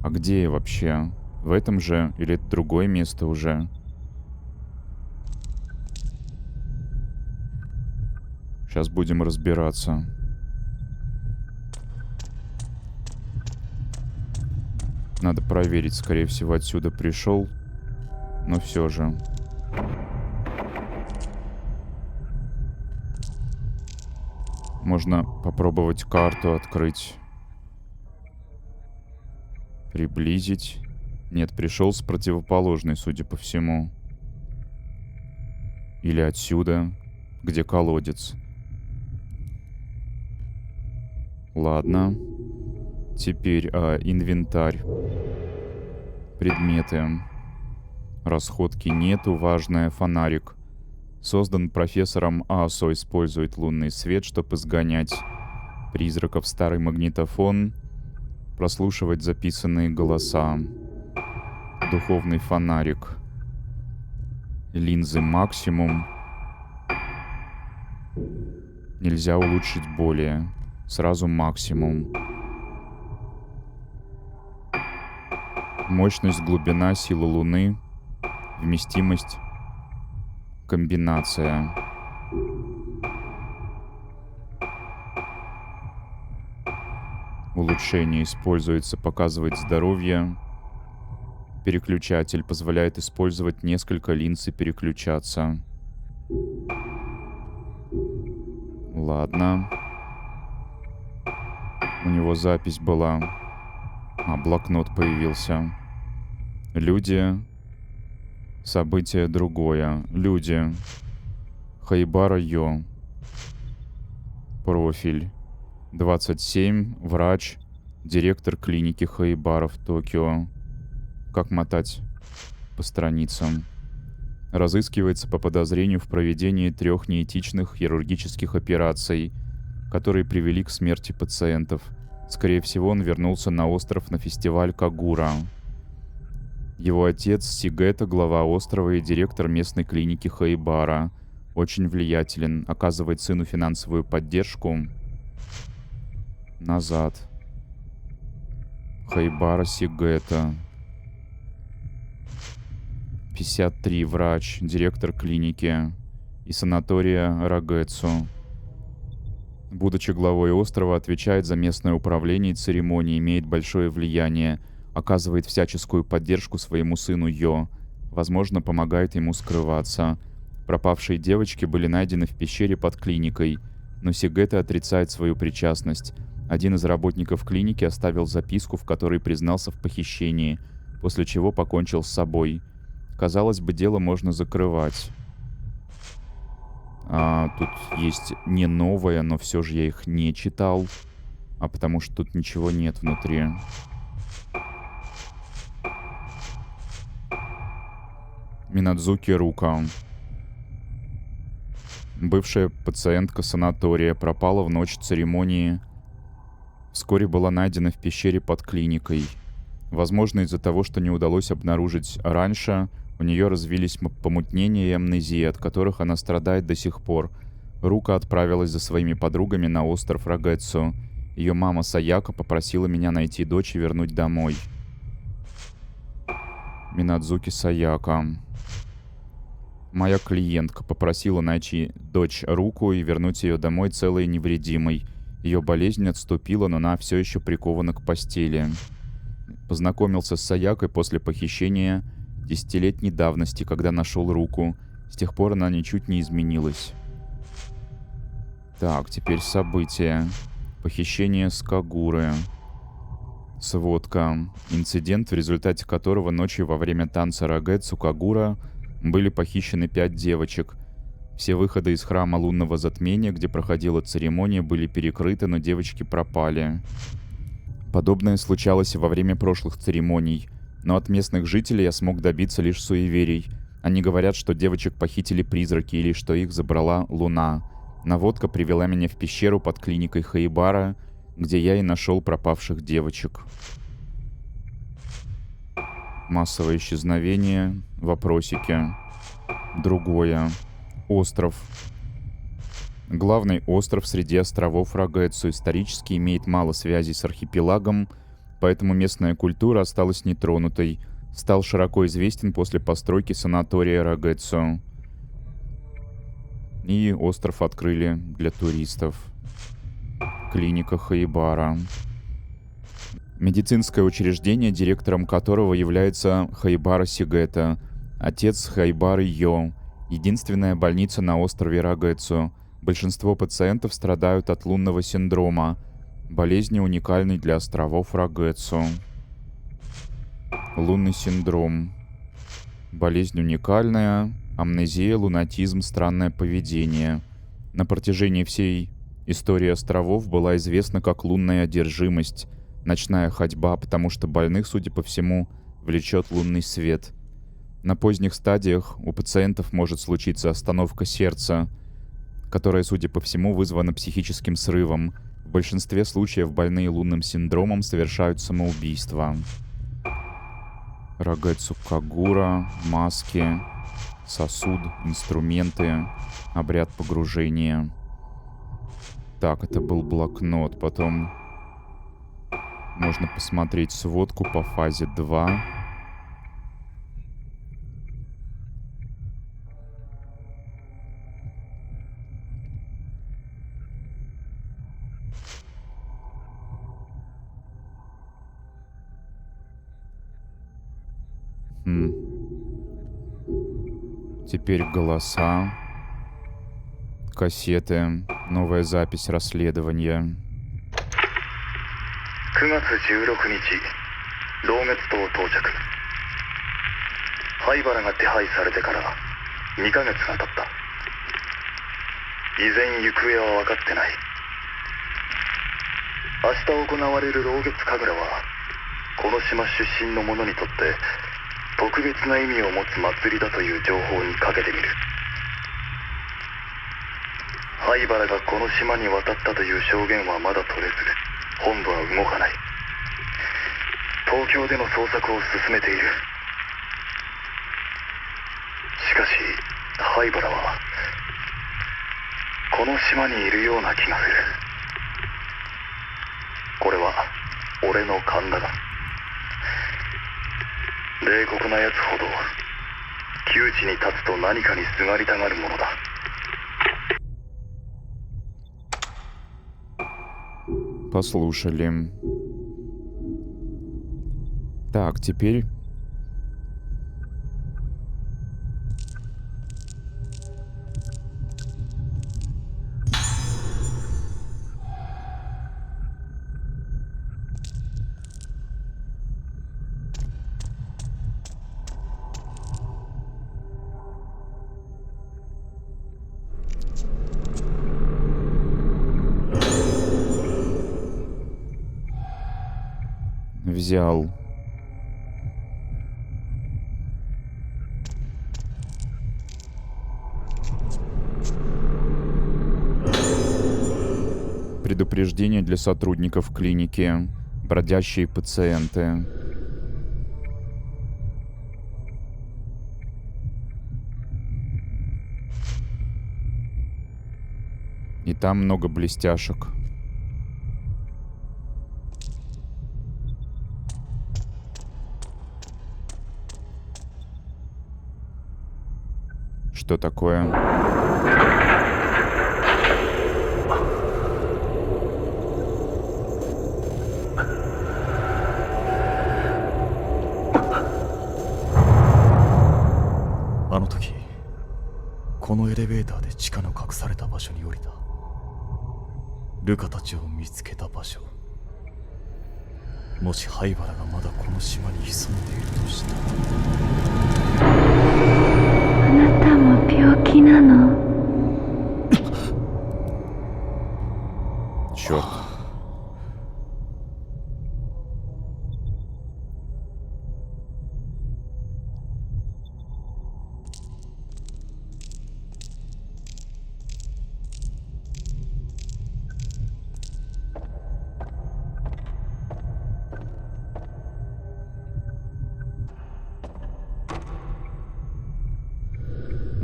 Speaker 1: А где я вообще? В этом же? Или это другое место уже? Сейчас будем разбираться. Надо проверить. Скорее всего, отсюда пришел. Но все же. Можно попробовать карту открыть. Приблизить. Нет, пришел с противоположной, судя по всему. Или отсюда, где колодец. Ладно. Теперь инвентарь. Предметы. Расходки нету. Важное. Фонарик. Создан профессором Асо. Использует лунный свет, чтобы изгонять призраков. Старый магнитофон. Прослушивать записанные голоса. Духовный фонарик. Линзы максимум. Нельзя улучшить более. Сразу максимум. Мощность, глубина, сила Луны. Вместимость. Комбинация. Улучшение используется, показывает здоровье. Переключатель позволяет использовать несколько линз и переключаться. Ладно. У него запись была. Блокнот появился. Люди. Событие другое. Люди. Хаибара Йо. Профиль. 27. Врач. Директор клиники Хаибара в Токио. Как мотать по страницам? Разыскивается по подозрению в проведении 3 неэтичных хирургических операций, которые привели к смерти пациентов. Скорее всего, он вернулся на остров на фестиваль Кагура. Его отец Сигета, глава острова и директор местной клиники Хаибара. Очень влиятелен, оказывает сыну финансовую поддержку. Назад. Хаибара Сигета. 53. Врач, директор клиники и санатория Рагэцу. Будучи главой острова, отвечает за местное управление и церемонии, имеет большое влияние, оказывает всяческую поддержку своему сыну Йо, возможно, помогает ему скрываться. Пропавшие девочки были найдены в пещере под клиникой, но Сигета отрицает свою причастность. Один из работников клиники оставил записку, в которой признался в похищении, после чего покончил с собой. Казалось бы, дело можно закрывать. Тут есть не новое, но все же я их не читал. Потому что тут ничего нет внутри. Минадзуки Рука. Бывшая пациентка санатория пропала в ночь церемонии. Вскоре была найдена в пещере под клиникой. Возможно, из-за того, что не удалось обнаружить раньше, у нее развились помутнения и амнезия, от которых она страдает до сих пор. Рука отправилась за своими подругами на остров Рагэцу. Ее мама Саяко попросила меня найти дочь и вернуть домой. Минадзуки Саяко. Моя клиентка попросила найти дочь Руку и вернуть ее домой целой и невредимой. Ее болезнь отступила, но она все еще прикована к постели. Познакомился с Саякой после похищения 10-летней давности, когда нашел Руку. С тех пор она ничуть не изменилась. Так, теперь события. Похищение с Кагуры. Сводка. Инцидент, в результате которого ночью во время танца Рагэцу Кагура были похищены 5 девочек. Все выходы из храма лунного затмения, где проходила церемония, были перекрыты, но девочки пропали. Подобное случалось во время прошлых церемоний, но от местных жителей я смог добиться лишь суеверий. Они говорят, что девочек похитили призраки или что их забрала луна. Наводка привела меня в пещеру под клиникой Хаибара, где я и нашел пропавших девочек. Массовое исчезновение. Вопросики. Другое. Остров. Главный остров среди островов Рагэцу исторически имеет мало связей с архипелагом, поэтому местная культура осталась нетронутой. Стал широко известен после постройки санатория Рагэцу. И остров открыли для туристов. Клиника Хаибара. Медицинское учреждение, директором которого является Хаибара Сигета, отец Хаибары Йо. Единственная больница на острове Рагэцу. Большинство пациентов страдают от лунного синдрома, болезни, уникальной для островов Рагэцу. Лунный синдром. Болезнь уникальная, амнезия, лунатизм, странное поведение. На протяжении всей истории островов была известна как лунная одержимость, ночная ходьба, потому что больных, судя по всему, влечет лунный свет. На поздних стадиях у пациентов может случиться остановка сердца, которая, судя по всему, вызвана психическим срывом. В большинстве случаев больные лунным синдромом совершают самоубийство. Рагэцу Кагура, маски, сосуд, инструменты, обряд погружения. Так, это был блокнот. Потом можно посмотреть сводку по фазе 2. Теперь голоса, кассеты, новая запись расследования.
Speaker 5: 9月16日老月島到着。灰原が手配されてから2ヶ月が経った。依然行方は分かってない。明日行われる老月神楽はこの島出身の者にとって特別な意味を持つ祭りだという情報にかけてみる。灰原がこの島に渡ったという証言はまだ取れず、本部は動かない。東京での捜索を進めている。しかし灰原はこの島にいるような気がする。これは俺の勘だが、冷酷なやつほど窮地に立つと何かにすがりたがるものだ。
Speaker 1: Послушали. Так, теперь... Взял. Предупреждение для сотрудников клиники. Бродящие пациенты. И там много блестяшек. Что такое?
Speaker 6: あの時このエレベーターで地下の隠された場所に降りた。ルカたちを見つけた場所。もし灰原がまだこの島に潜んでいるとしたら、
Speaker 4: あなたも病気なの？
Speaker 1: Черт.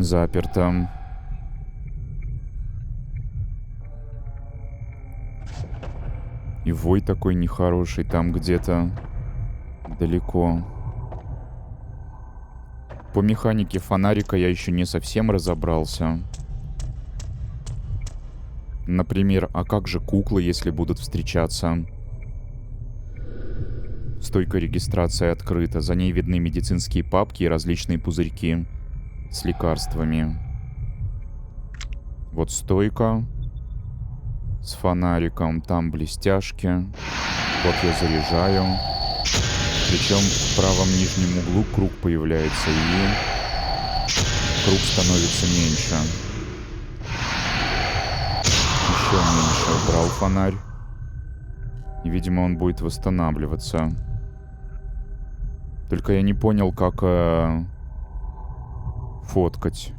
Speaker 1: Заперто. И вой такой нехороший там где-то далеко. По механике фонарика я еще не совсем разобрался. Например, а как же куклы, если будут встречаться? Стойка регистрации открыта. За ней видны медицинские папки и различные пузырьки с лекарствами. Вот стойка с фонариком. Там блестяшки. Вот я заряжаю. Причем в правом нижнем углу круг появляется, и круг становится меньше. Еще меньше. Убрал фонарь. И, видимо, он будет восстанавливаться. Только я не понял, как фоткать.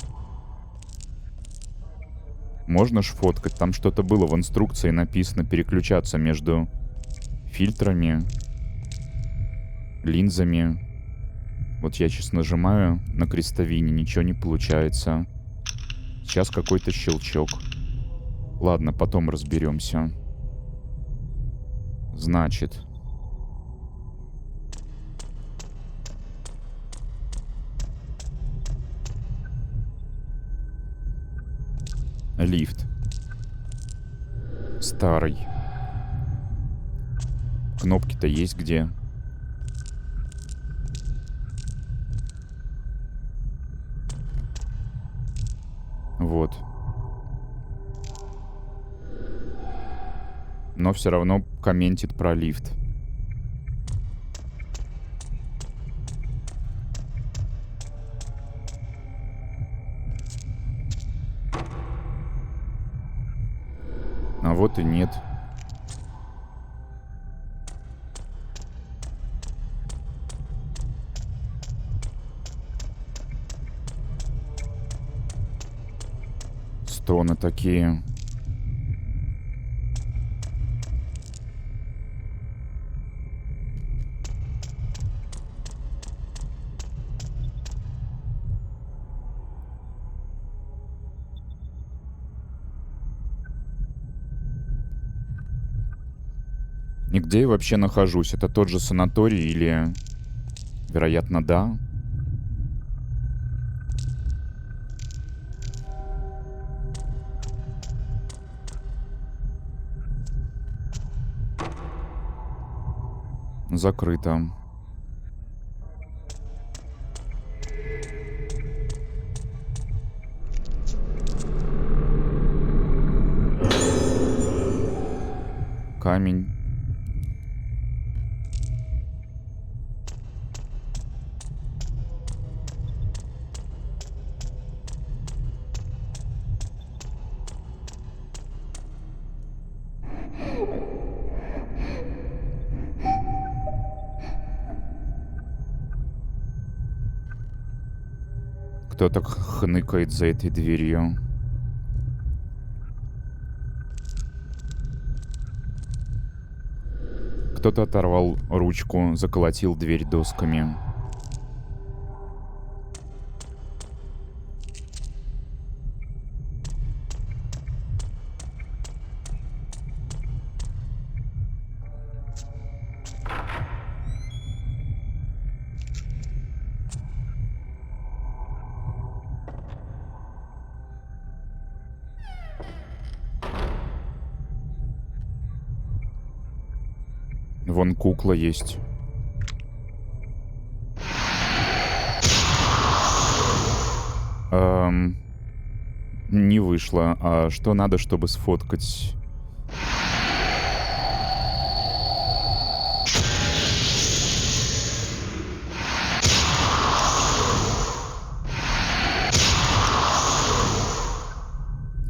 Speaker 1: Можно ж фоткать? Там что-то было в инструкции написано, переключаться между фильтрами, линзами. Вот я сейчас нажимаю на крестовине, ничего не получается. Сейчас какой-то щелчок. Ладно, потом разберемся. Значит. Лифт. Старый. Кнопки-то есть где? Вот. Но все равно комментит про лифт. А вот и нет. Стоны такие. И где я вообще нахожусь? Это тот же санаторий или... Вероятно, да. Закрыто. Камень. Кто так хныкает за этой дверью? Кто-то оторвал ручку, заколотил дверь досками. Вон кукла есть. Не вышло. А что надо, чтобы сфоткать?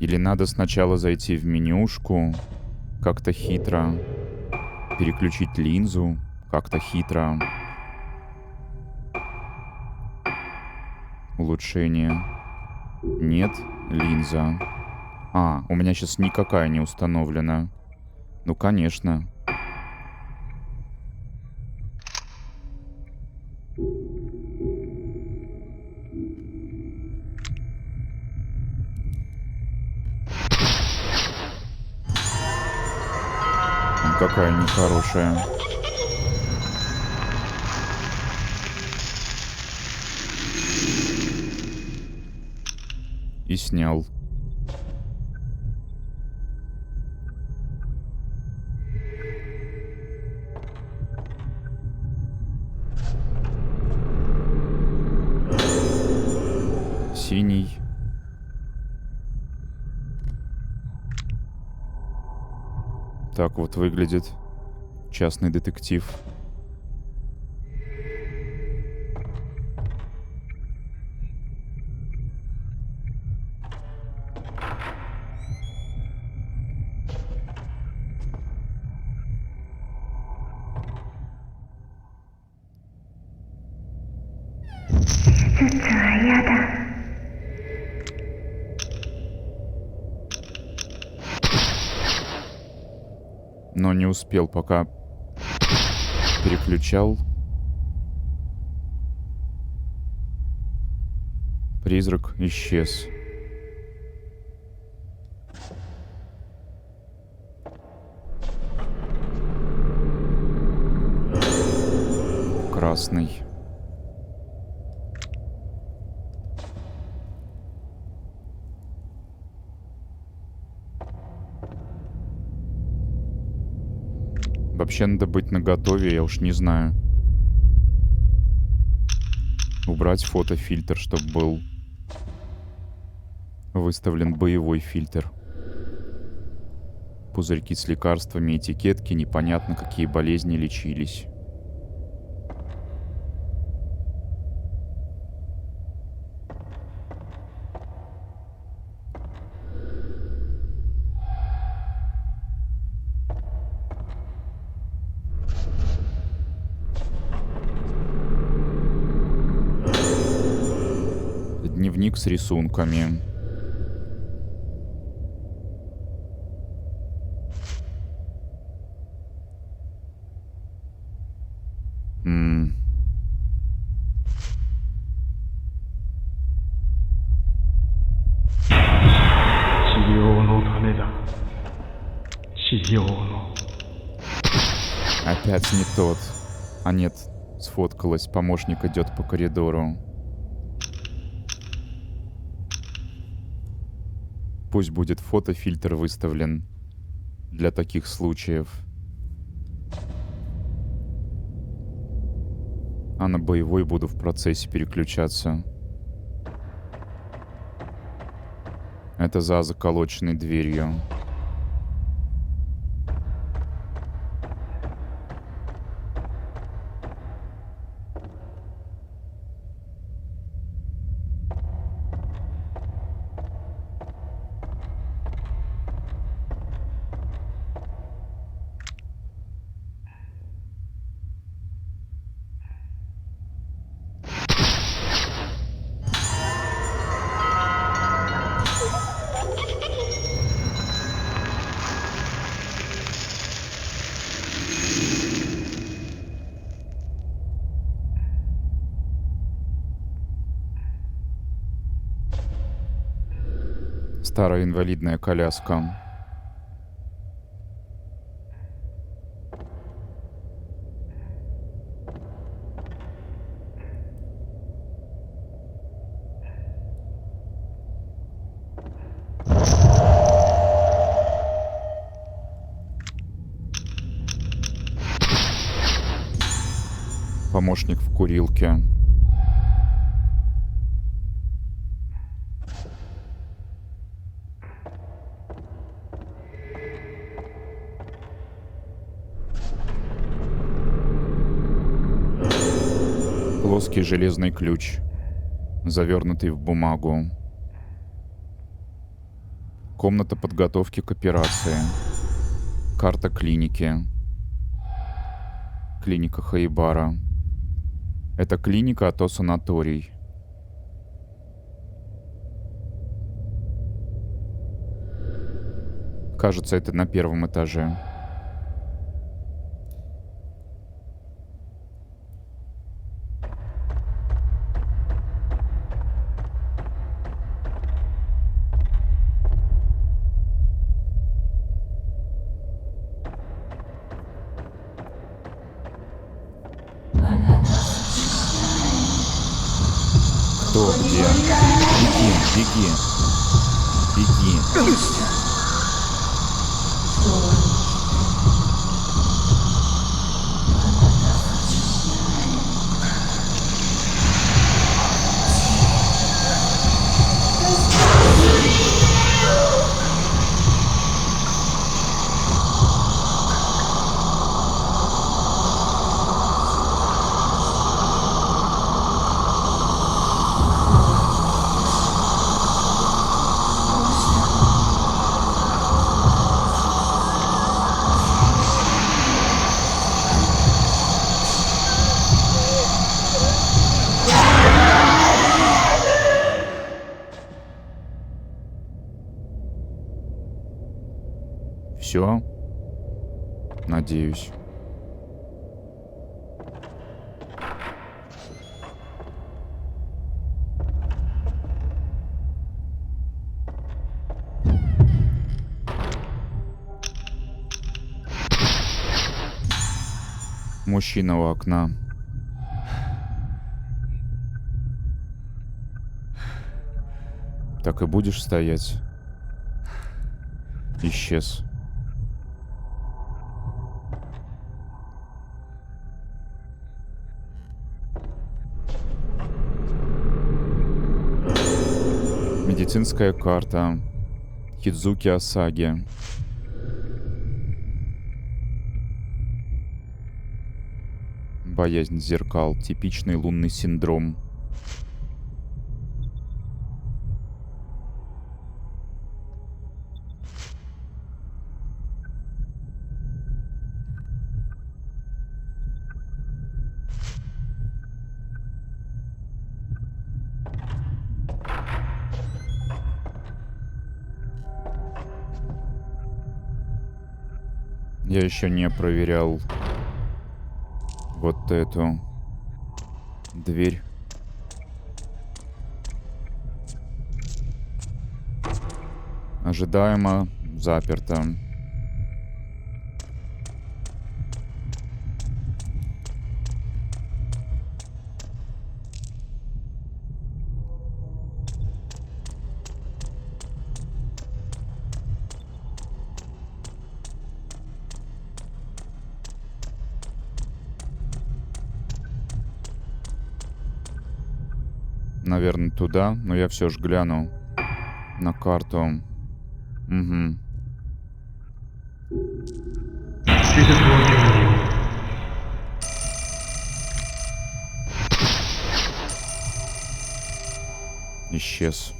Speaker 1: Или надо сначала зайти в менюшку, как-то хитро переключить линзу, как-то хитро. Улучшение. Нет, линза. А, у меня сейчас никакая не установлена. Ну, конечно. какая нехорошая. И снял. Синий. Так вот выглядит частный детектив. Но не успел, пока переключал. Призрак исчез. Красный. Вообще надо быть наготове, я уж не знаю. Убрать фотофильтр, чтобы был выставлен боевой фильтр. Пузырьки с лекарствами, этикетки, непонятно, какие болезни лечились. Дневник с рисунками. М.
Speaker 7: 治療のためだ。治療の。
Speaker 1: Опять не тот. А нет, сфоткалась. Помощник идет по коридору. Пусть будет фотофильтр выставлен для таких случаев. А на боевой буду в процессе переключаться. Это за заколоченной дверью. Старая инвалидная коляска. Помощник в курилке. Плоский железный ключ, завернутый в бумагу. Комната подготовки к операции. Карта клиники. Клиника Хаибара. Это клиника, а то санаторий. Кажется, это на первом этаже. Все, где? Беги, беги. Беги. Все? Надеюсь. Мужчина у окна. Так и будешь стоять? Исчез. Медицинская карта Хидзуки Асаги. Боязнь зеркал. Типичный лунный синдром. Я еще не проверял вот эту дверь. Ожидаемо заперто. Наверное, туда, но я все же гляну на карту. Угу. Исчез.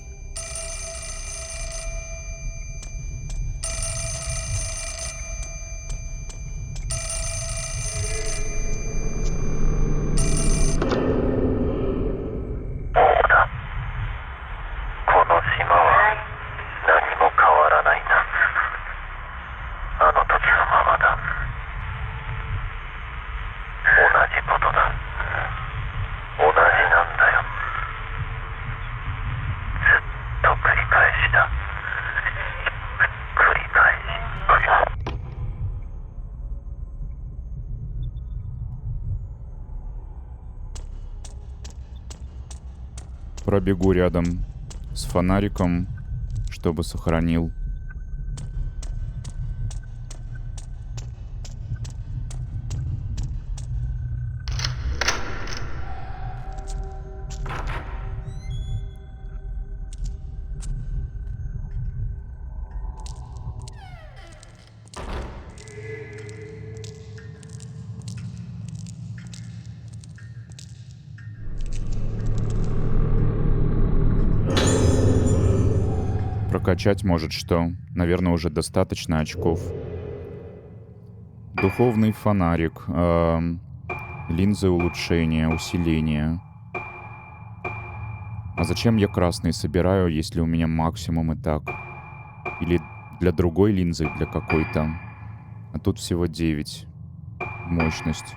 Speaker 1: Пробегу рядом с фонариком, чтобы сохранил. Прокачать может что? Наверное, уже достаточно очков. Духовный фонарик. Линзы улучшения, усиления. А зачем я красный собираю, если у меня максимум и так? Или для другой линзы, для какой-то? А тут всего 9. Мощность.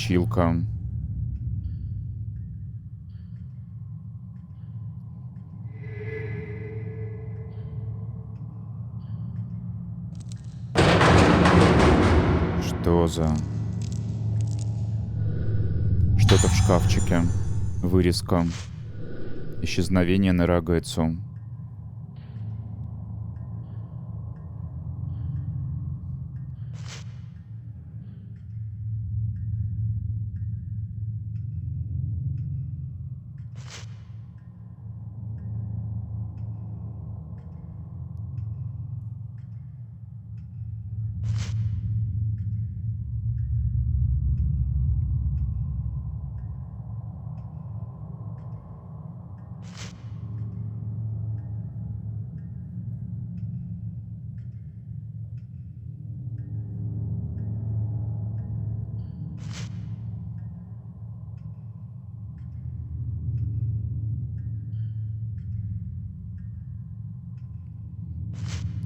Speaker 1: точилка. Что за... Что-то в шкафчике. Вырезка. Исчезновение Нерагайцу.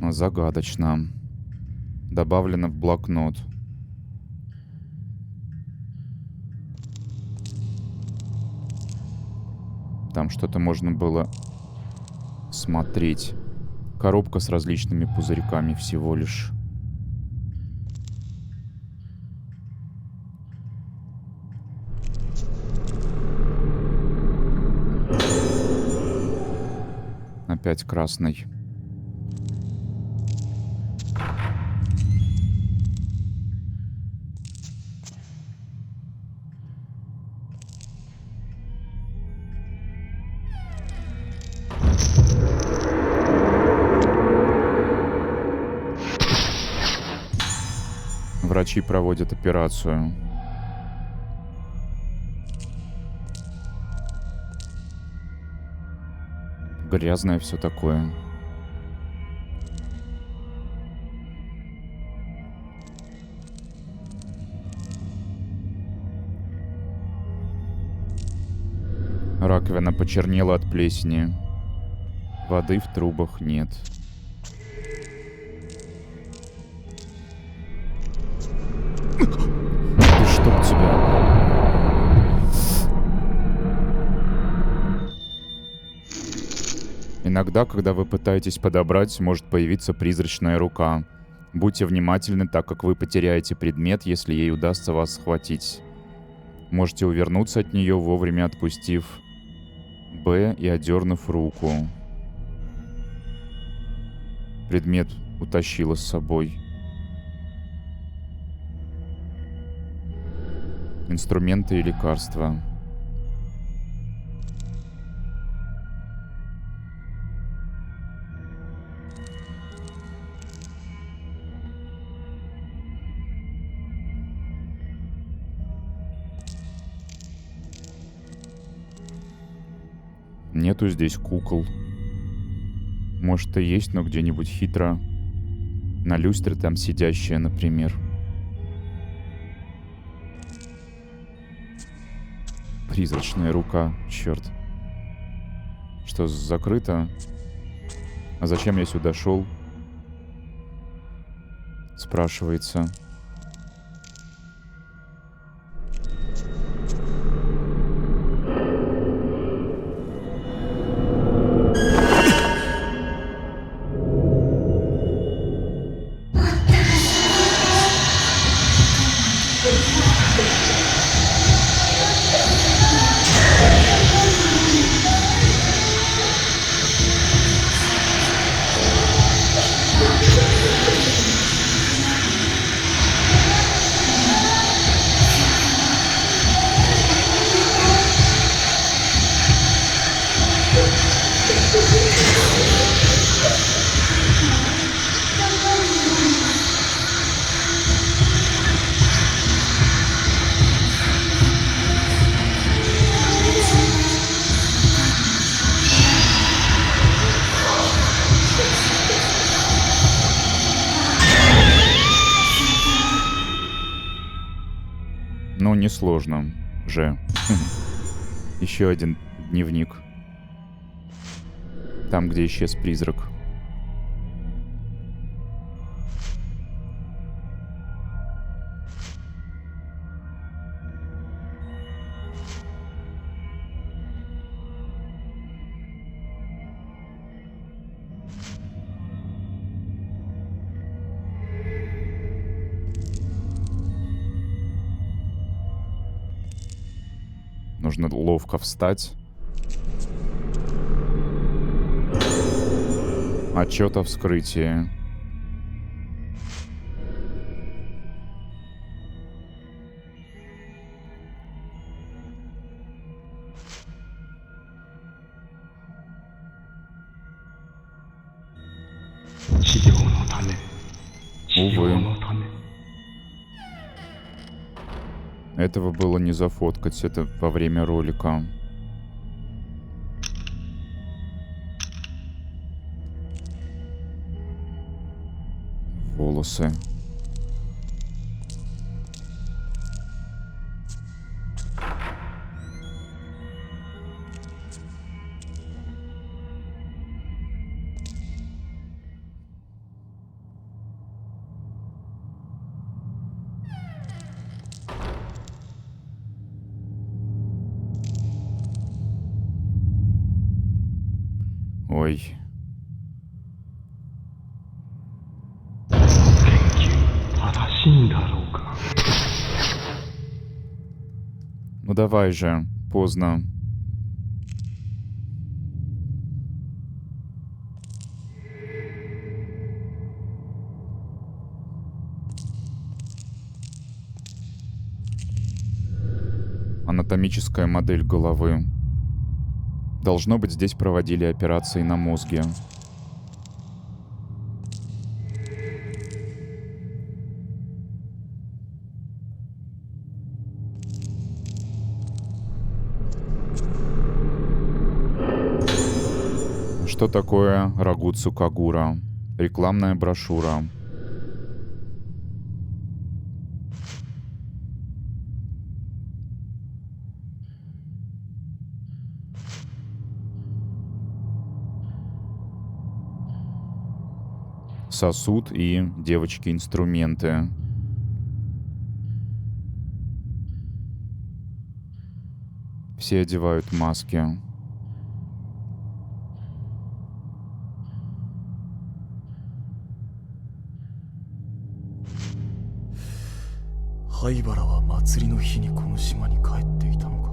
Speaker 1: Загадочно. Добавлено в блокнот. Там что-то можно было смотреть. Коробка с различными пузырьками всего лишь. Опять красный. Врачи проводят операцию. Грязное все такое. Раковина почернела от плесени. Воды в трубах нет. Да чтоб тебя. Иногда, когда вы пытаетесь подобрать, может появиться призрачная рука. Будьте внимательны, так как вы потеряете предмет, если ей удастся вас схватить. Можете увернуться от нее, вовремя отпустив Б и одернув руку. Предмет утащила с собой. Инструменты и лекарства. Нету здесь кукол. Может и есть, но где-нибудь хитро. На люстре там сидящая, например. Призрачная рука, черт. Что, закрыто? А зачем я сюда шел? Спрашивается. Ну, несложно же. Еще один дневник. Там, где исчез призрак. Нужно ловко встать. Отчет о вскрытии. Увы. Этого было не зафоткать, это во время ролика. Волосы. Ой. Ну давай же, поздно. Анатомическая модель головы. Должно быть, здесь проводили операции на мозге. Что такое Рагуцу Кагура? Рекламная брошюра. Сосуд и девочки-инструменты. Все одевают маски.
Speaker 6: Хайбараは祭りの日にこの島に帰っていたのか。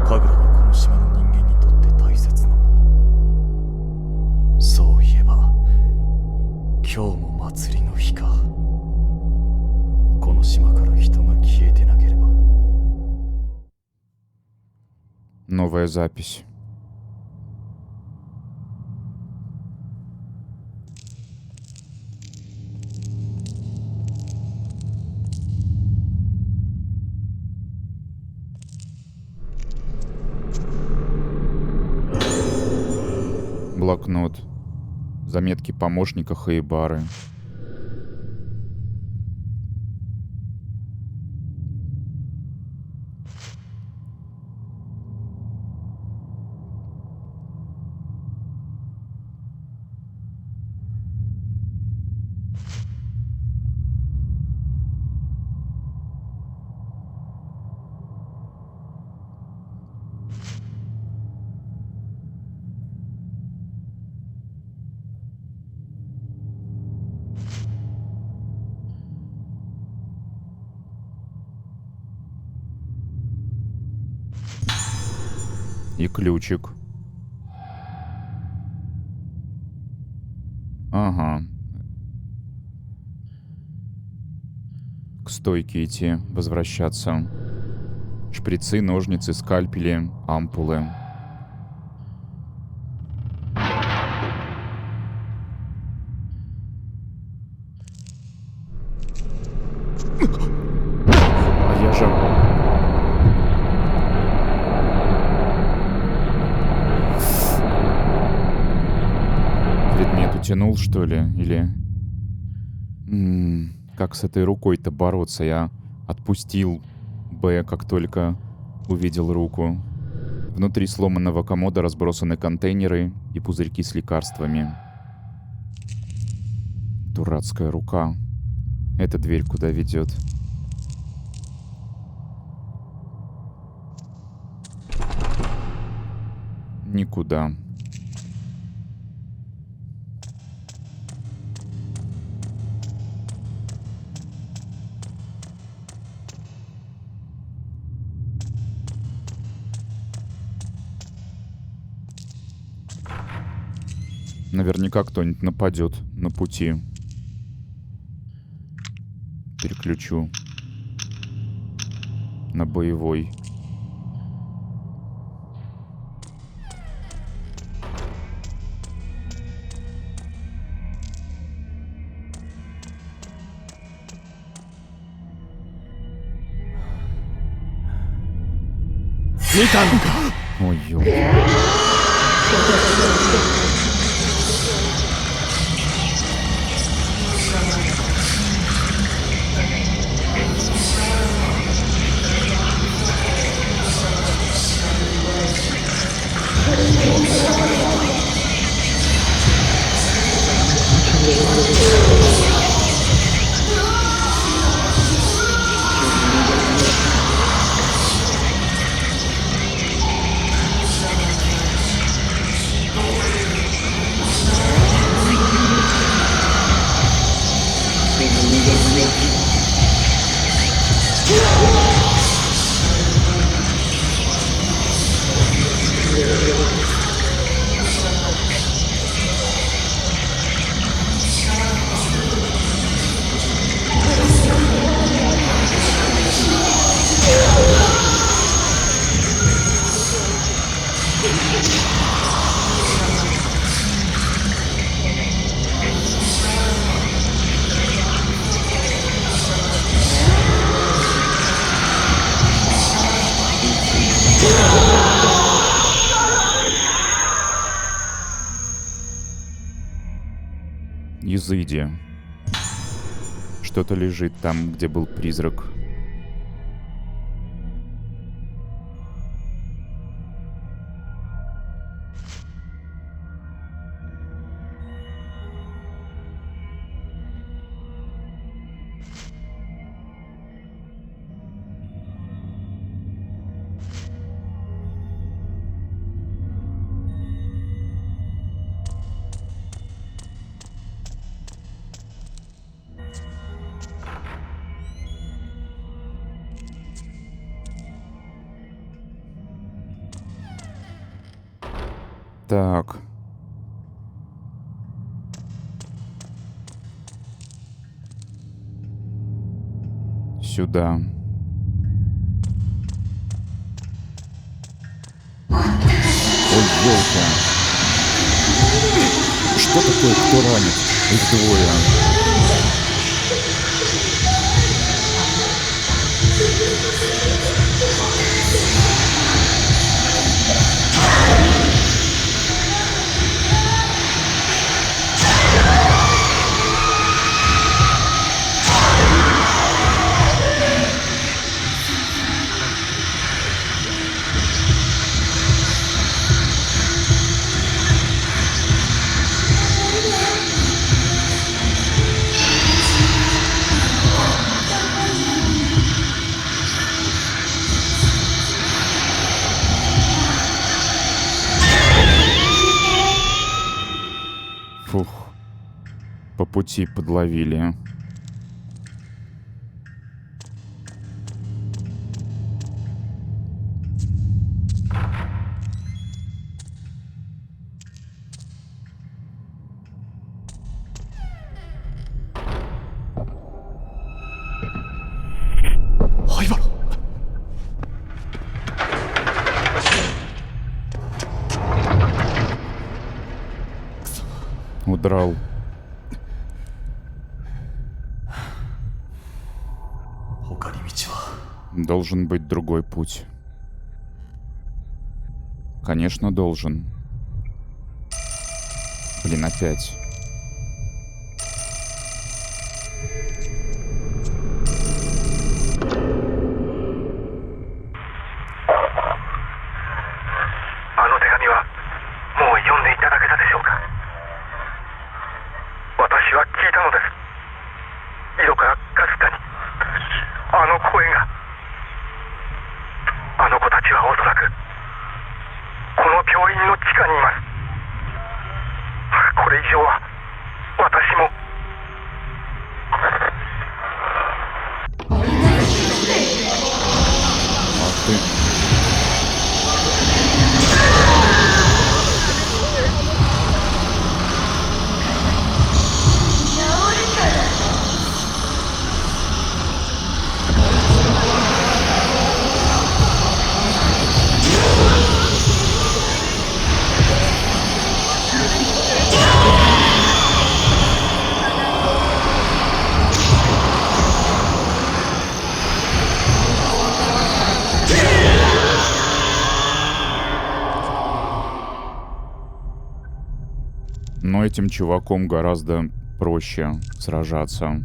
Speaker 6: 神楽はこの島の人間にとって大切なもの。そういえば今日も祭りの日か。この島から人が消えてなければ。
Speaker 1: Новая запись. Блокнот. Заметки помощника Хаибары. И ключик. Ага. К стойке идти, возвращаться. Шприцы, ножницы, скальпели, ампулы. А я же... Предмет утянул, что ли? Или... Как с этой рукой-то бороться? Я отпустил Б, как только увидел руку. Внутри сломанного комода разбросаны контейнеры и пузырьки с лекарствами. Дурацкая рука. Эта дверь куда ведет? Никуда. Наверняка кто-нибудь нападет на пути. Переключу на боевой. Ой, ё. Изыди. Что-то лежит там, где был призрак. Так. Сюда. Ой, ёлка. Что такое? Кто ранит? Их двое. Фух. По пути подловили. Удрал. Должен быть другой путь. Конечно, должен. Блин, опять. равно этим чуваком гораздо проще сражаться,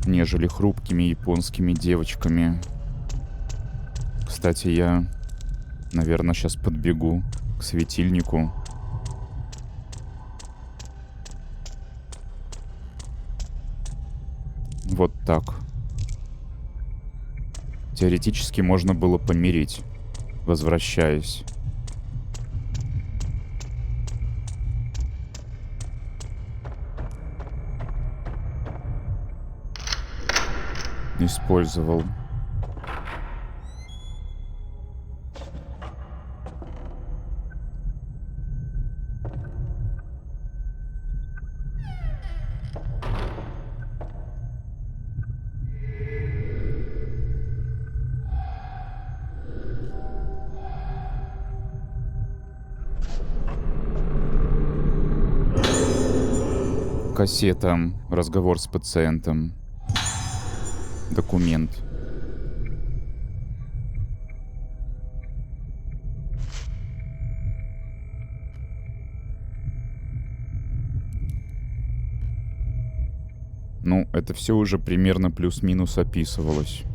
Speaker 1: нежели хрупкими японскими девочками. Кстати, я, наверное, сейчас подбегу к светильнику. Вот так. Теоретически можно было помереть, возвращаясь. Использовал. Кассета. Разговор с пациентом. Документ. Ну, это все уже примерно плюс-минус описывалось.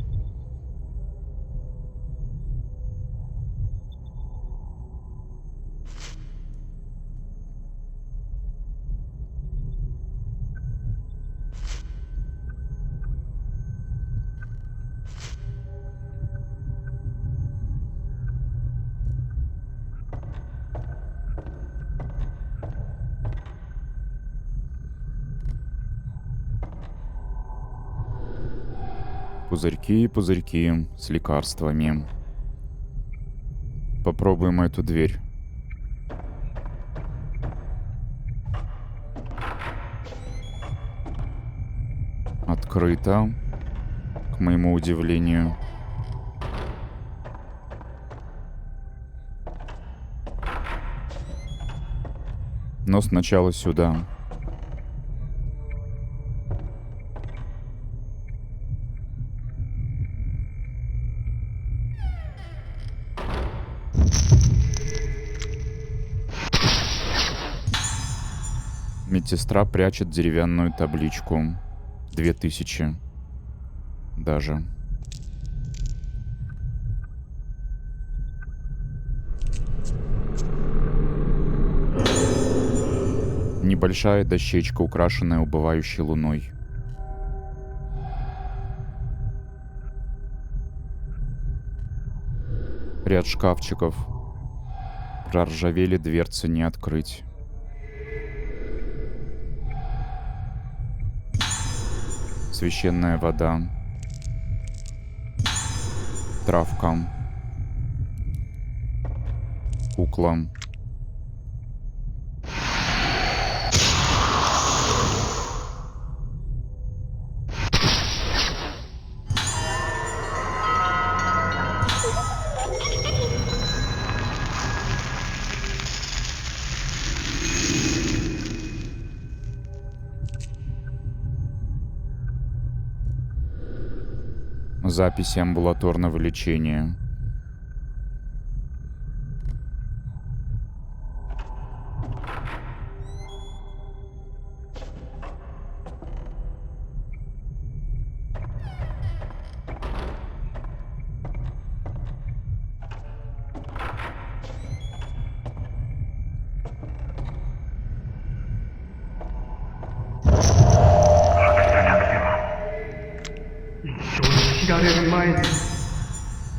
Speaker 1: Пузырьки и пузырьки с лекарствами. Попробуем эту дверь. Открыто, к моему удивлению. Но сначала сюда. Медсестра прячет деревянную табличку. 2000. Даже. Небольшая дощечка, украшенная убывающей луной. Ряд шкафчиков. Проржавели, дверцы не открыть. Священная вода. Травка. Кукла. Записи амбулаторного лечения.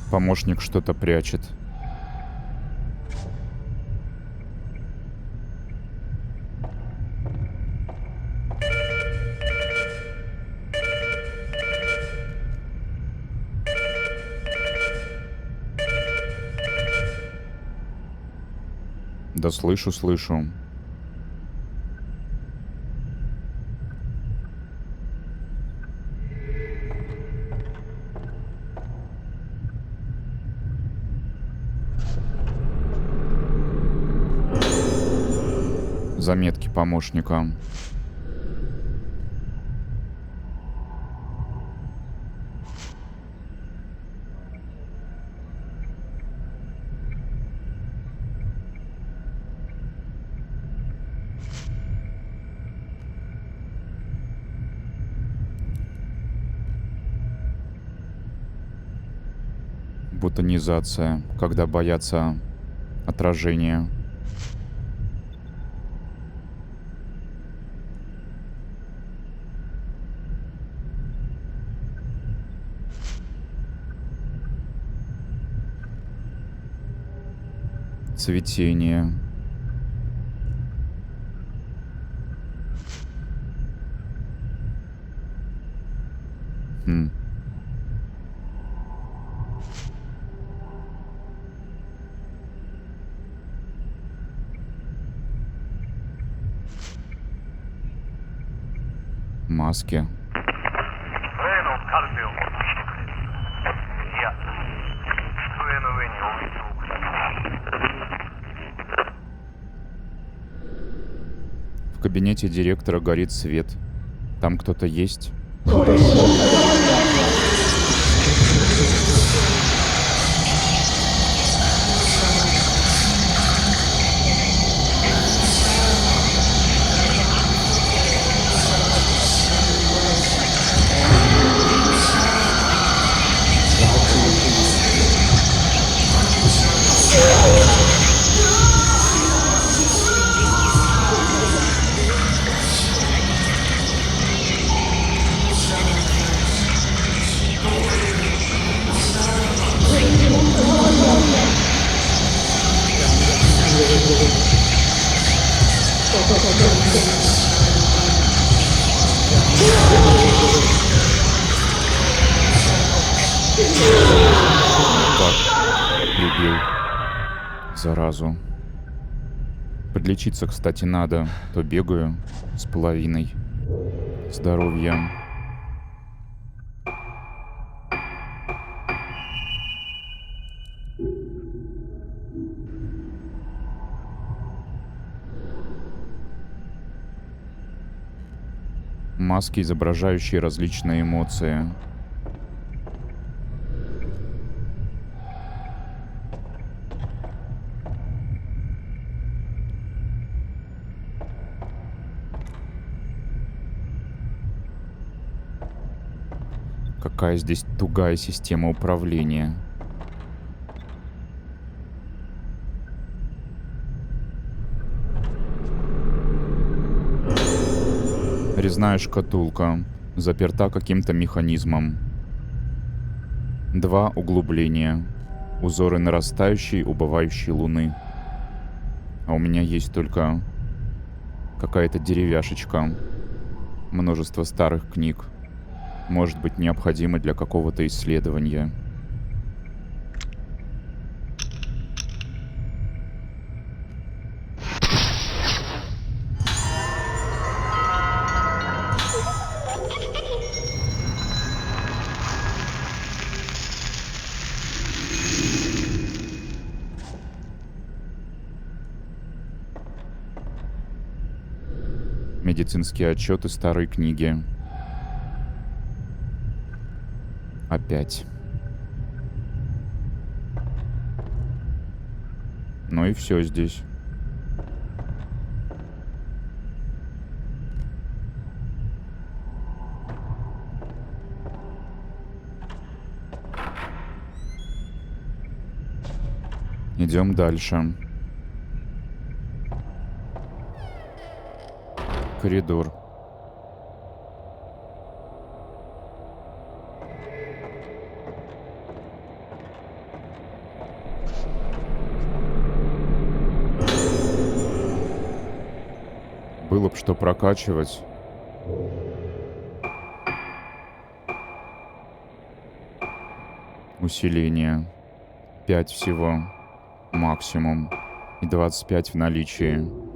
Speaker 1: Помощник что-то прячет. Да слышу, слышу. Заметки помощника. Ботанизация, когда боятся отражения. Цветение. Маски.
Speaker 8: 例のカルテを持ってきてくれ。いや、机の上に置いておくだけ。
Speaker 1: В кабинете директора горит свет. Там кто-то есть? Прибил заразу. Подлечиться, кстати, надо. То бегаю с половиной здоровья. Маски, изображающие различные эмоции. Какая здесь тугая система управления. Резная шкатулка, заперта каким-то механизмом. 2 углубления. Узоры нарастающей, убывающей луны. А у меня есть только какая-то деревяшечка. Множество старых книг. Может быть, необходимо для какого-то исследования. Медицинские отчеты старой книги. Опять. Ну и все здесь. Идем дальше. Коридор. Было бы что прокачивать. Усиление. 5 всего. Максимум. И 25 в наличии.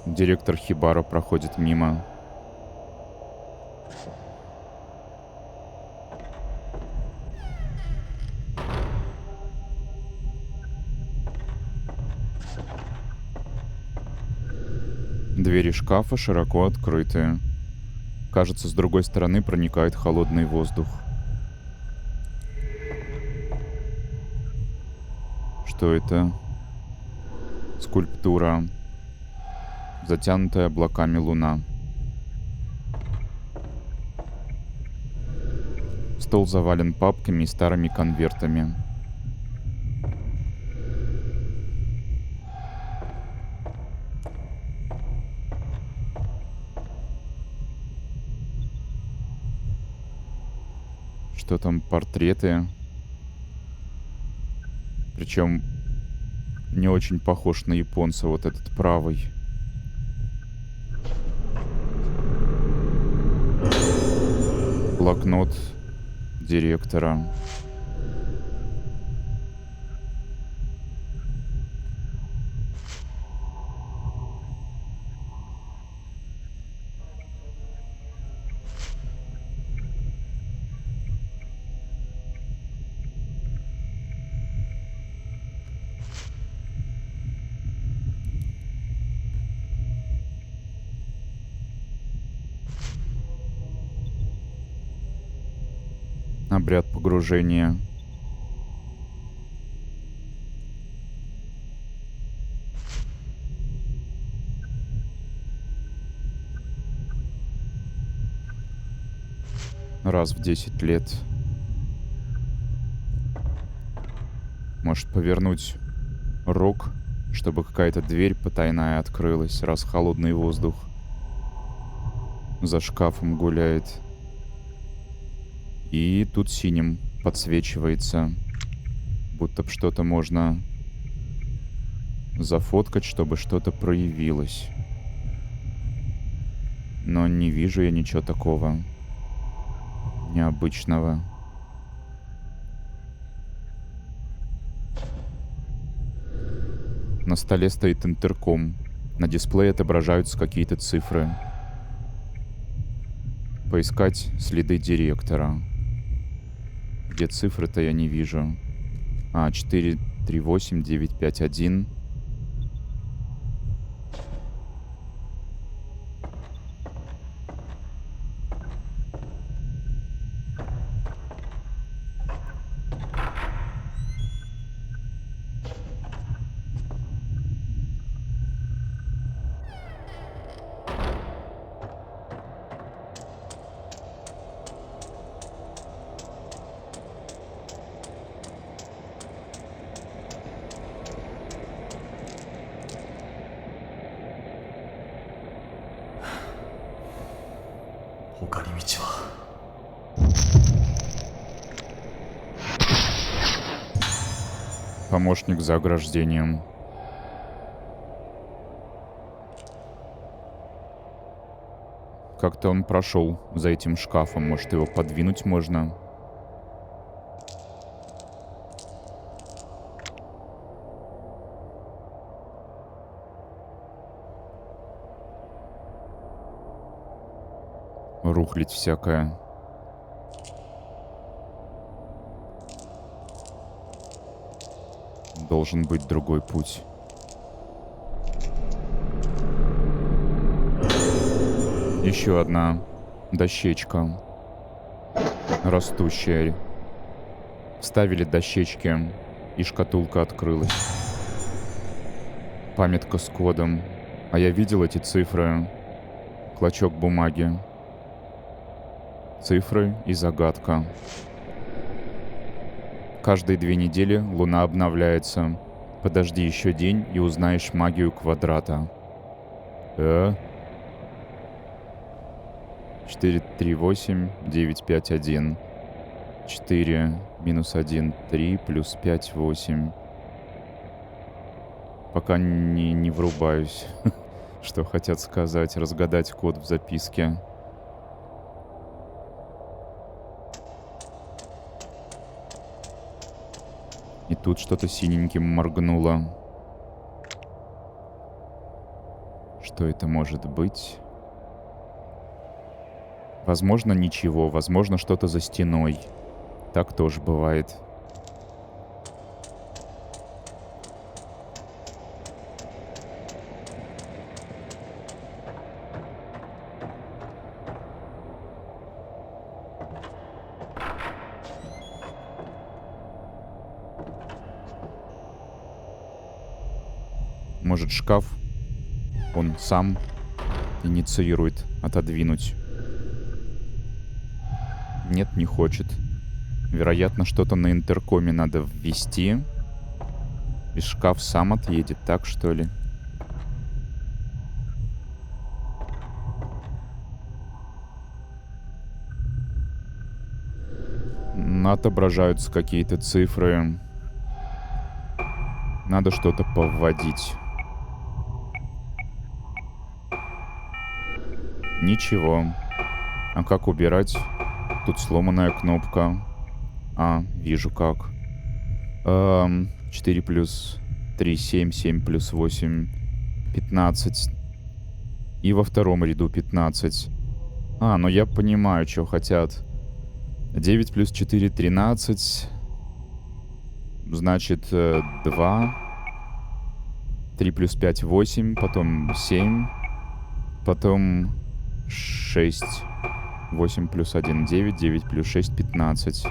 Speaker 1: Директор Хибара проходит мимо. Двери шкафа широко открыты. Кажется, с другой стороны проникает холодный воздух. Что это? Скульптура. Затянутая облаками луна. Стол завален папками и старыми конвертами. Что там, портреты? Причем не очень похож на японца вот этот правый. Блокнот директора. Обряд погружения. Раз в 10 лет. Может повернуть рог, чтобы какая-то дверь потайная открылась, раз холодный воздух за шкафом гуляет. И тут синим подсвечивается, будто бы что-то можно зафоткать, чтобы что-то проявилось. Но не вижу я ничего такого необычного. На столе стоит интерком. На дисплее отображаются какие-то цифры. Поискать следы директора. Где цифры-то я не вижу. 4, 3, 8, 9, 5, 1. Помощник за ограждением. Как-то он прошел за этим шкафом. Может, его подвинуть можно? Рухлядь всякая. Должен быть другой путь. Еще одна дощечка. Растущая. Вставили дощечки, и шкатулка открылась. Памятка с кодом. А я видел эти цифры. Клочок бумаги. Цифры и загадка. Каждые 2 недели луна обновляется. Подожди еще день и узнаешь магию квадрата. 4, 3, 8, 9, 5, 1. 4, минус 1, 3, плюс 5, 8. Пока не врубаюсь, что хотят сказать, разгадать код в записке. И тут что-то синеньким моргнуло. Что это может быть? Возможно, ничего. Возможно, что-то за стеной. Так тоже бывает. Может, шкаф он сам инициирует отодвинуть? Нет, не хочет. Вероятно, что-то на интеркоме надо ввести. И шкаф сам отъедет, так что ли? Отображаются какие-то цифры. Надо что-то повводить. Ничего. А как убирать? Тут сломанная кнопка. А, вижу как. 4 плюс 3, 7, 7 плюс 8, 15. И во втором ряду 15. А, ну я понимаю, что хотят. 9 плюс 4, 13. Значит, 2. 3 плюс 5, 8. Потом 7. Потом 6. 8 плюс 1, 9. 9 плюс 6, 15.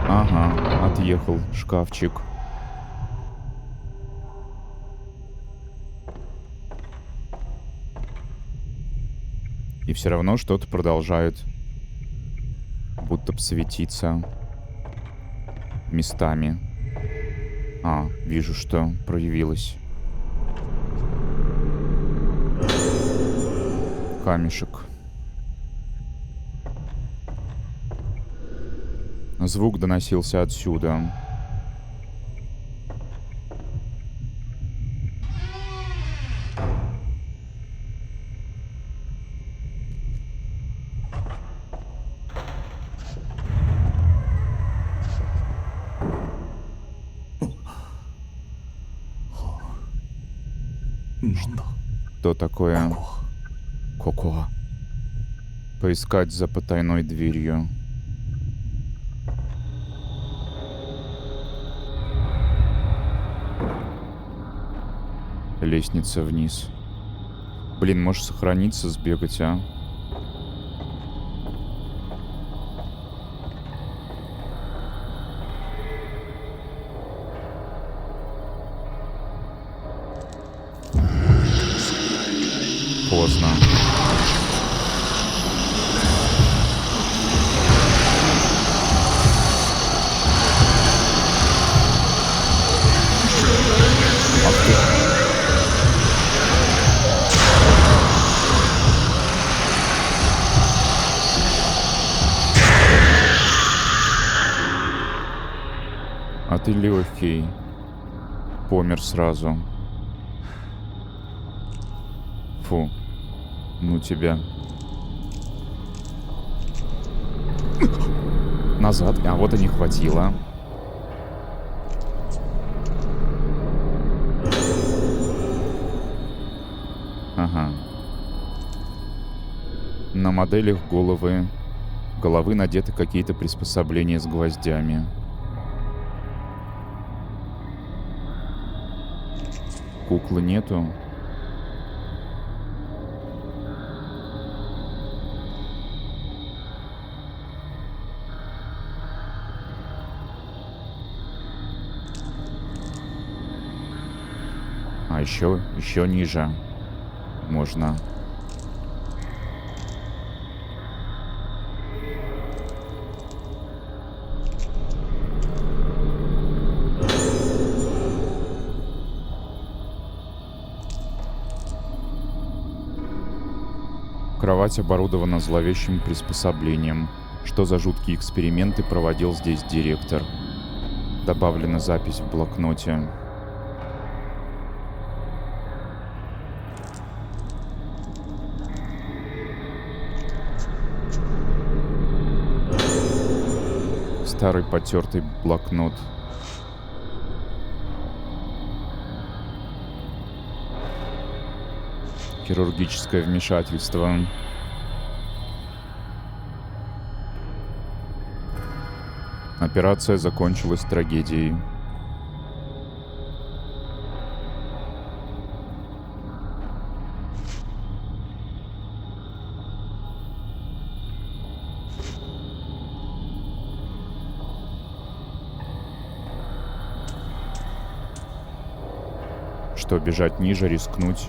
Speaker 1: Ага, отъехал шкафчик. И все равно что-то продолжает будто бы светиться местами. А, вижу, что проявилось. Камешек. Звук доносился отсюда. Что такое? Коко. Поискать за потайной дверью. Лестница вниз. Блин, можешь сохраниться, сбегать, а? Поздно. А ты легкий. Помер сразу. Фу. Ну тебя. Назад. А вот и не хватило. Ага. На моделях головы надеты какие-то приспособления с гвоздями. Куклы нету. А еще ниже можно. Кровать оборудована зловещим приспособлением. Что за жуткие эксперименты проводил здесь директор? Добавлена запись в блокноте. Старый потертый блокнот. Хирургическое вмешательство. Операция закончилась трагедией. что, бежать ниже, рискнуть?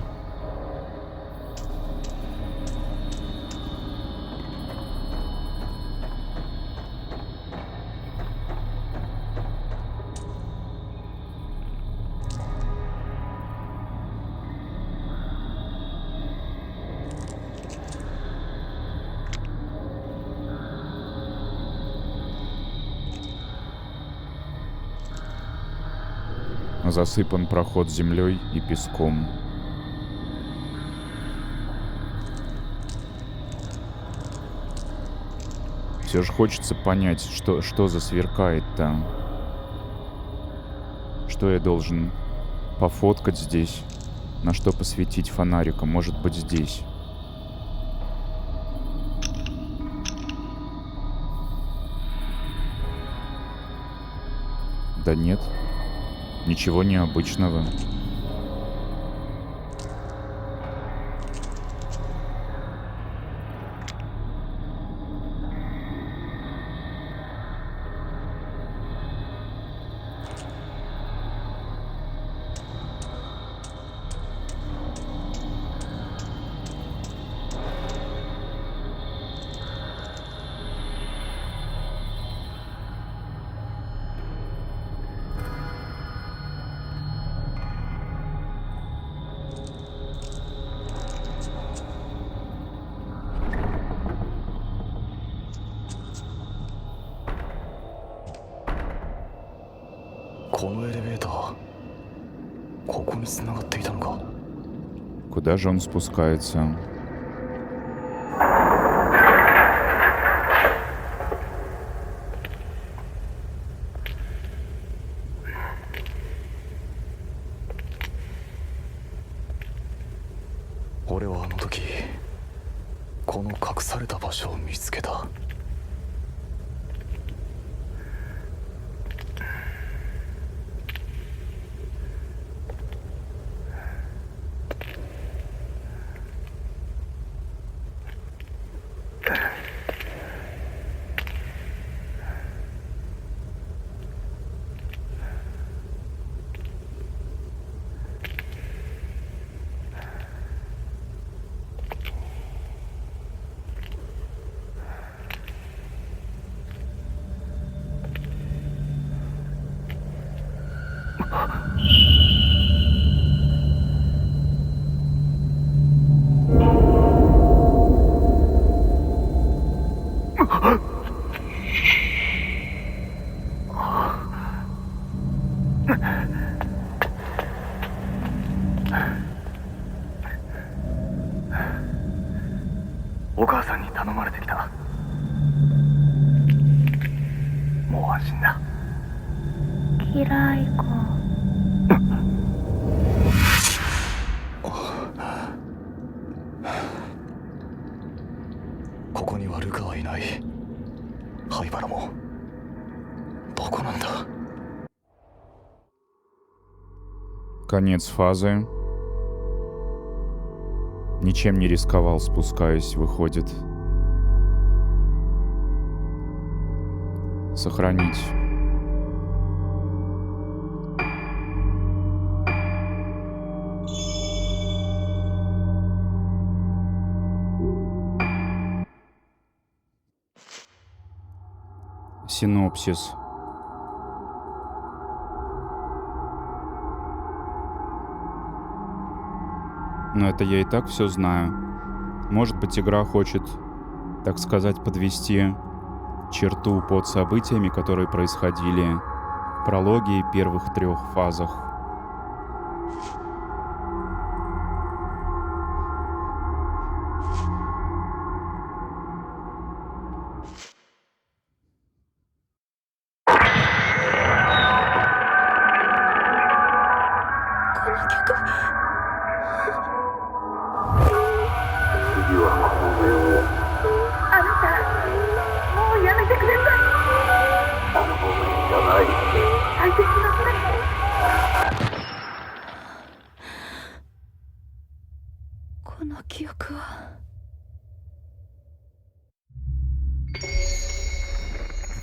Speaker 1: Засыпан проход землей и песком. Все же хочется понять, что засверкает-то. Что я должен пофоткать здесь? На что посветить фонариком? Может быть, здесь. Да нет. Ничего необычного. Куда же он спускается?
Speaker 6: Яはあの時この隠された場所を見つけた。お母さんに頼まれてきた。もう安心だ。
Speaker 2: 嫌い子。
Speaker 6: ここにはルカはいない。灰原も。どこなんだ。
Speaker 1: Конец фазы. Ничем не рисковал, спускаясь, выходит. Сохранить. Синопсис. Но это я и так все знаю. Может быть, игра хочет, так сказать, подвести черту под событиями, которые происходили в прологе и первых 3 фазах.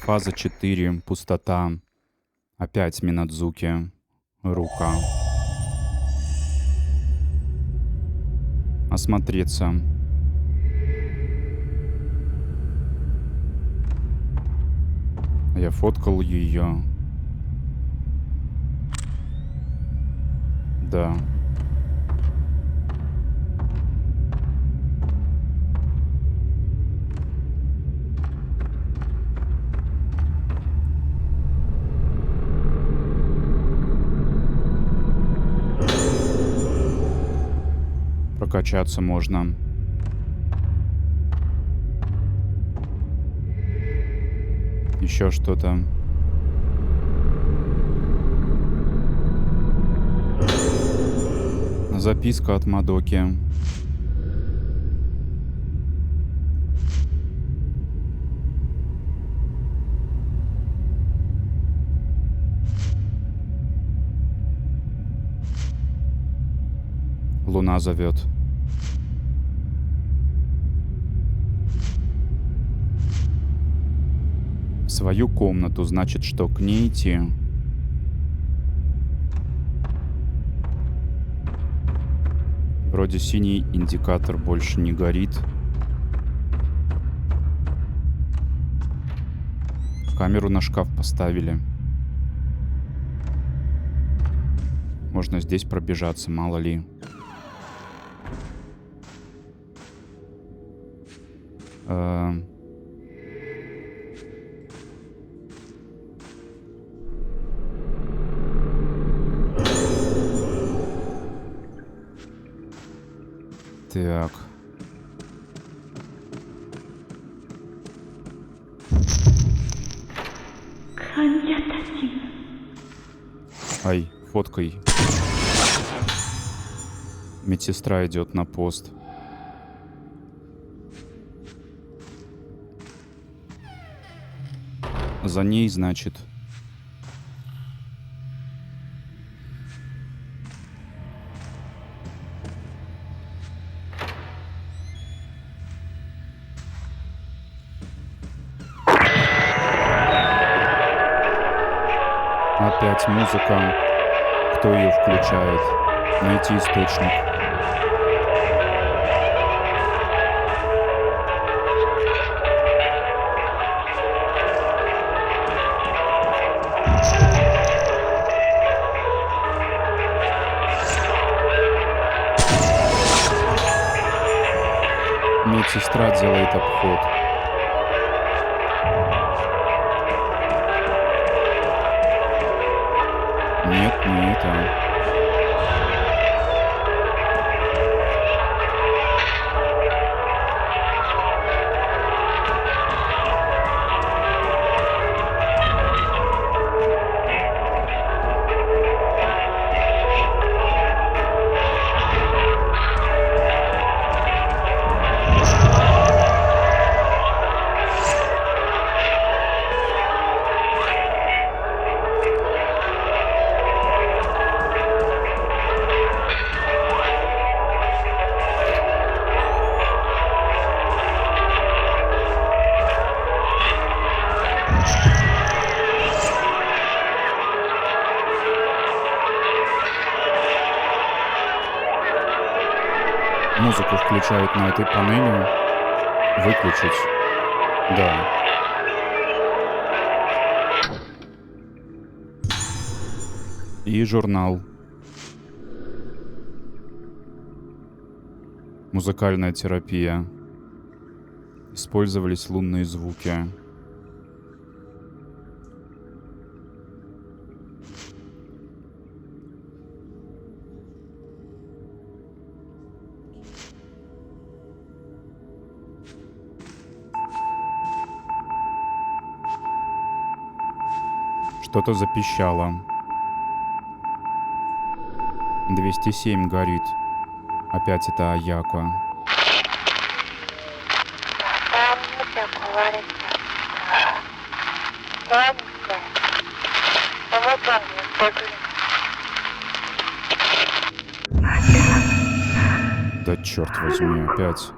Speaker 1: Фаза 4. Пустота. Опять Минадзуки. Рука. осмотреться. Я фоткал ее. Да. Прокачаться можно. Еще что-то. Записка от Мадоки. Луна зовет. В свою комнату, значит, что к ней идти. Вроде синий индикатор больше не горит. Камеру на шкаф поставили. Можно здесь пробежаться, мало ли. Так. Ай, фоткай. Медсестра идет на пост. За ней, значит. Опять музыка. Кто ее включает? Найти источник. Медсестра делает обход. Нет, не это. Музыку включают на этой панели. Выключить. Да. И журнал. Музыкальная терапия. Использовались лунные звуки. Что-то запищало. 207 горит. Опять это Аяко. Да черт возьми, опять.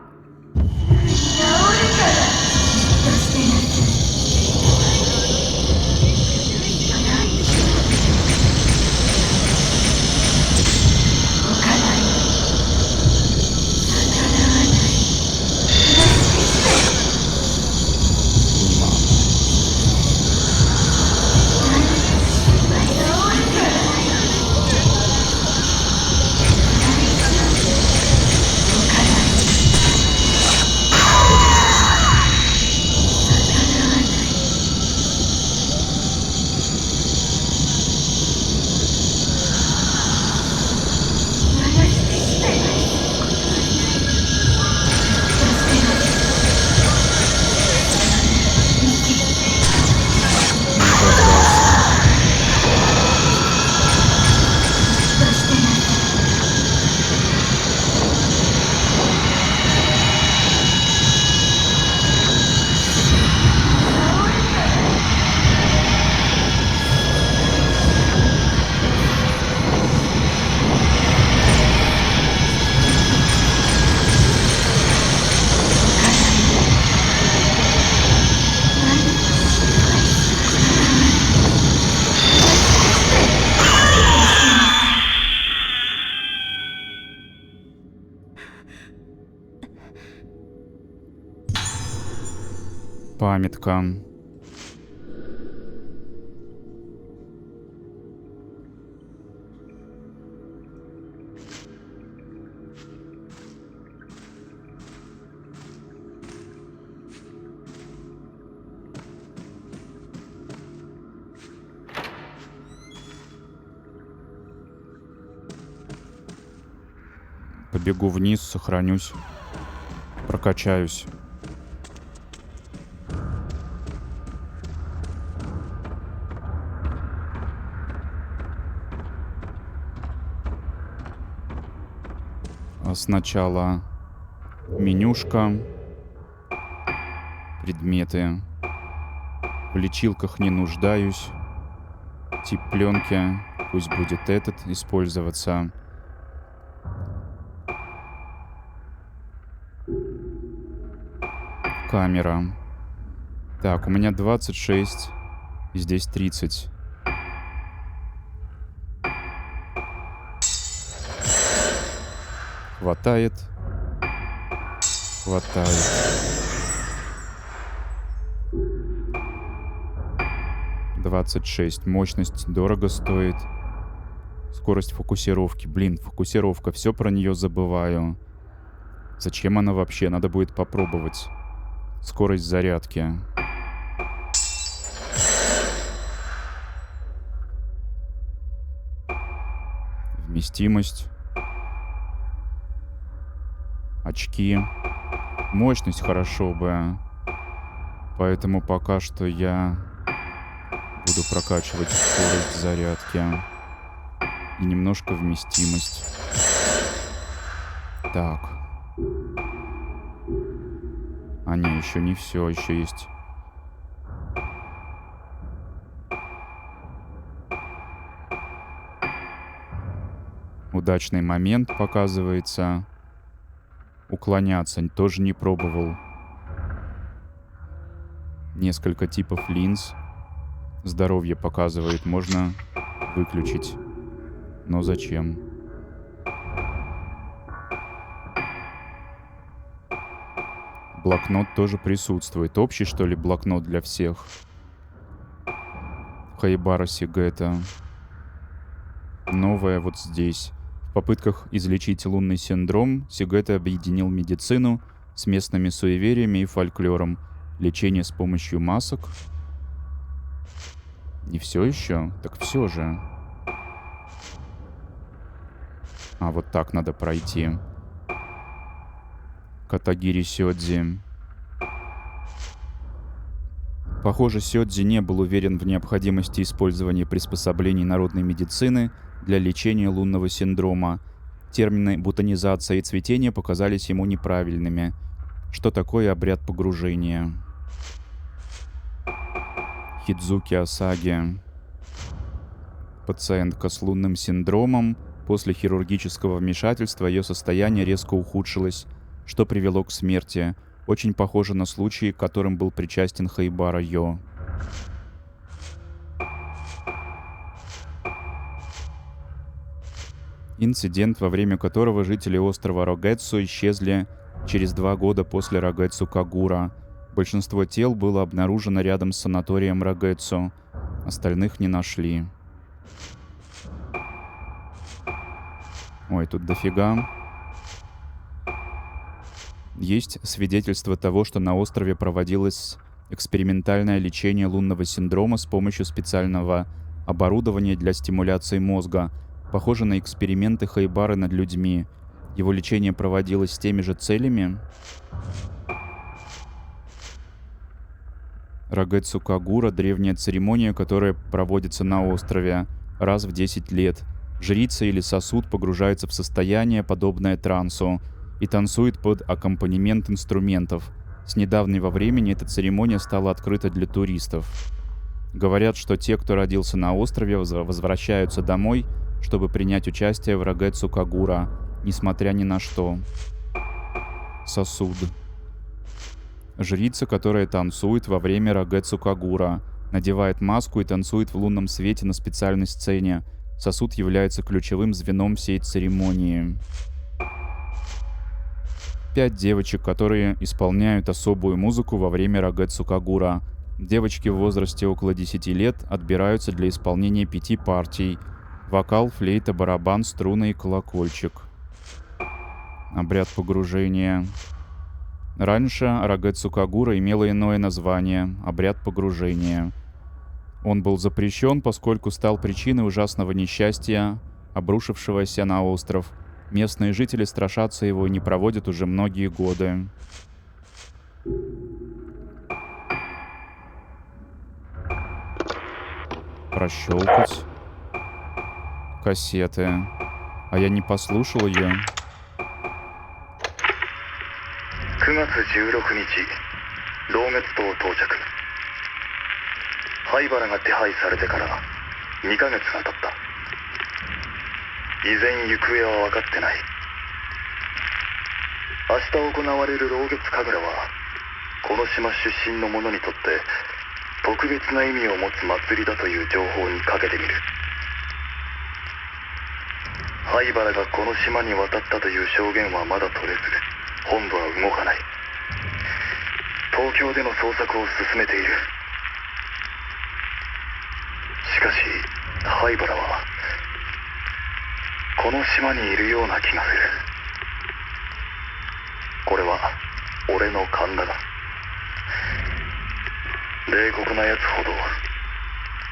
Speaker 1: Памятка. Побегу вниз, сохранюсь, прокачаюсь. А сначала менюшка, предметы. В лечилках не нуждаюсь. Тип пленки, пусть будет этот использоваться. Камера. Так, у меня 26, и здесь 30. Хватает. Хватает. 26. Мощность дорого стоит. Скорость фокусировки. Блин, фокусировка. Все про нее забываю. Зачем она вообще? Надо будет попробовать. Скорость зарядки. Вместимость. Очки. Мощность хорошо бы. Поэтому пока что я буду прокачивать скорость зарядки. И немножко вместимость. Так. А не, еще не все, еще есть. Удачный момент показывается. Уклоняться тоже не пробовал. Несколько типов линз. Здоровье показывает, можно выключить. Но зачем? Блокнот тоже присутствует. Общий, что ли, блокнот для всех? Хайбара Сигета. Новое вот здесь. В попытках излечить лунный синдром Сигета объединил медицину с местными суевериями и фольклором. Лечение с помощью масок. Не все еще? Так все же. А, вот так надо пройти. Катагири Сёдзи. Похоже, Сёдзи не был уверен в необходимости использования приспособлений народной медицины для лечения лунного синдрома. Термины ботанизация и цветение показались ему неправильными. Что такое обряд погружения? Хидзуки Асаги. Пациентка с лунным синдромом. После хирургического вмешательства ее состояние резко ухудшилось, что привело к смерти. Очень похоже на случай, к которым был причастен Хайбара Йо. Инцидент, во время которого жители острова Рогэцу исчезли через 2 года после Рогэцу Кагура. Большинство тел было обнаружено рядом с санаторием Рогэцу. Остальных не нашли. Ой, тут дофига. Есть свидетельство того, что на острове проводилось экспериментальное лечение лунного синдрома с помощью специального оборудования для стимуляции мозга. Похоже на эксперименты Хайбары над людьми. Его лечение проводилось с теми же целями. Рогэцу Кагура — древняя церемония, которая проводится на острове раз в 10 лет. Жрица или сосуд погружается в состояние, подобное трансу, и танцует под аккомпанемент инструментов. С недавнего времени эта церемония стала открыта для туристов. Говорят, что те, кто родился на острове, возвращаются домой, чтобы принять участие в Рогэцу Кагура, несмотря ни на что. Сосуд. Жрица, которая танцует во время Рогэцу Кагура, надевает маску и танцует в лунном свете на специальной сцене. Сосуд является ключевым звеном всей церемонии. 5 девочек, которые исполняют особую музыку во время Рагэцу Кагура. Девочки в возрасте около 10 лет отбираются для исполнения 5 партий: вокал, флейта, барабан, струны и колокольчик. Обряд погружения. Раньше Рагэцу Кагура имела иное название — обряд погружения. Он был запрещен, поскольку стал причиной ужасного несчастья, обрушившегося на остров. Местные жители страшатся его и не проводят уже многие годы. Прощелкать. Кассеты. А я не послушал ее.
Speaker 5: 9月16日老月島到着。灰原が手配されてから2ヶ月が経った。依然行方は分かってない。明日行われる老月神楽はこの島出身の者にとって特別な意味を持つ祭りだという情報にかけてみる。灰原がこの島に渡ったという証言はまだ取れず、本部は動かない。東京での捜索を進めている。しかし灰原はこの島にいるような気がする。これは俺の勘だが、冷酷なやつほど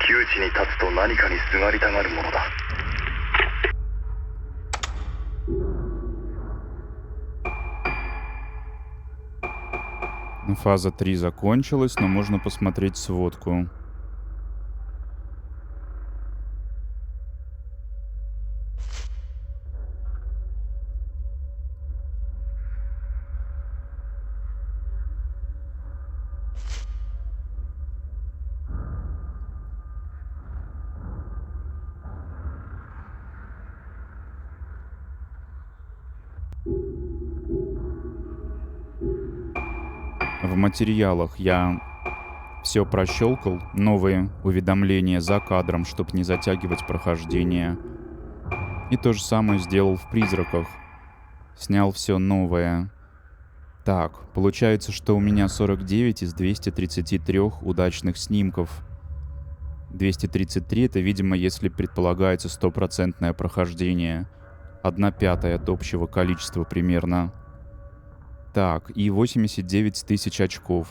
Speaker 5: 窮地に立つと何かにすがりたがるものだ。
Speaker 1: Фаза 3 закончилась, но можно посмотреть сводку. В материалах я все прощелкал, новые уведомления за кадром, чтобы не затягивать прохождение. И то же самое сделал в «Призраках». Снял все новое. Так, получается, что у меня 49 из 233 удачных снимков. 233 — это, видимо, если предполагается 100% прохождение. 1/5 от общего количества примерно. Так, и 89 тысяч очков.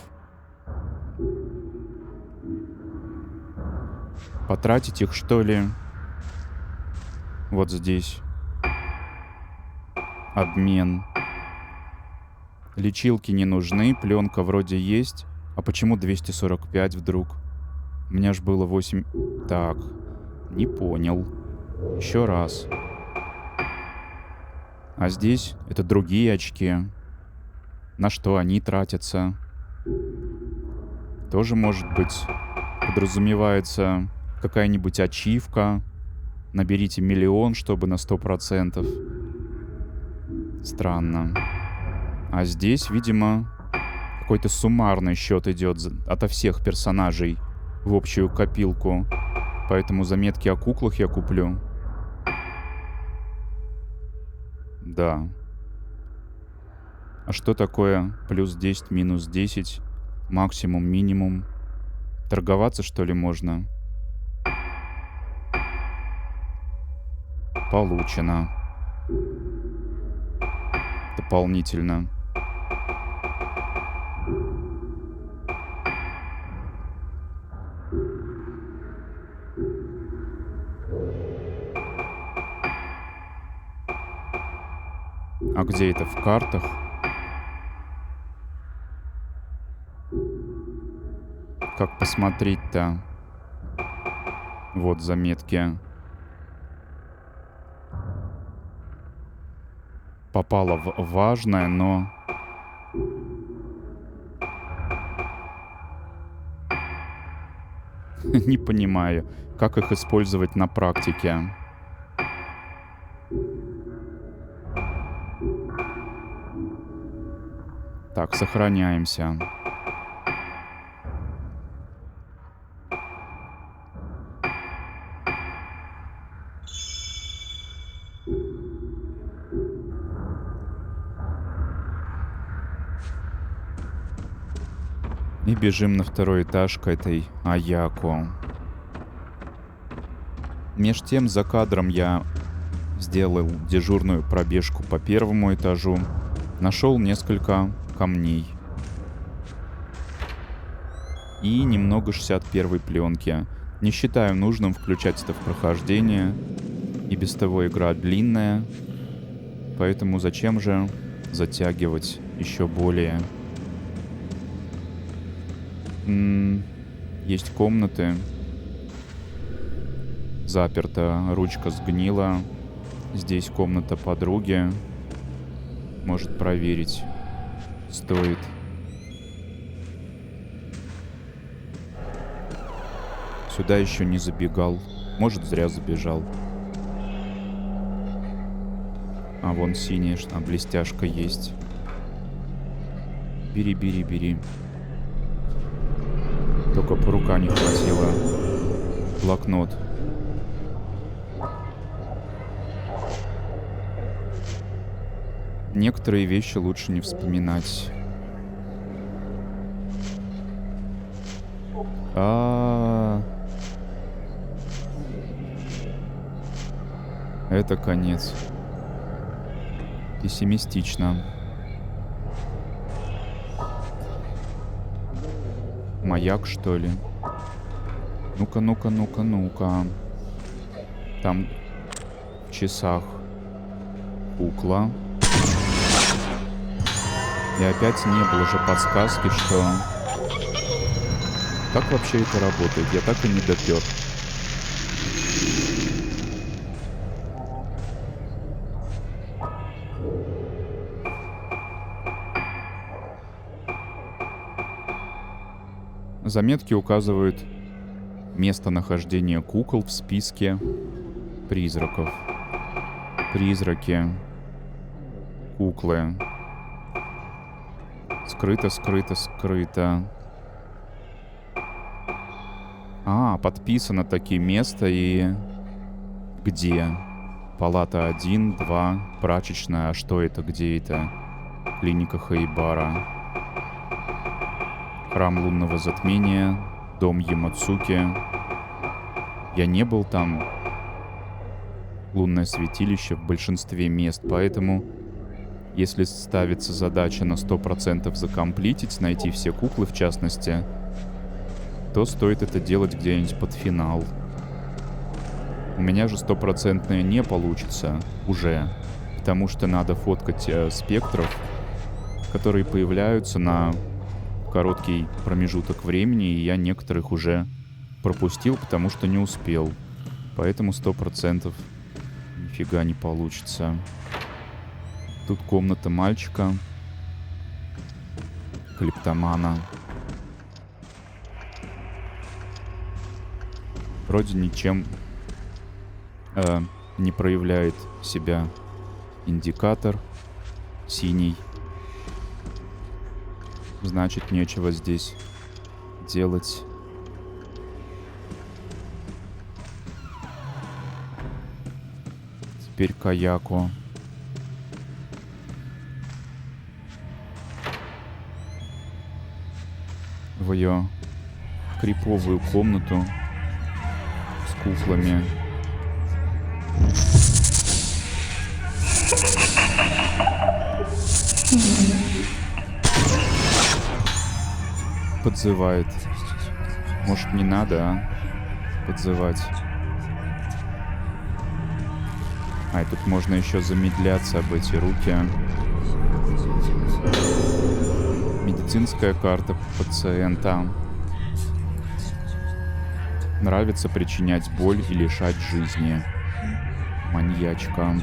Speaker 1: Потратить их, что ли? Вот здесь. Обмен. Лечилки не нужны, пленка вроде есть. А почему 245 вдруг? У меня ж было 8... Так, не понял. Еще раз. А здесь это другие очки. На что они тратятся? Тоже, может быть, подразумевается какая-нибудь ачивка. Наберите 1 миллион, чтобы на 100%. Странно. А здесь, видимо, какой-то суммарный счет идет ото всех персонажей в общую копилку. Поэтому заметки о куклах я куплю. Да. А что такое плюс 10, минус 10, максимум, минимум? Торговаться, что ли, можно? Получено. Дополнительно. А где это? В картах? Как посмотреть-то? Вот заметки. Попало в важное, но... Не понимаю, как их использовать на практике. Так, сохраняемся. И бежим на второй этаж к этой Аяко. Меж тем, за кадром я сделал дежурную пробежку по первому этажу. Нашел несколько камней. И немного 61-й пленки. Не считаю нужным включать это в прохождение. И без того игра длинная. Поэтому зачем же затягивать еще более? Есть комнаты. Заперта, ручка сгнила. Здесь комната подруги. Может, проверить стоит. Сюда еще не забегал. Может, зря забежал. А вон синяя, блестяшка есть. Бери, бери, бери. Только по рука не хватило. Блокнот. Некоторые вещи лучше не вспоминать. Это конец. Пессимистично. Маяк, что ли? Ну-ка, ну-ка, ну-ка, ну-ка. Там в часах кукла. И опять не было же подсказки, что... Как вообще это работает? Я так и не допер. Заметки указывают местонахождение кукол в списке призраков. Призраки. Куклы. Скрыто, скрыто, скрыто. Подписано таки место и... Где? Палата 1, 2, прачечная. А что это? Где это? Клиника Хаибара. Храм лунного затмения. Дом Ямацуки. Я не был там. Лунное святилище в большинстве мест, поэтому... Если ставится задача на 100% закомплитить, найти все куклы в частности, то стоит это делать где-нибудь под финал. У меня же 100% не получится уже, потому что надо фоткать спектров, которые появляются на короткий промежуток времени, и я некоторых уже пропустил, потому что не успел. Поэтому 100% нифига не получится. Тут комната мальчика, клептомана. Вроде ничем не проявляет себя индикатор синий. Значит, нечего здесь делать. Теперь Каяко. В ее криповую комнату с куклами. Подзывает. Может, не надо, подзывать. И тут можно еще замедляться об эти руки. Медицинская карта пациента. Нравится причинять боль и лишать жизни. Маньячка.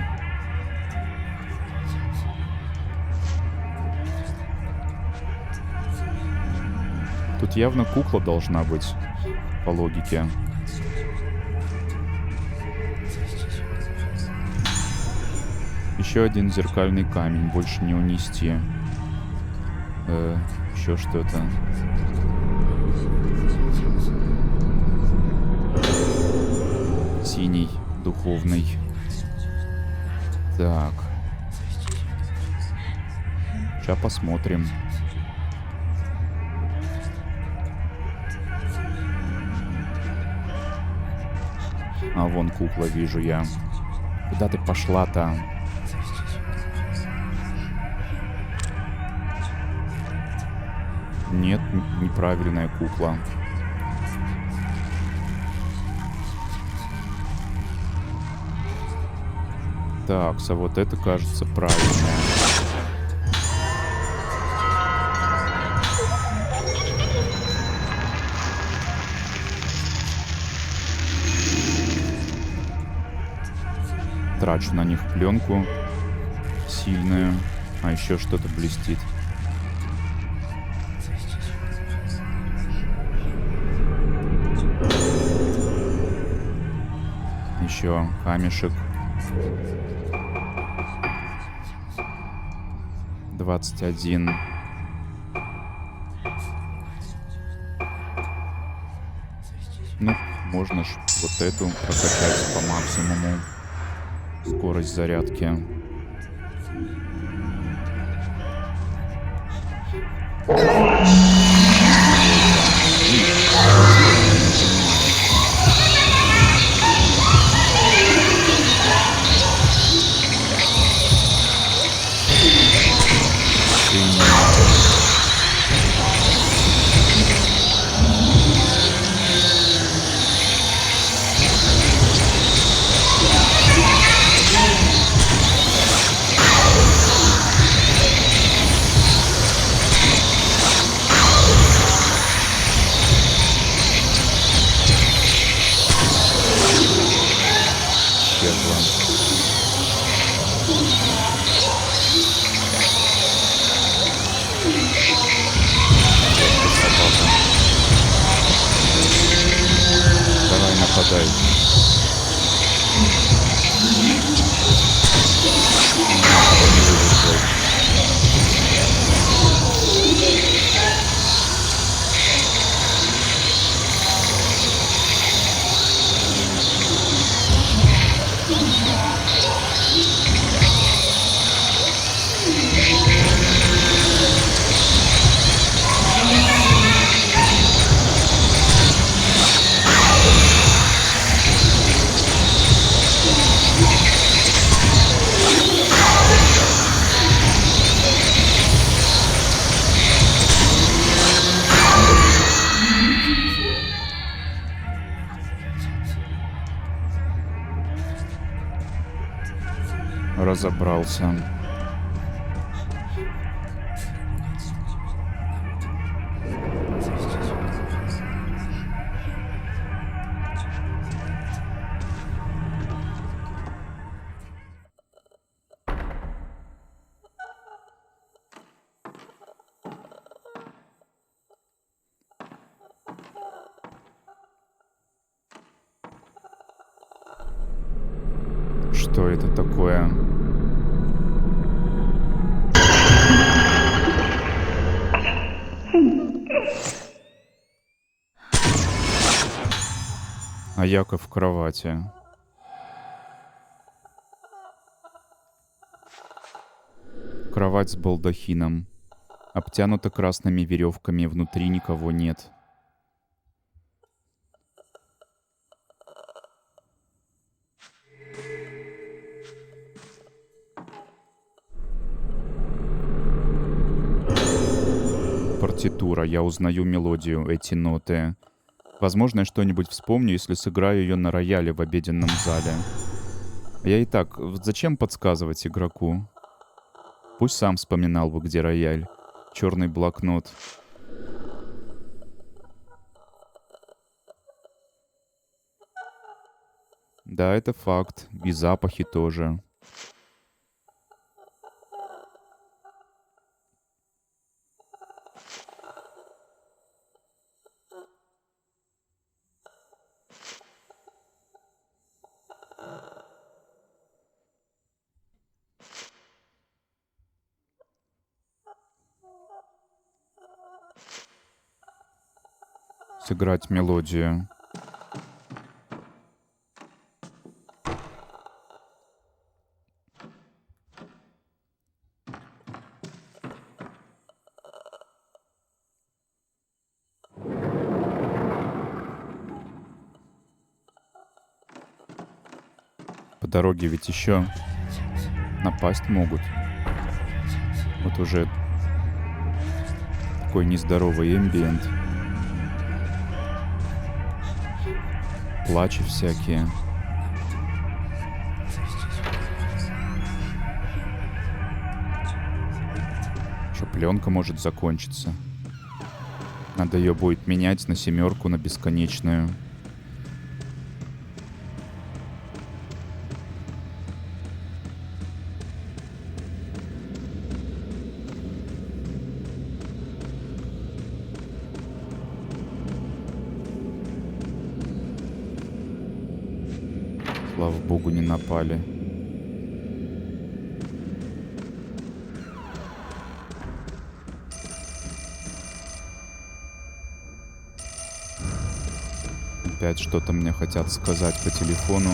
Speaker 1: Тут явно кукла должна быть, по логике. Еще один зеркальный камень, больше не унести. Еще что-то. Синий, духовный. Так. Сейчас посмотрим. А вон кукла, вижу я. Куда ты пошла-то? Нет, неправильная кукла. Так, а вот это, кажется, правильная. Трачу на них пленку сильную. А еще что-то блестит. Еще камешек. 21. Ну, можно ж вот эту прокачать по максимуму. Скорость зарядки. Давай, нападай. Разобрался. Что это такое? А Яков в кровати. Кровать с балдахином. Обтянута красными веревками, внутри никого нет. Партитура. Я узнаю мелодию, эти ноты. Возможно, я что-нибудь вспомню, если сыграю ее на рояле в обеденном зале. Я и так... Зачем подсказывать игроку? Пусть сам вспоминал бы, где рояль. Черный блокнот. Да, это факт. И запахи тоже. Сыграть мелодию. дороге ведь еще напасть могут. Вот уже такой нездоровый эмбиент. Плачи всякие. Что, пленка может закончиться? Надо ее будет менять на 7, на бесконечную. Слава богу, не напали. Опять что-то мне хотят сказать по телефону.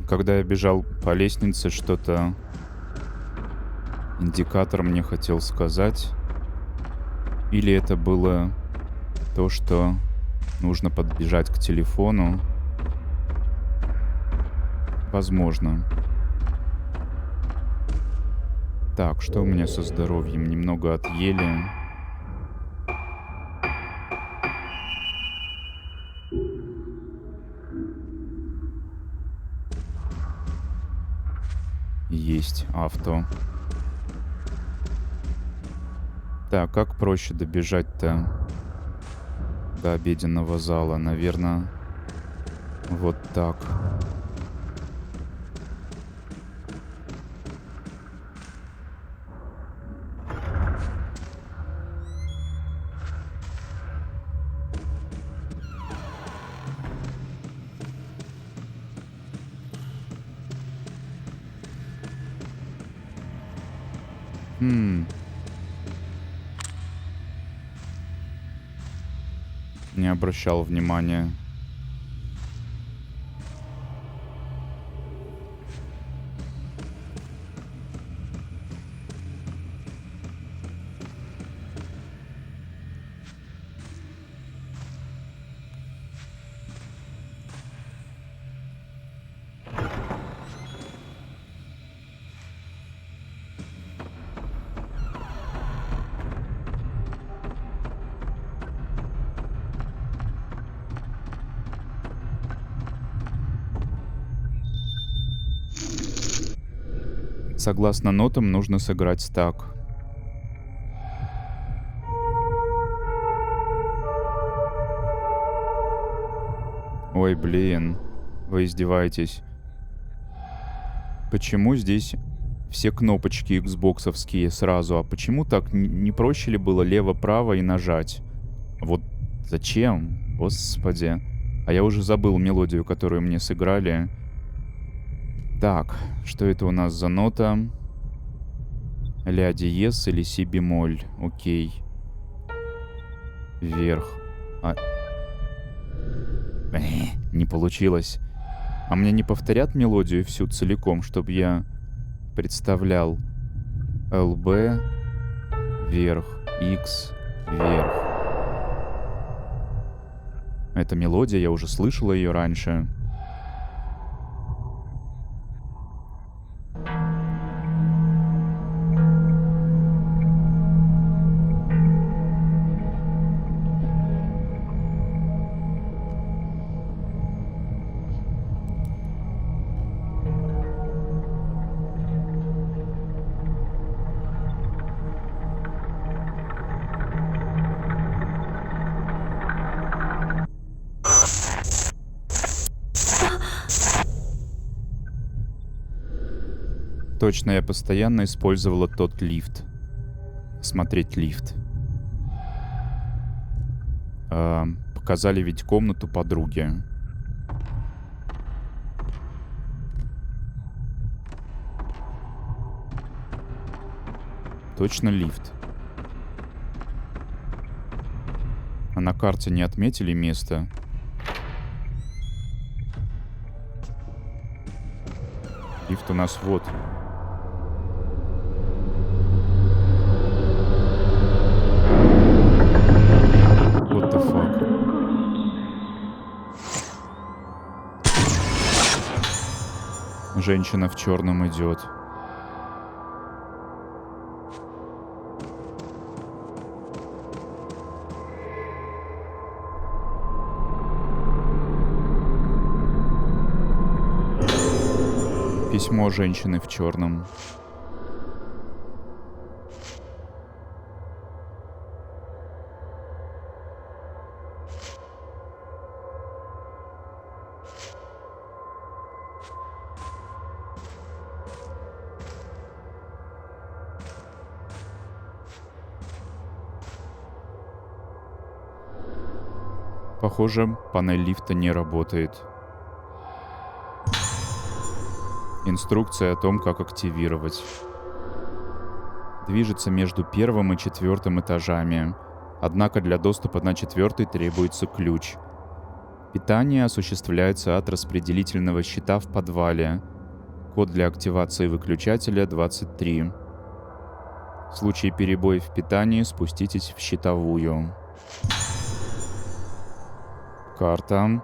Speaker 1: Когда я бежал по лестнице, что-то индикатор мне хотел сказать. Или это было то, что нужно подбежать к телефону. Возможно. Так, что у меня со здоровьем? Немного отъели. Есть авто. Так, как проще добежать-то до обеденного зала? Наверное, вот так. Не обращал внимания. Согласно нотам, нужно сыграть так. Ой, блин, вы издеваетесь. Почему здесь все кнопочки Xbox-овские сразу? А почему так? Не проще ли было лево-право и нажать? Вот зачем? Господи. А я уже забыл мелодию, которую мне сыграли. Так, что это у нас за нота? Ля диез или си бемоль? Окей. Вверх. Не получилось. А мне не повторят мелодию всю целиком, чтобы я представлял? ЛБ, вверх, X, вверх. Эта мелодия, я уже слышала ее раньше. Точно, я постоянно использовала тот лифт. Смотреть лифт. Показали ведь комнату подруги. Точно лифт. А на карте не отметили место? Лифт у нас вот. What the fuck? Женщина в черном идет. Письмо женщины в черном. Похоже, панель лифта не работает. Инструкция о том, как активировать. Движется между 1 и 4 этажами. Однако для доступа на 4 требуется ключ. Питание осуществляется от распределительного щита в подвале. Код для активации выключателя 23. В случае перебоя в питании спуститесь в щитовую. Карта.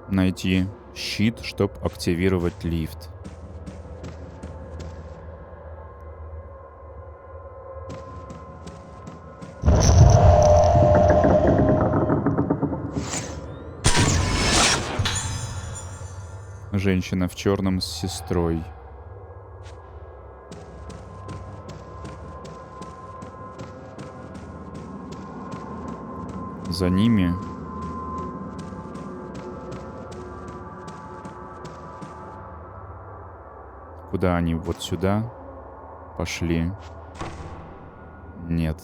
Speaker 1: Найти щит, чтобы активировать лифт. Женщина в черном с сестрой. За ними куда они? Вот сюда пошли? Нет.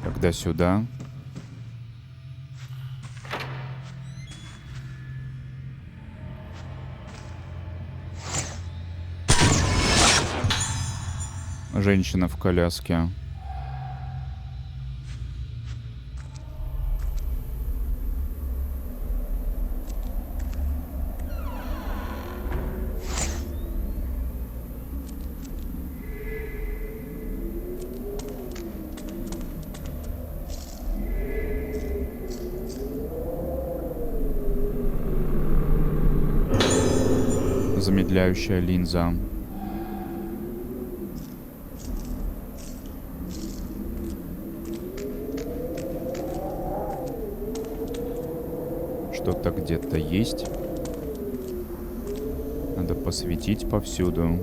Speaker 1: Тогда сюда. Женщина в коляске. Замедляющая линза. Что-то где-то есть. Надо посветить повсюду.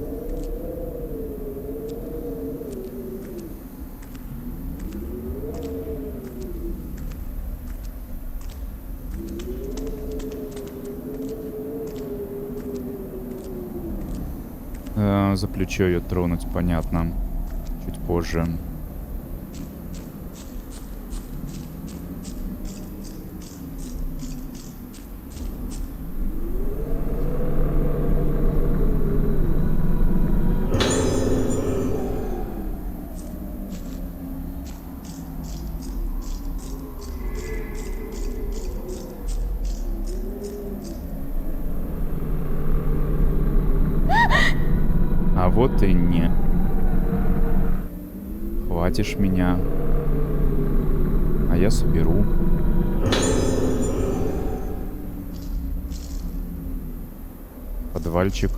Speaker 1: За плечо ее тронуть, понятно. Чуть позже. А вот и не. Хватишь меня. А я соберу. Подвальчик.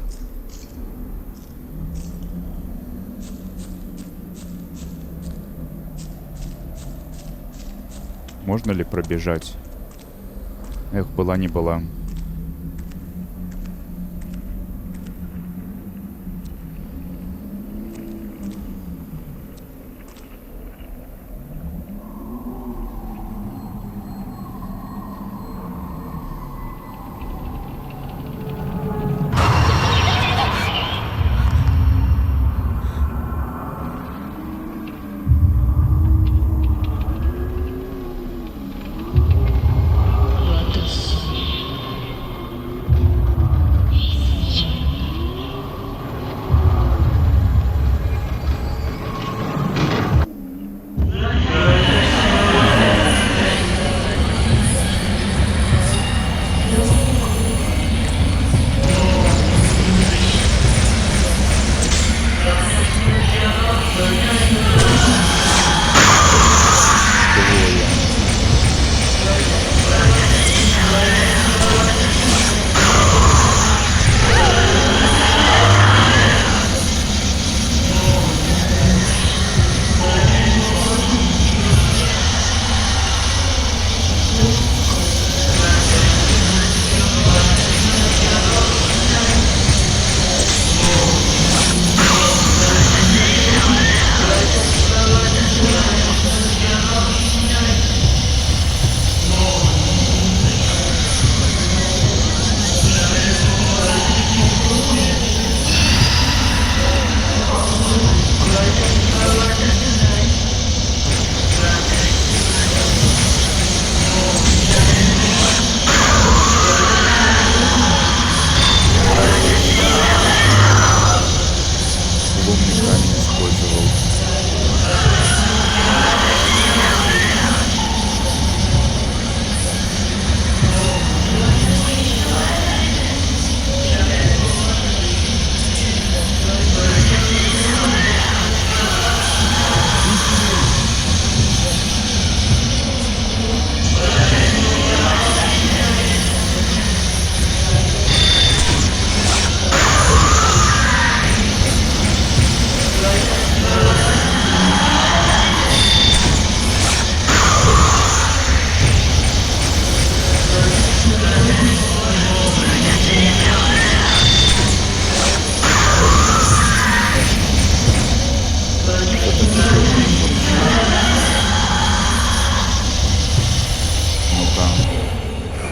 Speaker 1: Можно ли пробежать? Эх, была не была.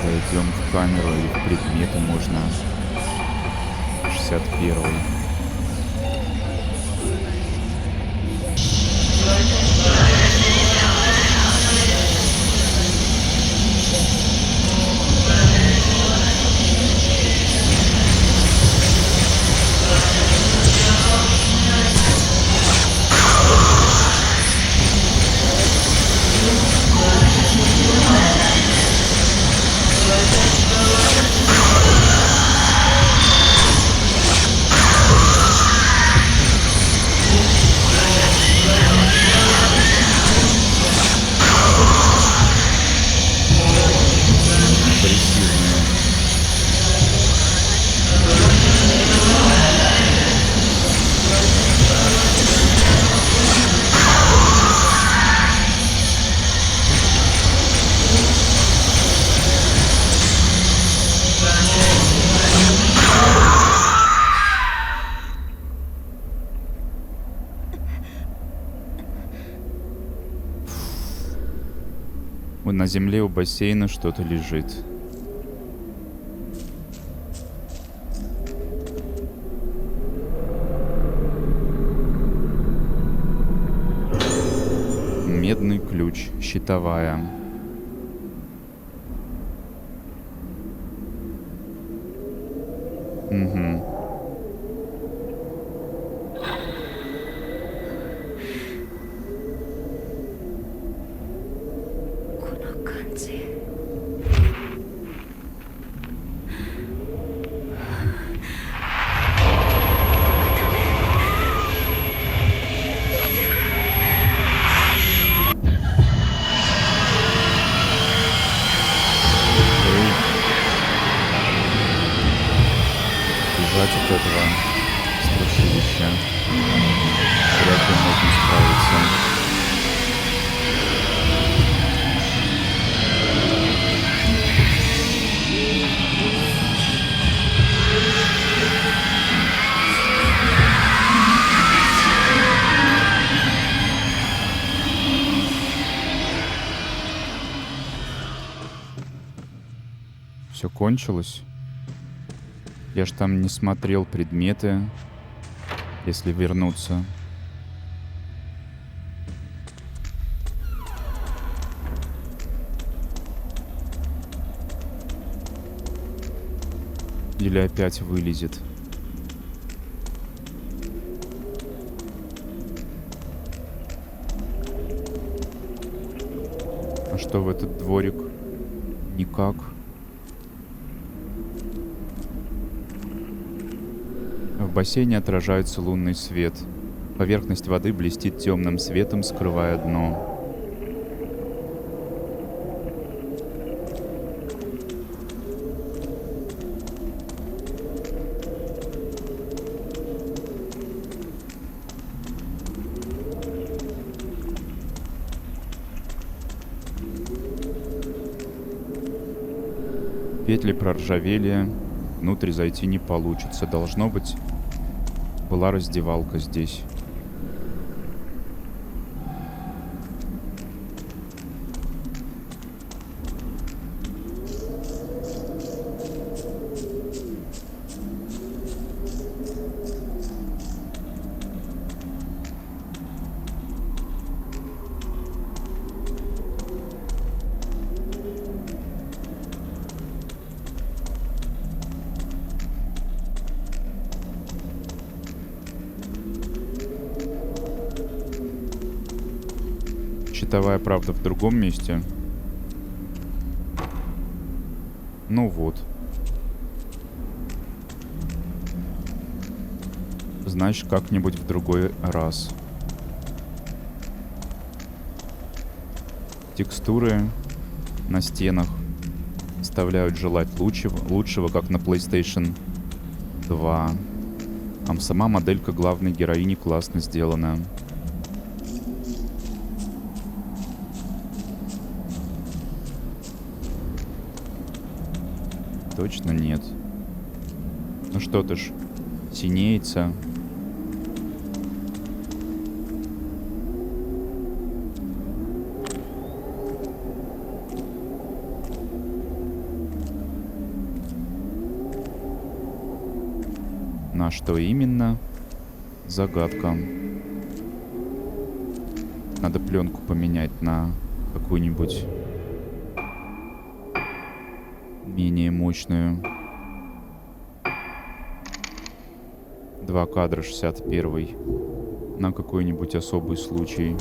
Speaker 1: Зайдем в камеру и в предметы можно. 61-й. На земле у бассейна что-то лежит. Медный ключ, щитовая. Угу. убежать от этого страшилища. Вряд ли можно справиться. Все кончилось. Я ж там не смотрел предметы, если вернуться. Или опять вылезет. А что в этот дворик? Никак. В бассейне отражается лунный свет. Поверхность воды блестит темным светом, скрывая дно. Петли проржавели, внутрь зайти не получится. Должно быть, была раздевалка здесь. Щитовая правда в другом месте. Ну вот. Значит, как-нибудь в другой раз. Текстуры на стенах оставляют желать лучшего, как на PlayStation 2. А сама моделька главной героини классно сделана. Точно нет. Ну что-то ж синеется. На что именно? Загадка. Надо пленку поменять на какую-нибудь менее мощную. 2 кадра 61 на какой-нибудь особый случай.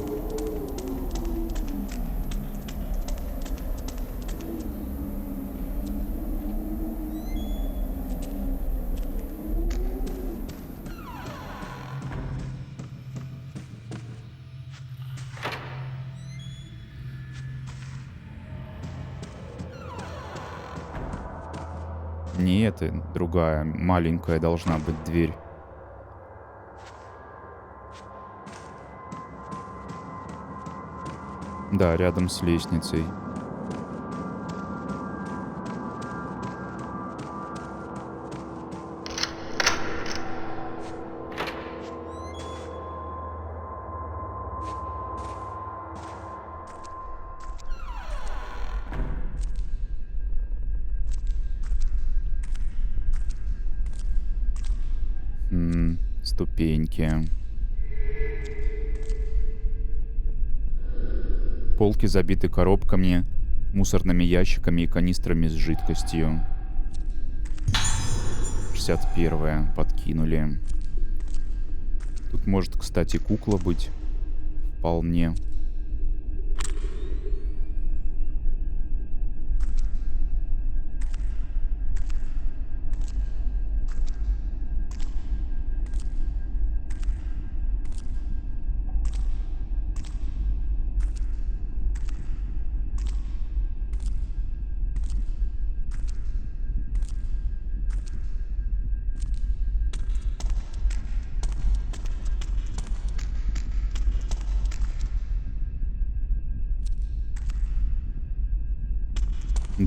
Speaker 1: Не это, другая, маленькая должна быть дверь. Да, рядом с лестницей. Ступеньки. Полки забиты коробками, мусорными ящиками и канистрами с жидкостью. 61-е подкинули. Тут может, кстати, кукла быть. Вполне.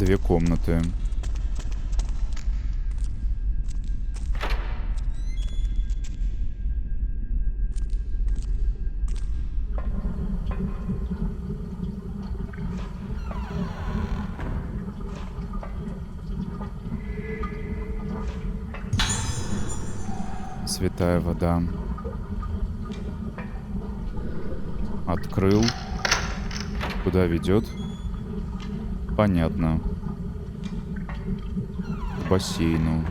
Speaker 1: 2 комнаты. Святая вода. Открыл. Куда ведет? Понятно. К бассейну.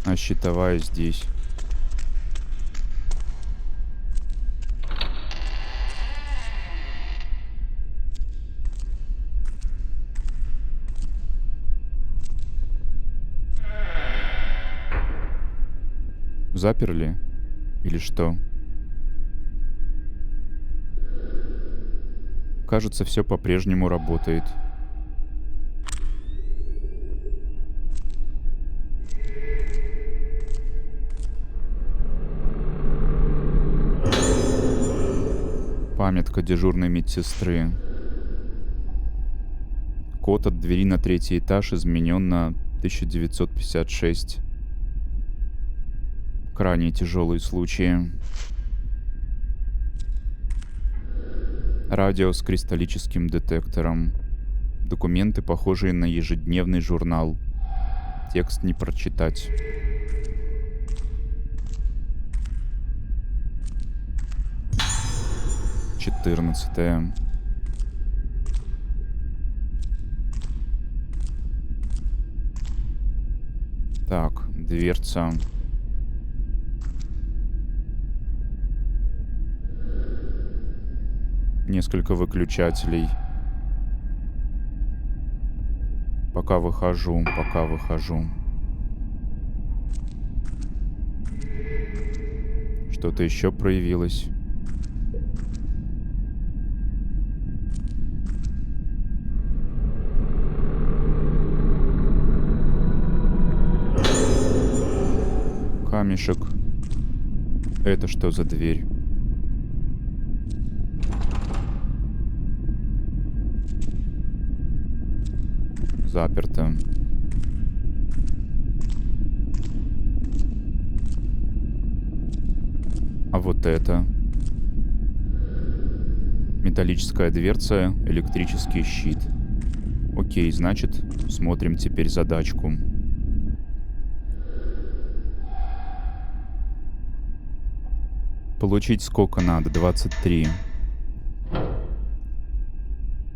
Speaker 1: А щитовая здесь. Заперли? Или что? Кажется, все по-прежнему работает. Памятка дежурной медсестры. Код от двери на 3-й этаж изменен на 1956. Крайне тяжелые случаи. Радио с кристаллическим детектором. Документы, похожие на ежедневный журнал. Текст не прочитать. Четырнадцатое. Так, дверца. Несколько выключателей. Пока выхожу. Что-то еще проявилось. Камешек. Это что за дверь? Заперто. А вот это? Металлическая дверца, электрический щит. Окей, значит, смотрим теперь задачку. Получить сколько надо? 23.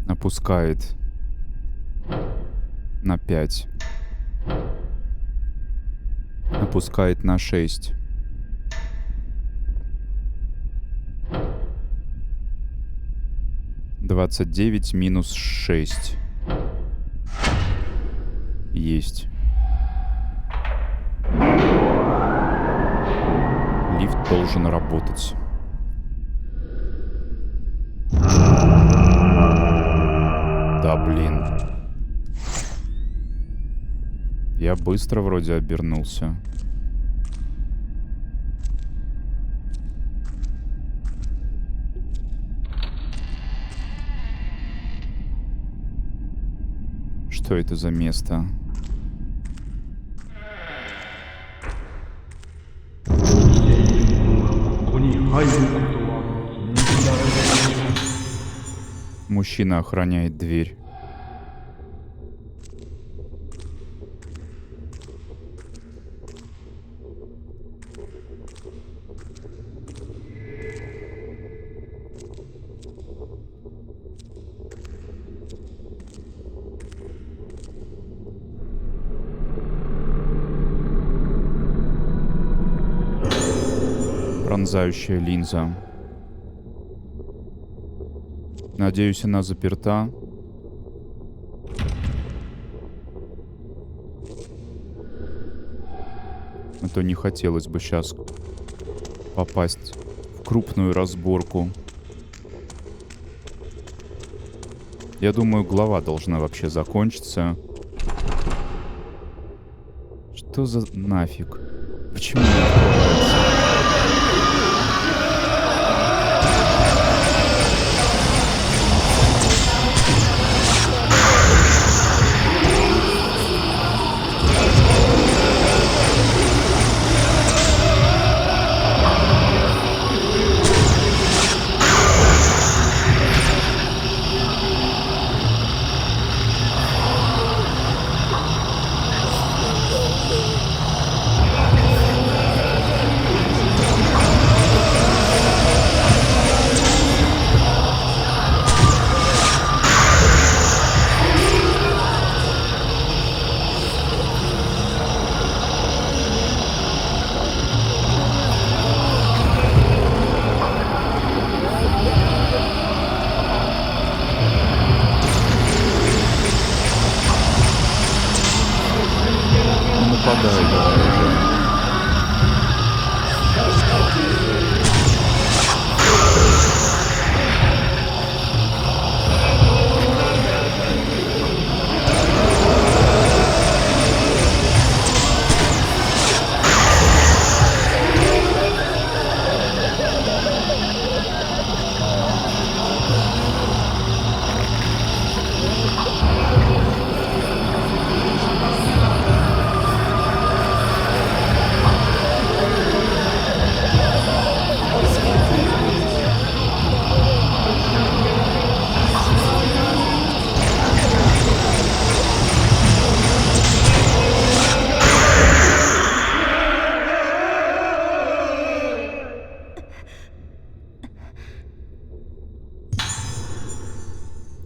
Speaker 1: Опускает на 5. Опускает на 6. «29 минус 6». Есть. Лифт должен работать. Да, блин. Я быстро вроде обернулся. Что это за место? Мужчина охраняет дверь. Пронзающая линза. Надеюсь, она заперта. А то не хотелось бы сейчас попасть в крупную разборку. Я думаю, глава должна вообще закончиться. Что за нафиг? Почему не открывается?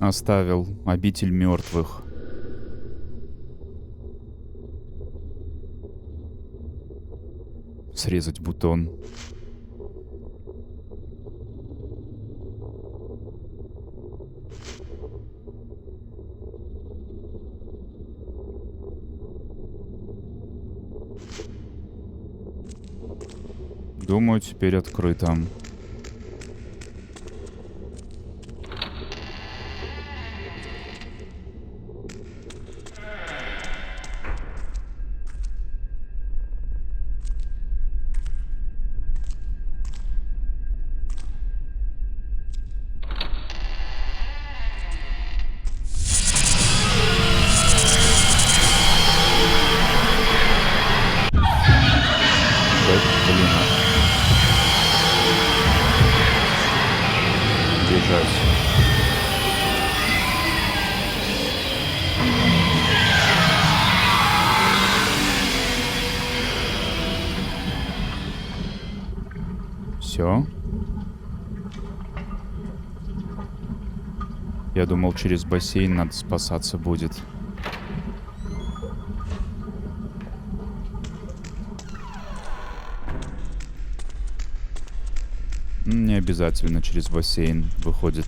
Speaker 1: Оставил обитель мертвых. Срезать бутон. Думаю, теперь открыто. Бежать. Все. Я думал, через бассейн надо спасаться будет. Не обязательно через бассейн выходит.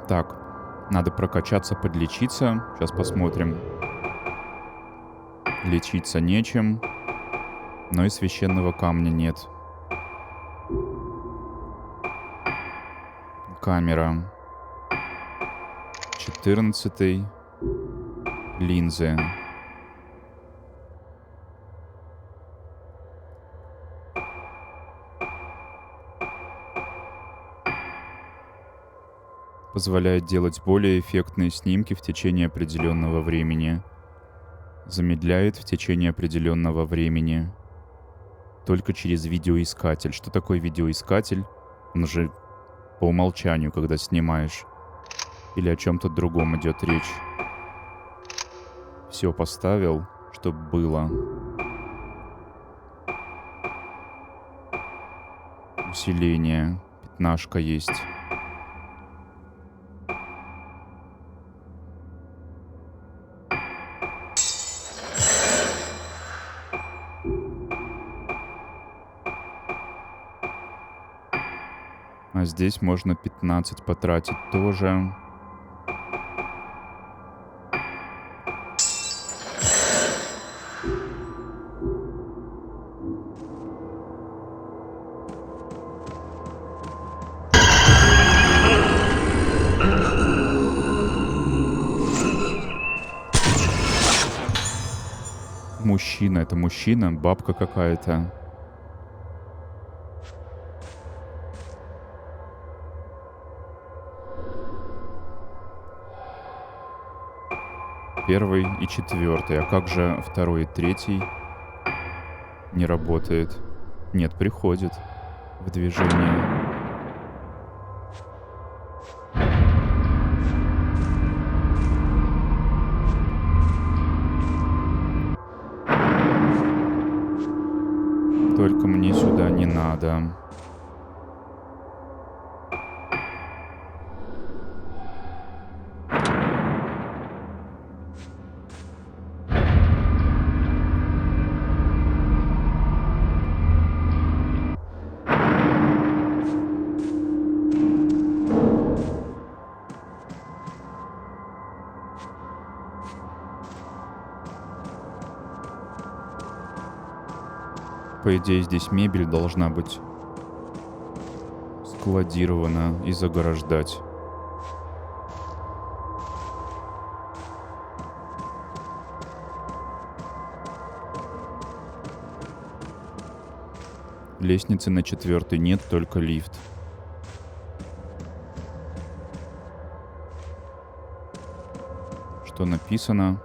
Speaker 1: Так, надо прокачаться, подлечиться. Сейчас посмотрим. Лечиться нечем, но и священного камня нет. Камера. 14-й. Линзы. Позволяет делать более эффектные снимки в течение определенного времени. Замедляет в течение определенного времени. Только через видеоискатель. Что такое видеоискатель? Он же по умолчанию, когда снимаешь. Или о чем-то другом идет речь. Все поставил, чтобы было. Усиление. Пятнашка есть. А здесь можно 15 потратить тоже. Мужчина, это мужчина, бабка какая-то. Первый и четвертый. А как же второй и третий? Не работает. Нет, приходит в движение. Только мне сюда не надо. По идее, здесь мебель должна быть складирована и заграждать. Лестницы на 4-й нет, только лифт. Что написано?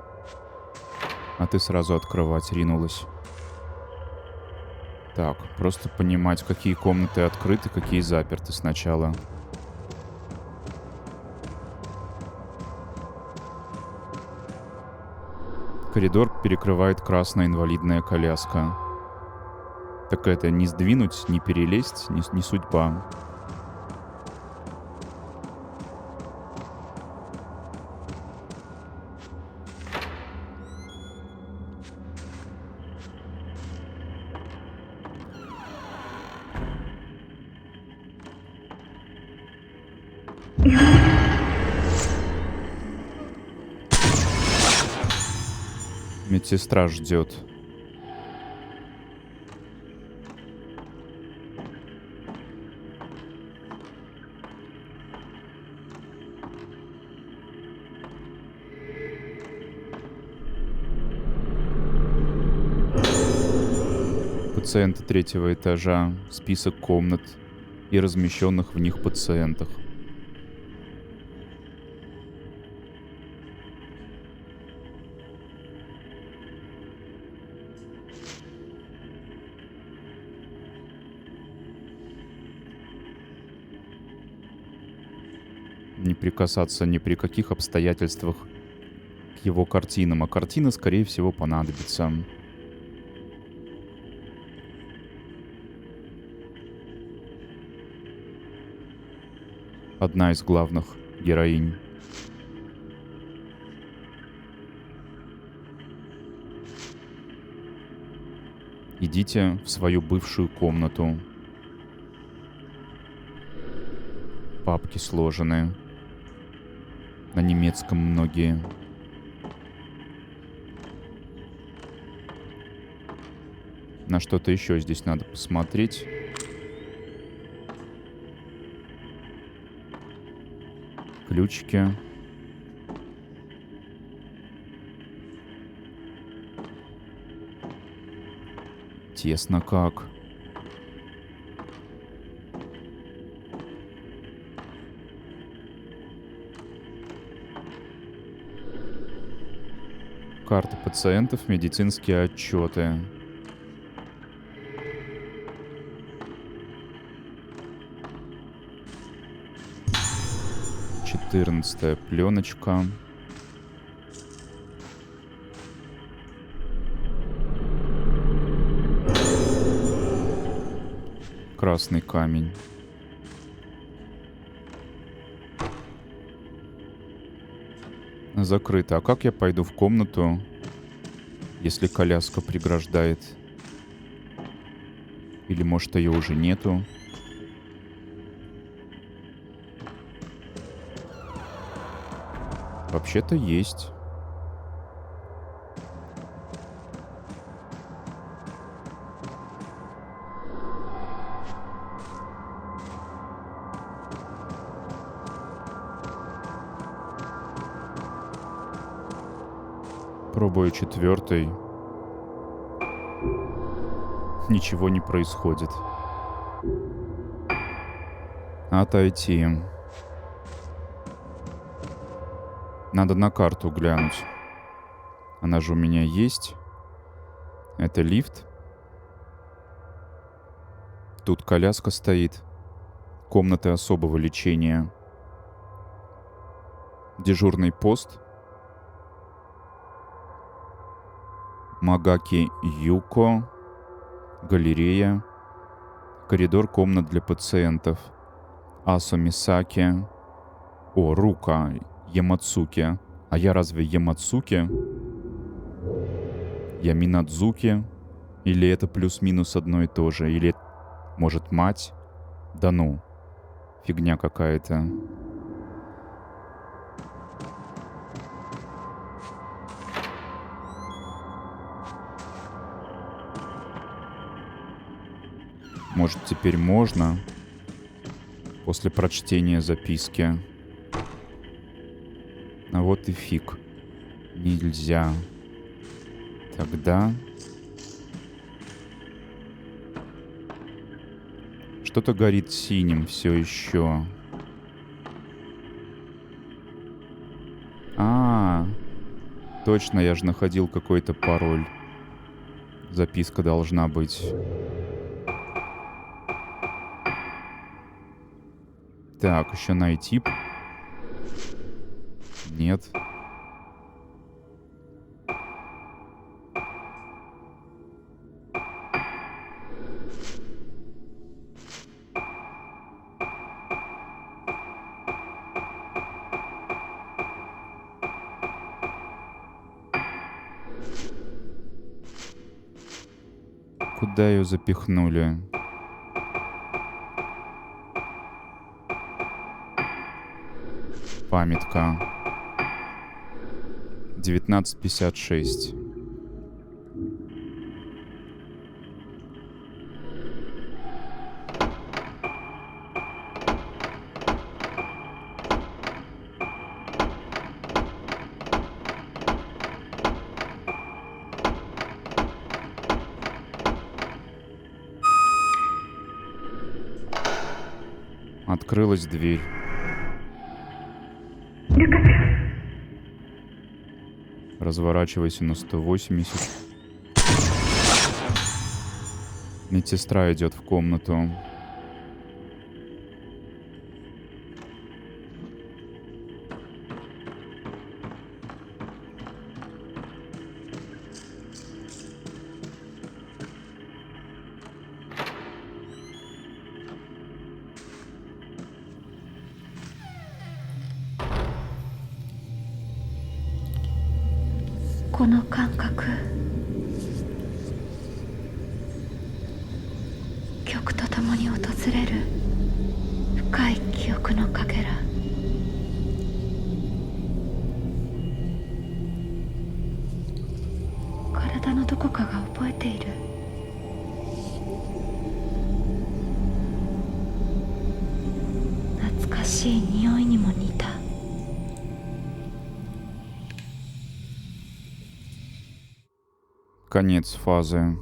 Speaker 1: А ты сразу открывать ринулась. Так, просто понимать, какие комнаты открыты, какие заперты сначала. Коридор перекрывает красная инвалидная коляска. Так это не сдвинуть, не перелезть, не судьба. Медсестра ждет. Пациенты 3-го этажа, список комнат и размещенных в них пациентах. Не прикасаться ни при каких обстоятельствах к его картинам, а картина, скорее всего, понадобится. Одна из главных героинь. Идите в свою бывшую комнату. Папки сложены. На немецком многие. На что-то еще здесь надо посмотреть. Ключики. Тесно как. Карты пациентов, медицинские отчеты. Четырнадцатая пленочка. Красный камень. Закрыто. А как я пойду в комнату, если коляска преграждает? Или, может, ее уже нету? Вообще-то есть. Пробую 4-й. Ничего не происходит. Отойти. Надо на карту глянуть. Она же у меня есть. Это лифт. Тут коляска стоит. Комнаты особого лечения. Дежурный пост. Магаки Юко. Галерея. Коридор комнат для пациентов. Асо Мисаки. О, Рука. Ямацуки. А я разве Ямацуки? Я Минадзуки? Или это плюс-минус одно и то же? Или, может, мать? Да ну. Фигня какая-то. Может, теперь можно? После прочтения записки. А вот и фиг. Нельзя. Тогда... Что-то горит синим все еще. Точно, я же находил какой-то пароль. Записка должна быть. Так, еще найти. Нет. Куда ее запихнули? Памятка. 1956. Открылась дверь. Разворачивайся на 180. Медсестра идет в комнату. Конец фазы.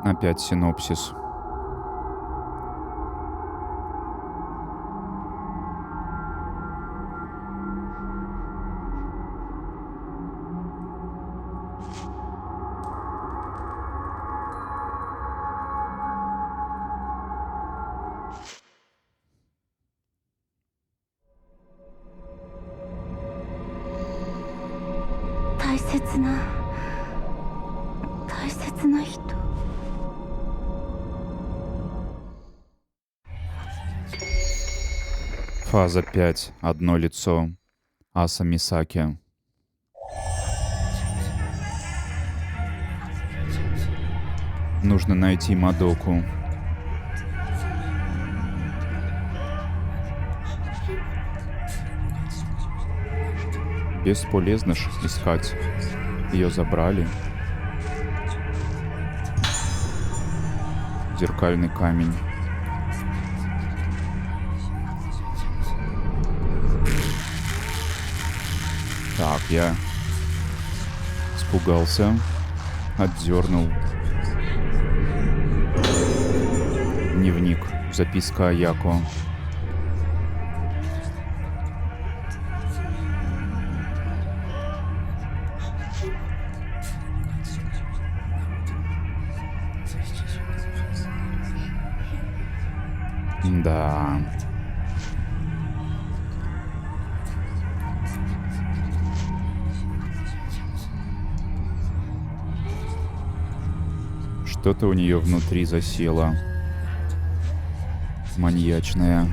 Speaker 1: Опять синопсис. Фаза 5. Одно лицо. Аса Мисаки. Нужно найти Мадоку. Бесполезно ж искать. Ее забрали. Зеркальный камень. Так, я испугался, отдернул. Дневник. Записка Аяко. Да. Что-то у нее внутри засело. Маньячное.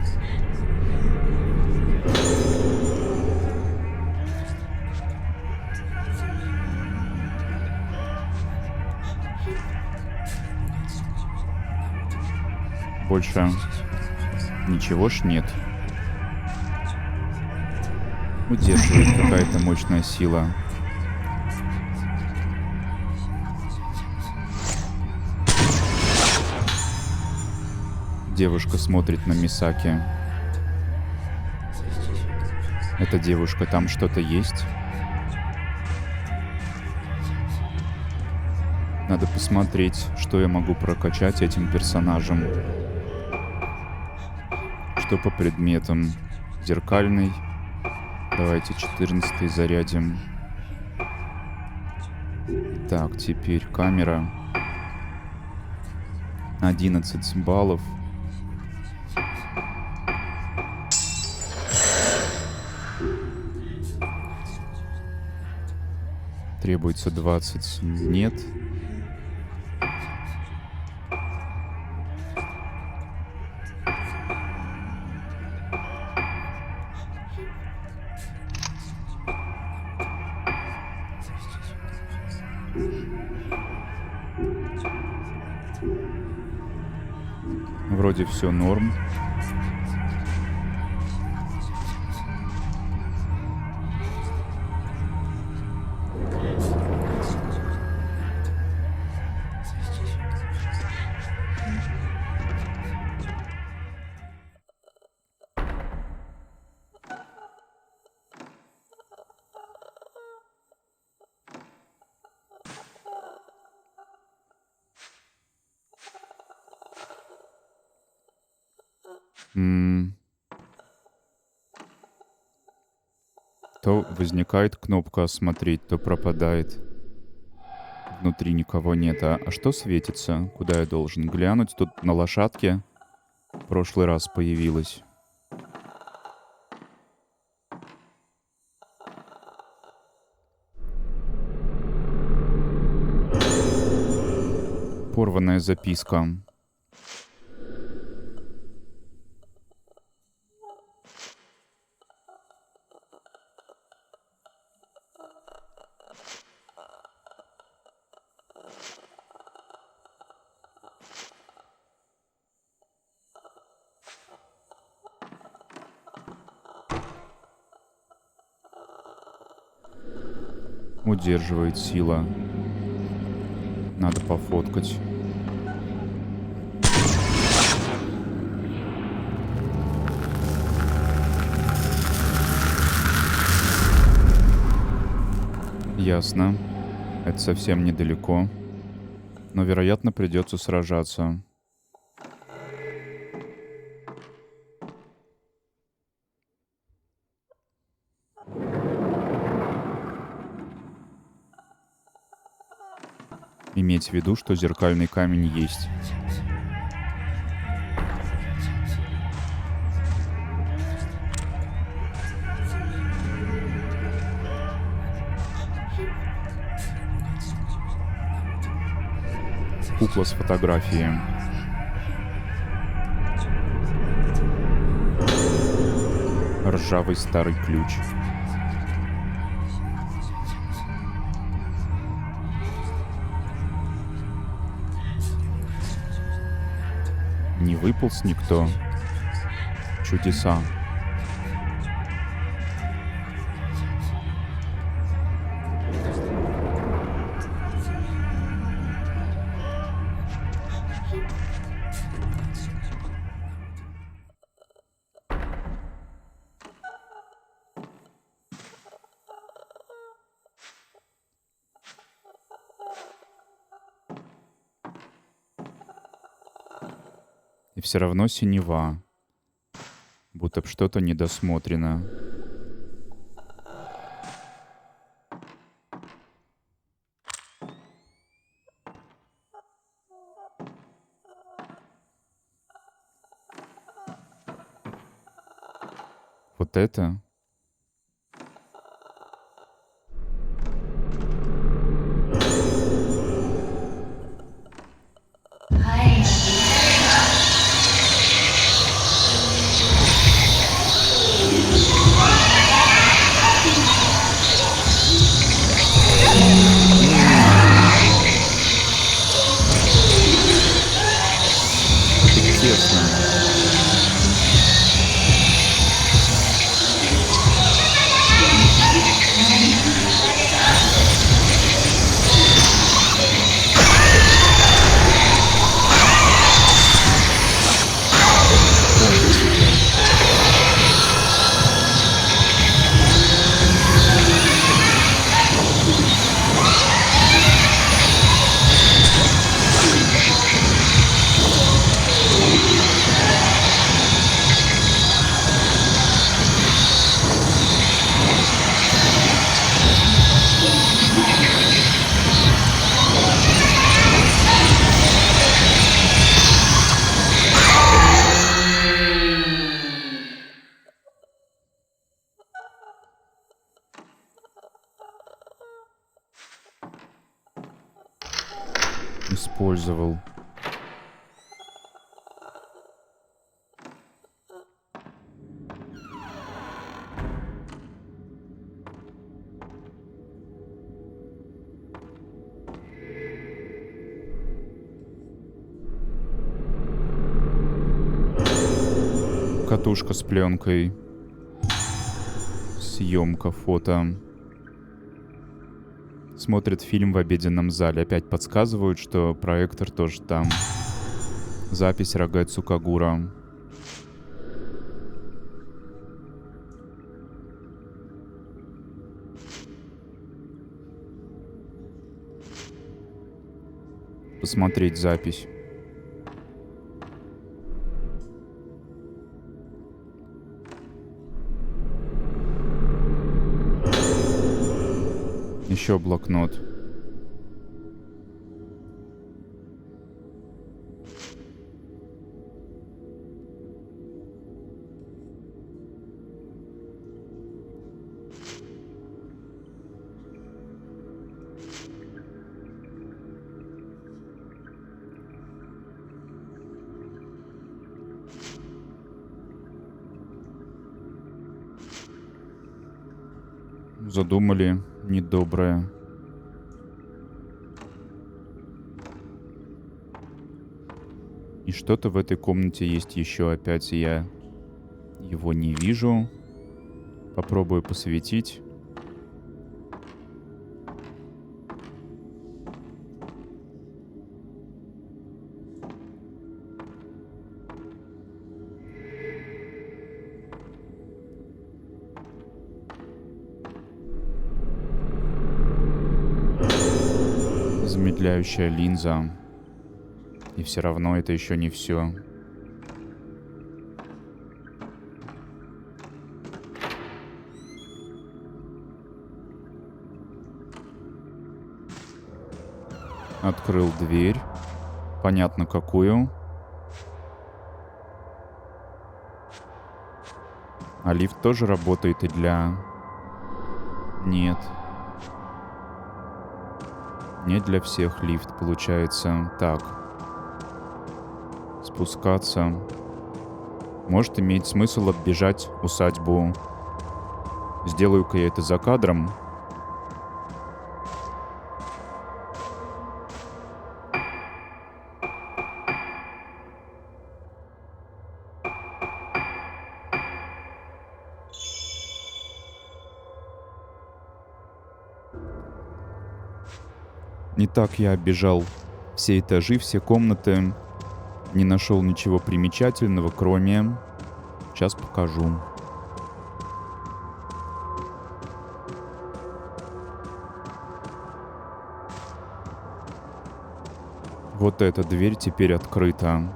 Speaker 1: Больше ничего ж нет. Удерживает какая-то мощная сила. Девушка смотрит на Мисаки. Эта девушка, там что-то есть? Надо посмотреть, что я могу прокачать этим персонажем. Что по предметам? Зеркальный. Давайте 14 зарядим. Так, теперь камера. 11 баллов. Требуется 20. Нет. Вроде все норм. То возникает кнопка «Осмотреть», то пропадает. Внутри никого нет. А что светится? Куда я должен глянуть? Тут на лошадке в прошлый раз появилась. Порванная записка. Удерживает сила. Надо пофоткать. Ясно. Это совсем недалеко. Но, вероятно, придется сражаться. Иметь в виду, что зеркальный камень есть. Кукла с фотографией. Ржавый старый ключ. Не выполз никто. Чудеса. И все равно синева. Будто б что-то недосмотрено. Вот это? Тесно. использовал. Катушка с пленкой. Съемка фото. Смотрят фильм в обеденном зале. Опять подсказывают, что проектор тоже там. Запись Рагай Цукагура. Посмотреть запись. Еще блокнот. Задумали недоброе. И что-то в этой комнате есть еще. Опять я его не вижу. Попробую посветить. Замедляющая линза. И все равно это еще не все. Открыл дверь. Понятно, какую. А лифт тоже работает и для... Нет. Не для всех лифт, получается. Так. Спускаться. Может иметь смысл оббежать усадьбу. Сделаю-ка я это за кадром. Итак, я оббежал все этажи, все комнаты. Не нашел ничего примечательного, кроме... Сейчас покажу. Вот эта дверь теперь открыта.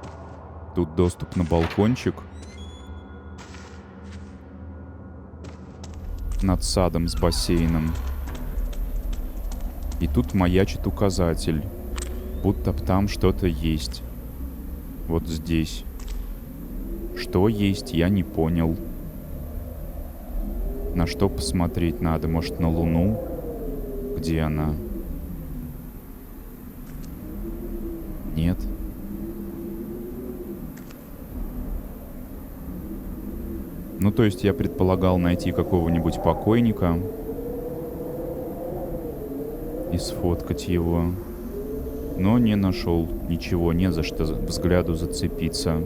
Speaker 1: Тут доступ на балкончик. Над садом с бассейном. И тут маячит указатель. Будто б там что-то есть. Вот здесь. Что есть, я не понял. На что посмотреть надо? Может, на Луну? Где она? Нет. Ну, то есть я предполагал найти какого-нибудь покойника и сфоткать его. Но не нашел ничего, не за что взгляду зацепиться.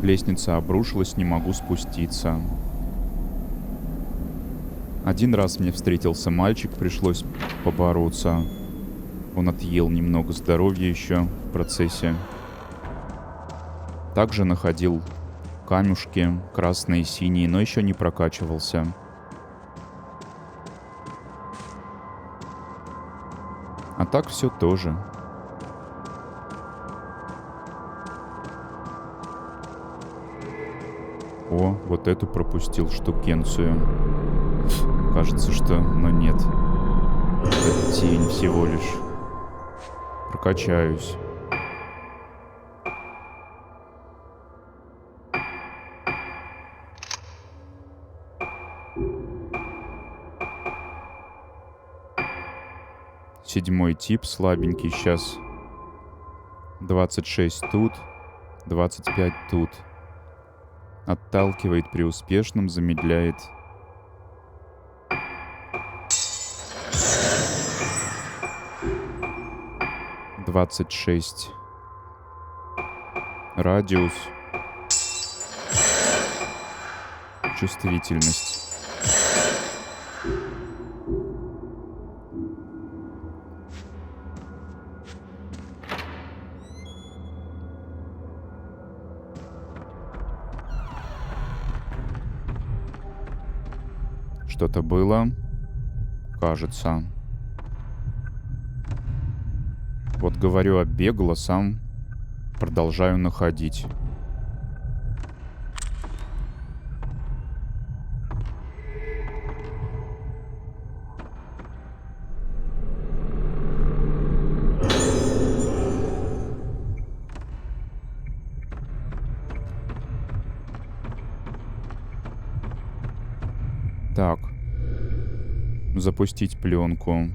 Speaker 1: Лестница обрушилась, не могу спуститься. Один раз мне встретился мальчик, пришлось побороться. Он отъел немного здоровья еще в процессе. Также находил камушки, красные, синие, но еще не прокачивался. А так все тоже. О, вот эту пропустил штукенцию. Кажется, что... Но нет. Это тень всего лишь. Прокачаюсь. 7-й тип слабенький сейчас. 26 тут, 25 тут. Отталкивает при успешном, замедляет. «26». Радиус. Чувствительность. Что-то было, кажется. Вот говорю, оббегал, а сам продолжаю находить. Так. Запустить пленку.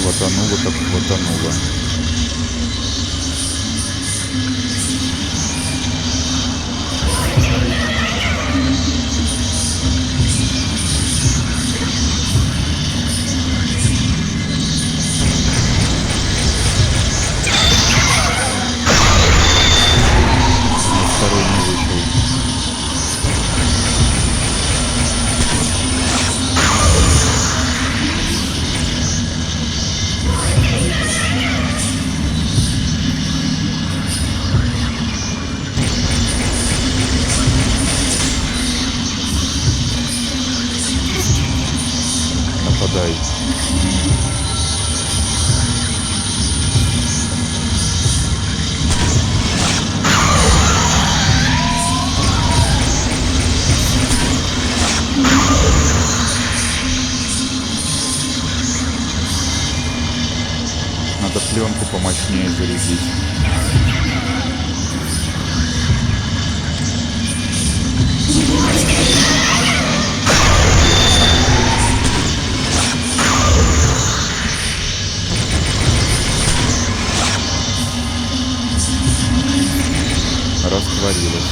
Speaker 1: Хватануло так хватануло. Второй не вышел. Нападай. Надо пленку помощнее зарядить. Растворилась.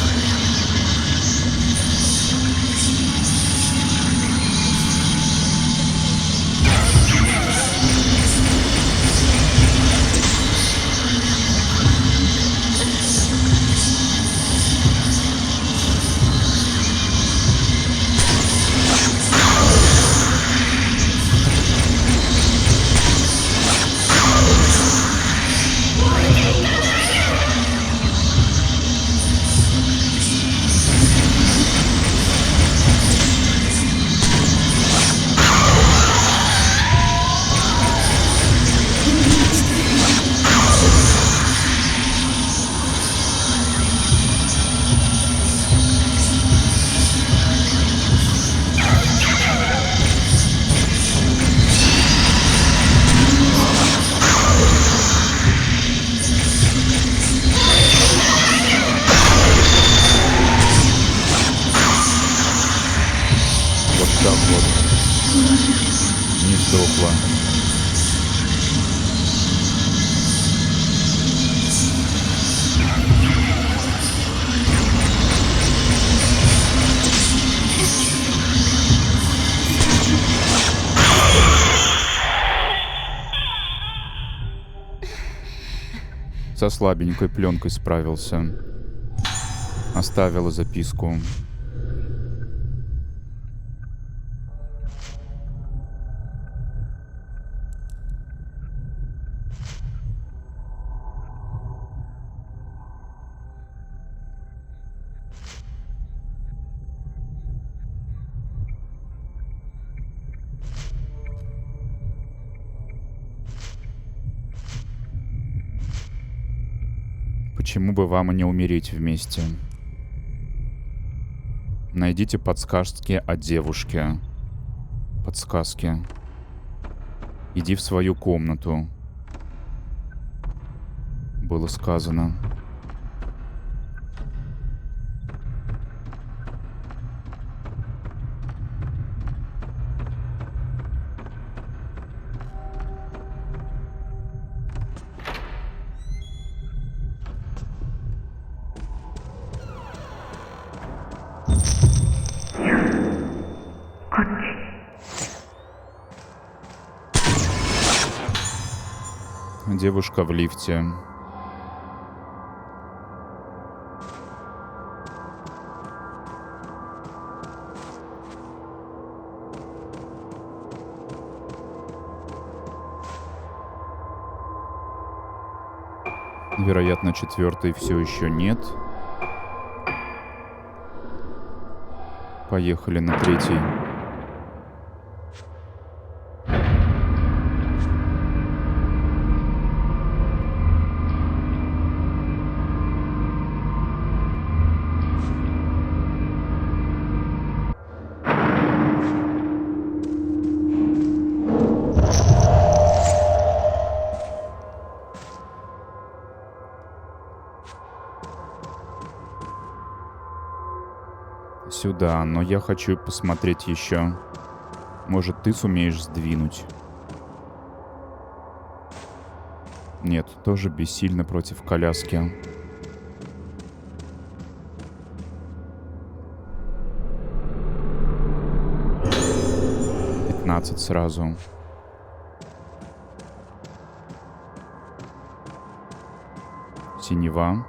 Speaker 1: Так вот. Не сдохла. Со слабенькой пленкой справился. Оставила записку. Почему бы вам и не умереть вместе? Найдите подсказки о девушке. Подсказки. Иди в свою комнату. Было сказано. Девушка в лифте. Вероятно, четвертой все еще нет. Поехали на третий. Сюда, но я хочу посмотреть еще. Может, ты сумеешь сдвинуть? Нет, тоже бессильно против коляски. 15 сразу. Синева.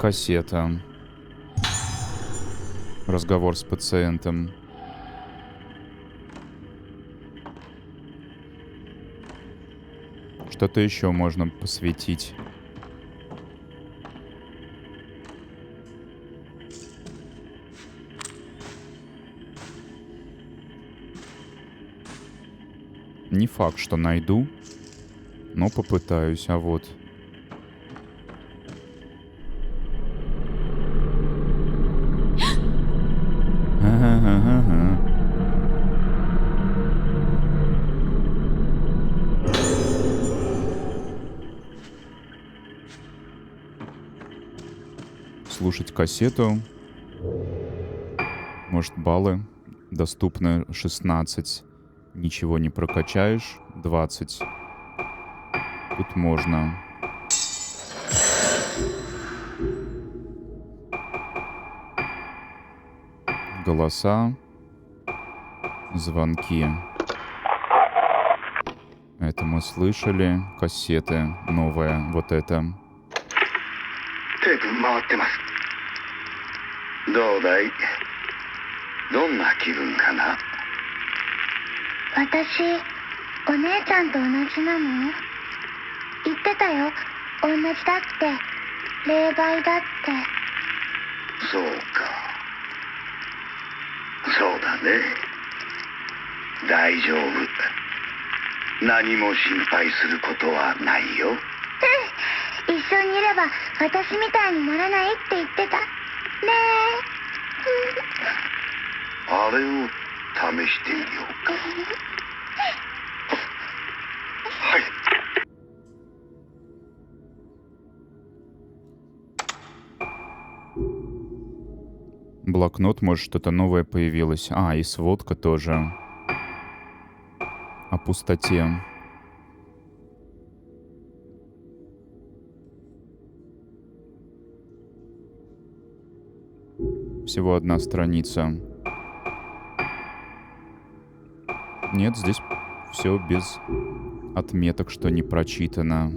Speaker 1: Кассета. Разговор с пациентом. Что-то еще можно посвятить. Не факт, что найду, но попытаюсь. А вот. Слушать кассету. Может, баллы. Доступно 16. Ничего не прокачаешь. 20. Тут можно. Голоса. Звонки. Это мы слышали. Кассеты. Новая. Вот это.
Speaker 5: テープ回ってます。どうだい？どんな気分かな？
Speaker 2: 私、お姉ちゃんと同じなの？言ってたよ。
Speaker 4: 同じだって例外だって。
Speaker 5: そうか。そうだね。大丈夫。何も心配することはないよ。
Speaker 4: 一緒にいれば私みたいにならないって言ってたね
Speaker 5: あれを試してみようか。はい。
Speaker 1: Блокнот, может, что-то новое появилось. А, и сводка тоже. О пустоте. Всего одна страница. Нет, здесь все без отметок, что не прочитано.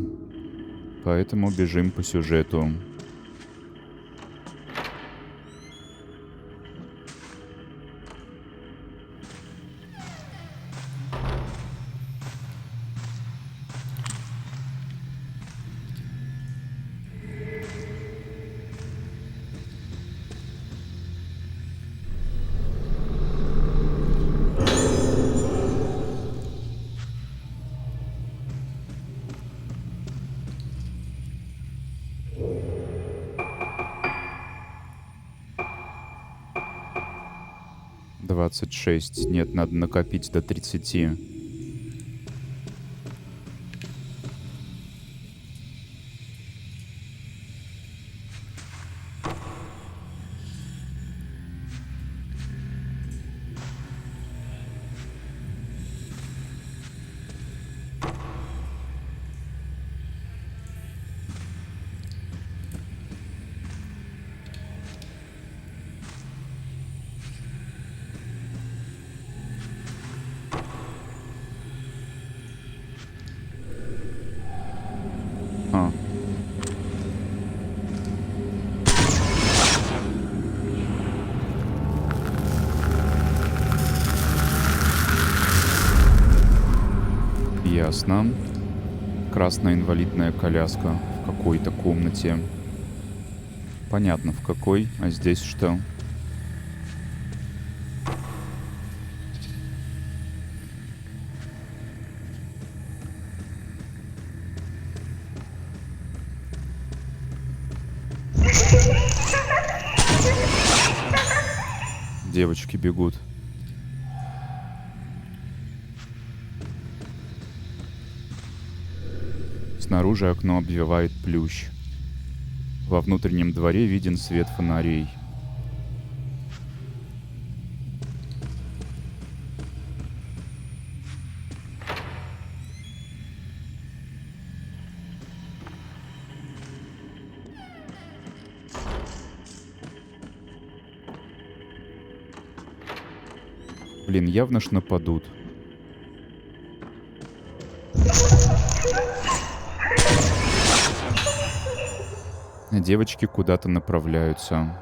Speaker 1: Поэтому бежим по сюжету. — 26. Нет, надо накопить до 30. А. Ясно. Красная инвалидная коляска в какой-то комнате. Понятно, в какой, а здесь что? Девочки бегут. Снаружи окно обвивает плющ. Во внутреннем дворе виден свет фонарей. Блин, явно ж нападут. Девочки куда-то направляются.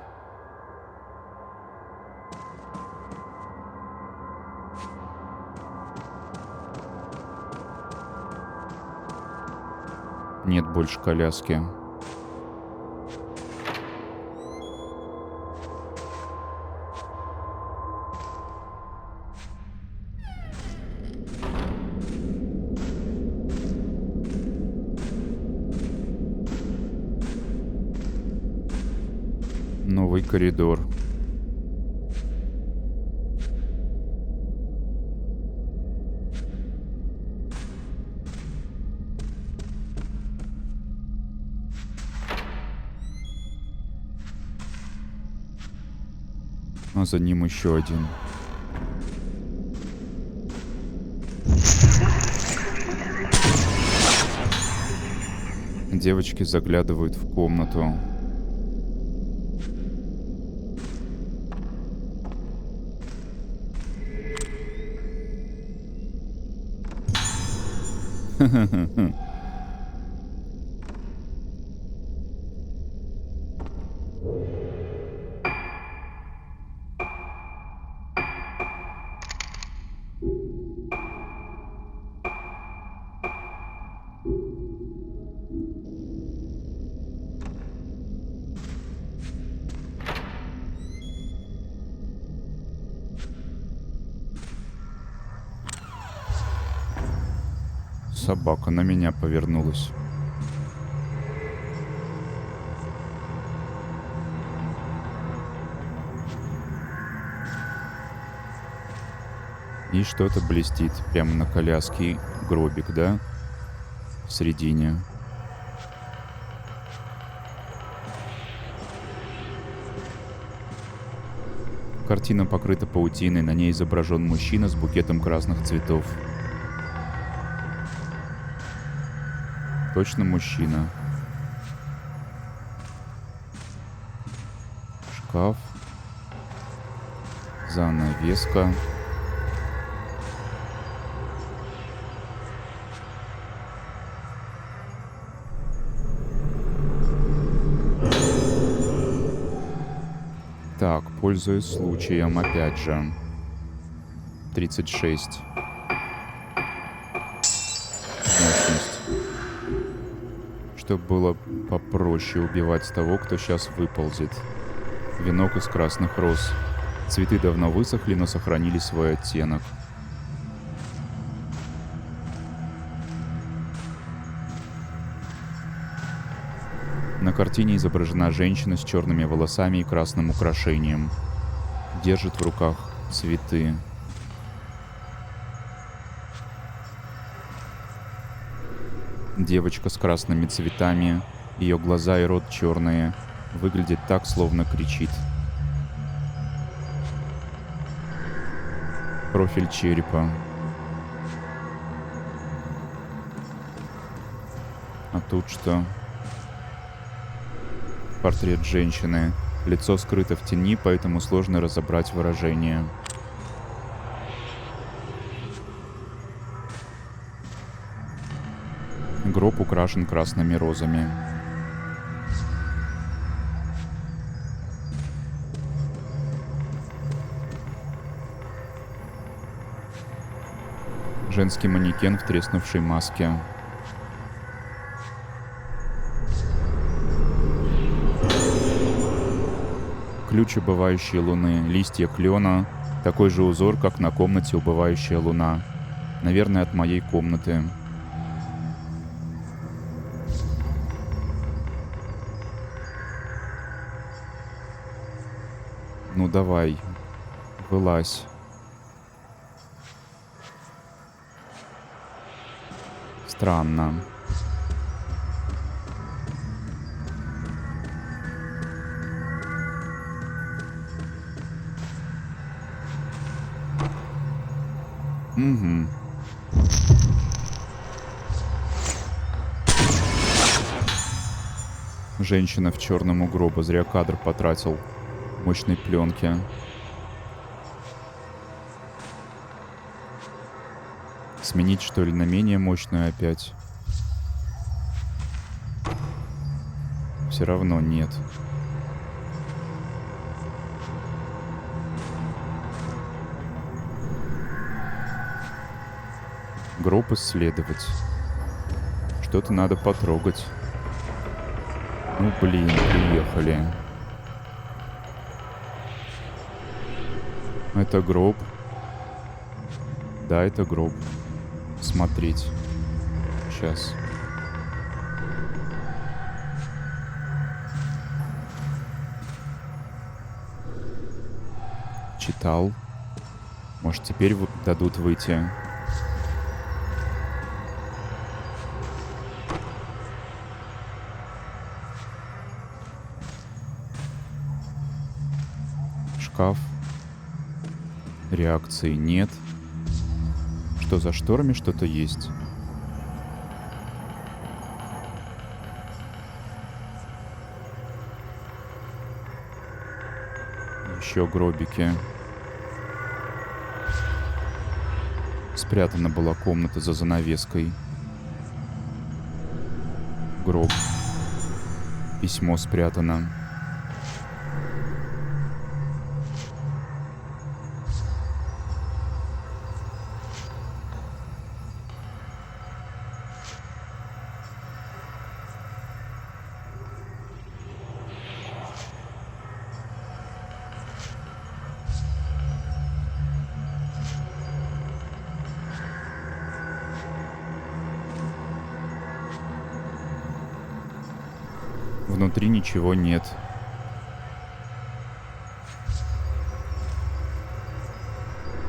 Speaker 1: Нет больше коляски. Новый коридор. А за ним еще один. Девочки заглядывают в комнату. собака на меня повернулась. И что-то блестит прямо на коляске. Гробик, да? В середине. Картина покрыта паутиной, на ней изображен мужчина с букетом красных цветов. Точно мужчина. Шкаф. Занавеска. Так, пользуясь случаем, опять же. 36. Мощность. Чтобы было попроще убивать того, кто сейчас выползет. Венок из красных роз. Цветы давно высохли, но сохранили свой оттенок. На картине изображена женщина с черными волосами и красным украшением. Держит в руках цветы. Девочка с красными цветами, ее глаза и рот черные, выглядит так, словно кричит. Профиль черепа. А тут что? Портрет женщины. Лицо скрыто в тени, поэтому сложно разобрать выражение. Гроб украшен красными розами. Женский манекен в треснувшей маске. Ключ убывающей луны, листья клена, такой же узор, как на комнате убывающая луна. Наверное, от моей комнаты. Ну давай, вылазь. Странно. Угу. Женщина в черном у гроба. Зря кадр потратил. Мощной пленки. Сменить, что ли, на менее мощную опять? Все равно нет. Гроб исследовать. Что-то надо потрогать. Ну блин, приехали. Это гроб. Да, это гроб. Смотреть. Сейчас. Читал. Может, теперь дадут выйти. Шкаф. Реакции нет. Что за шторами что-то есть? Еще гробики. Спрятана была комната за занавеской. Гроб. Письмо спрятано. Внутри ничего нет.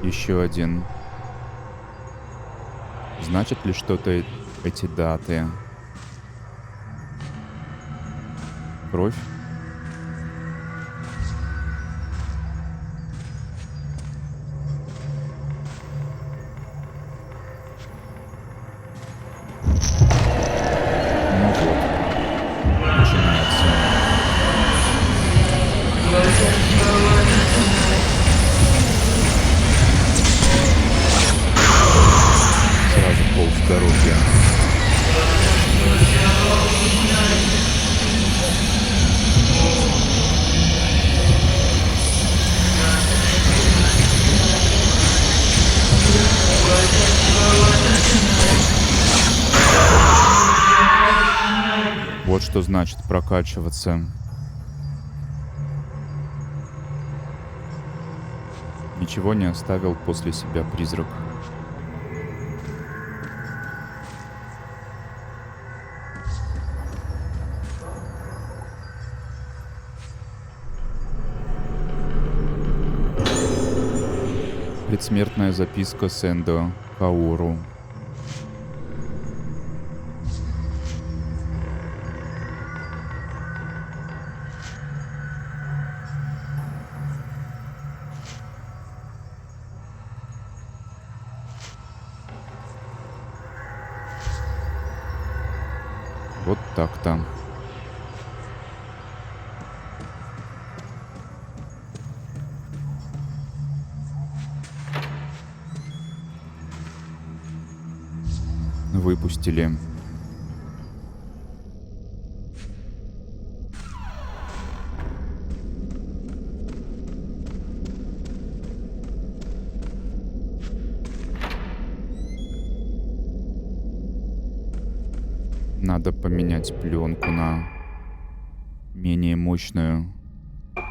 Speaker 1: Еще один. Значит ли что-то эти даты? Кровь? Ну вот. Начинается. Сразу полздоровья. Вот что значит прокачиваться. Ничего не оставил после себя призрак. Предсмертная записка Сэндо Каору. Вот так-то. Выпустили. Надо поменять пленку на менее мощную. А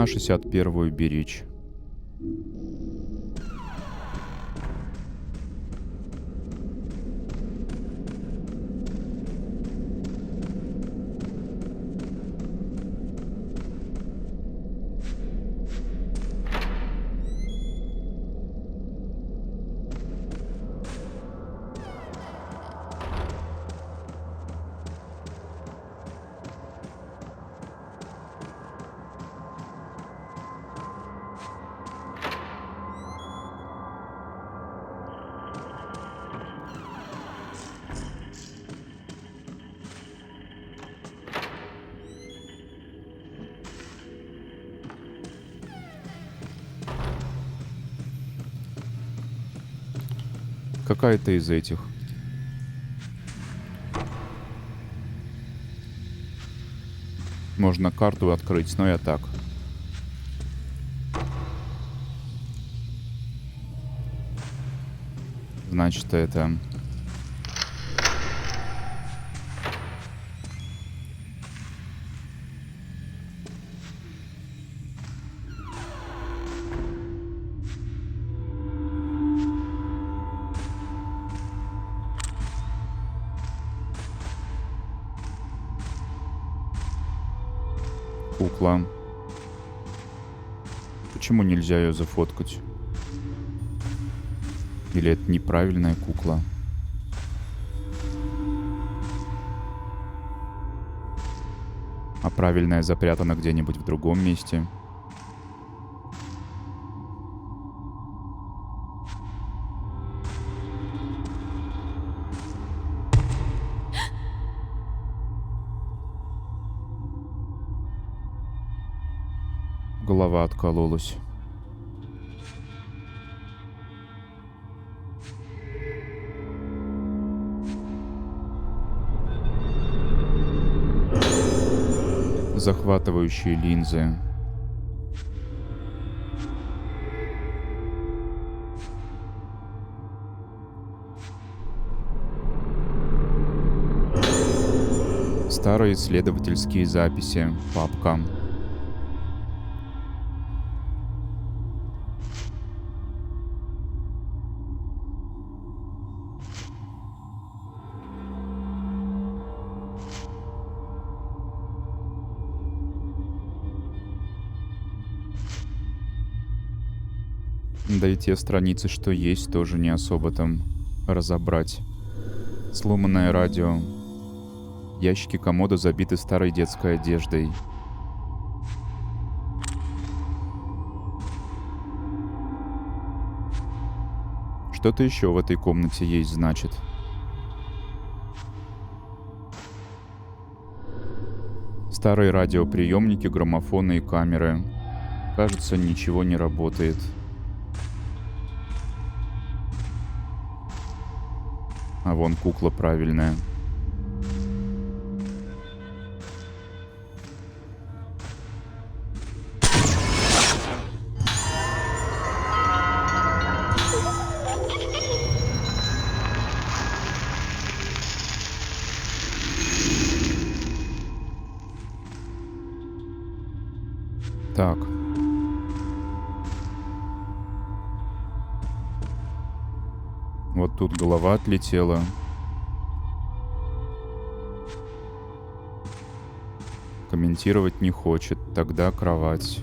Speaker 1: 61-ю беречь. Какая-то из этих. Можно карту открыть, но я так. Значит, это... Кукла. Почему нельзя ее зафоткать? Или это неправильная кукла? А правильная запрятана где-нибудь в другом месте? Голова откололась. Захватывающие линзы. Старые исследовательские записи. Папка. Да и те страницы, что есть, тоже не особо там разобрать. Сломанное радио. Ящики комода забиты старой детской одеждой. Что-то еще в этой комнате есть, значит. Старые радиоприемники, граммофоны и камеры. Кажется, ничего не работает. А вон кукла правильная. Так. Вот тут голова отлетела. Комментировать не хочет. Тогда кровать.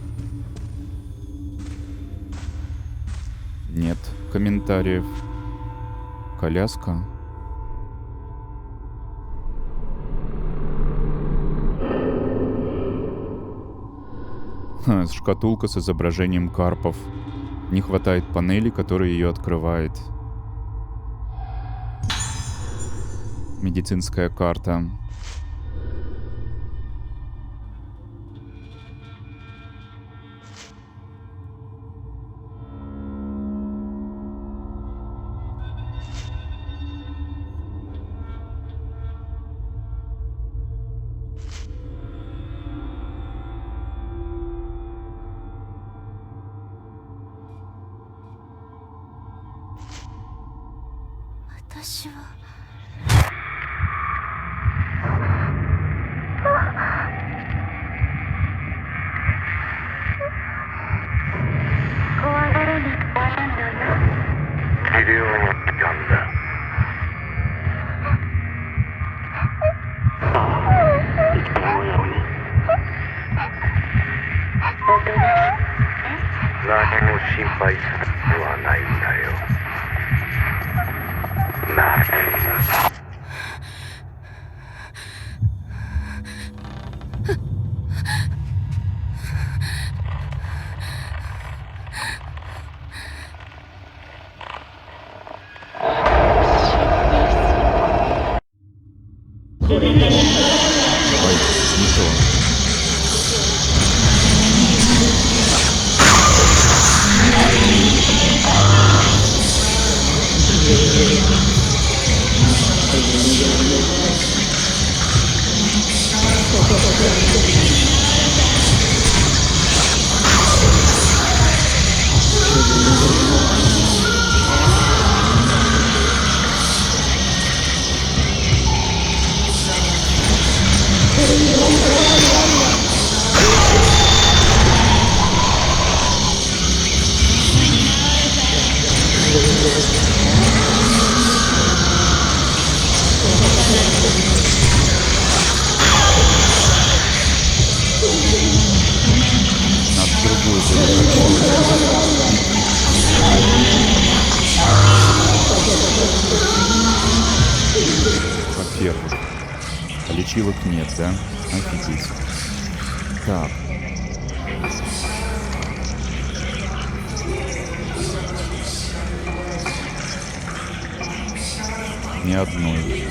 Speaker 1: Нет комментариев. Коляска. Шкатулка с изображением карпов. Не хватает панели, которая ее открывает. Медицинская карта. Во-первых, лечилок нет, да? Офигеть. Так. Ни одной.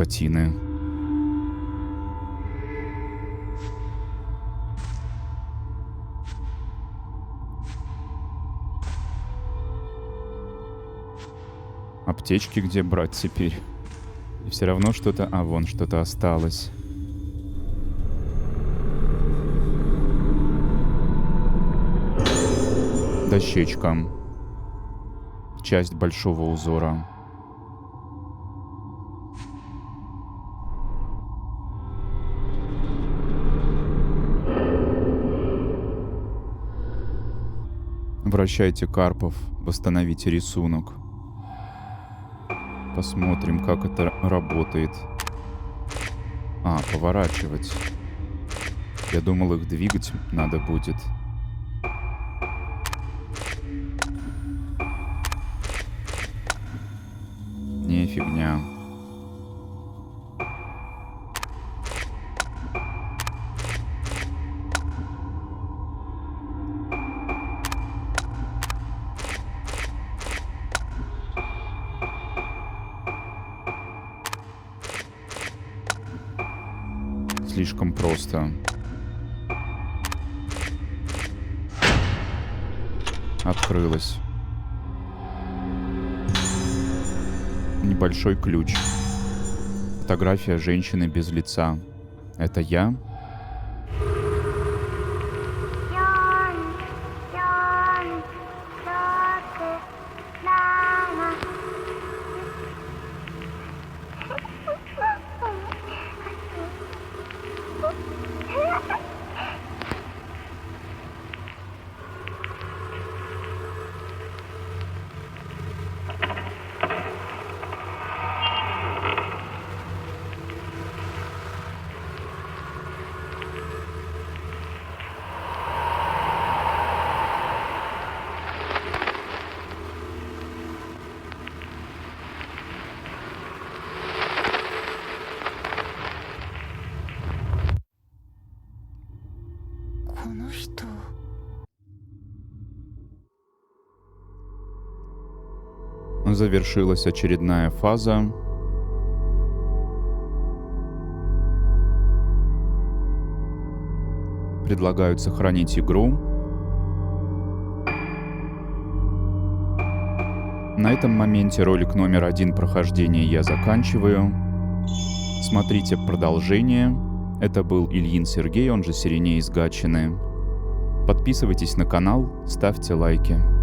Speaker 1: скотины. Аптечки где брать теперь? И все равно что-то... А, вон что-то осталось. Дощечка. Часть большого узора. Вращайте Карпов, восстановите рисунок. Посмотрим, как это работает. А, поворачивать. Я думал, их двигать надо будет. Не, фигня. Слишком просто. Открылось. Небольшой ключ. Фотография женщины без лица. Это я? Завершилась очередная фаза. Предлагают сохранить игру. На этом моменте ролик номер 1 прохождения я заканчиваю. Смотрите продолжение. Это был Ильин Сергей, он же Сиреней из Гатчины. Подписывайтесь на канал, ставьте лайки.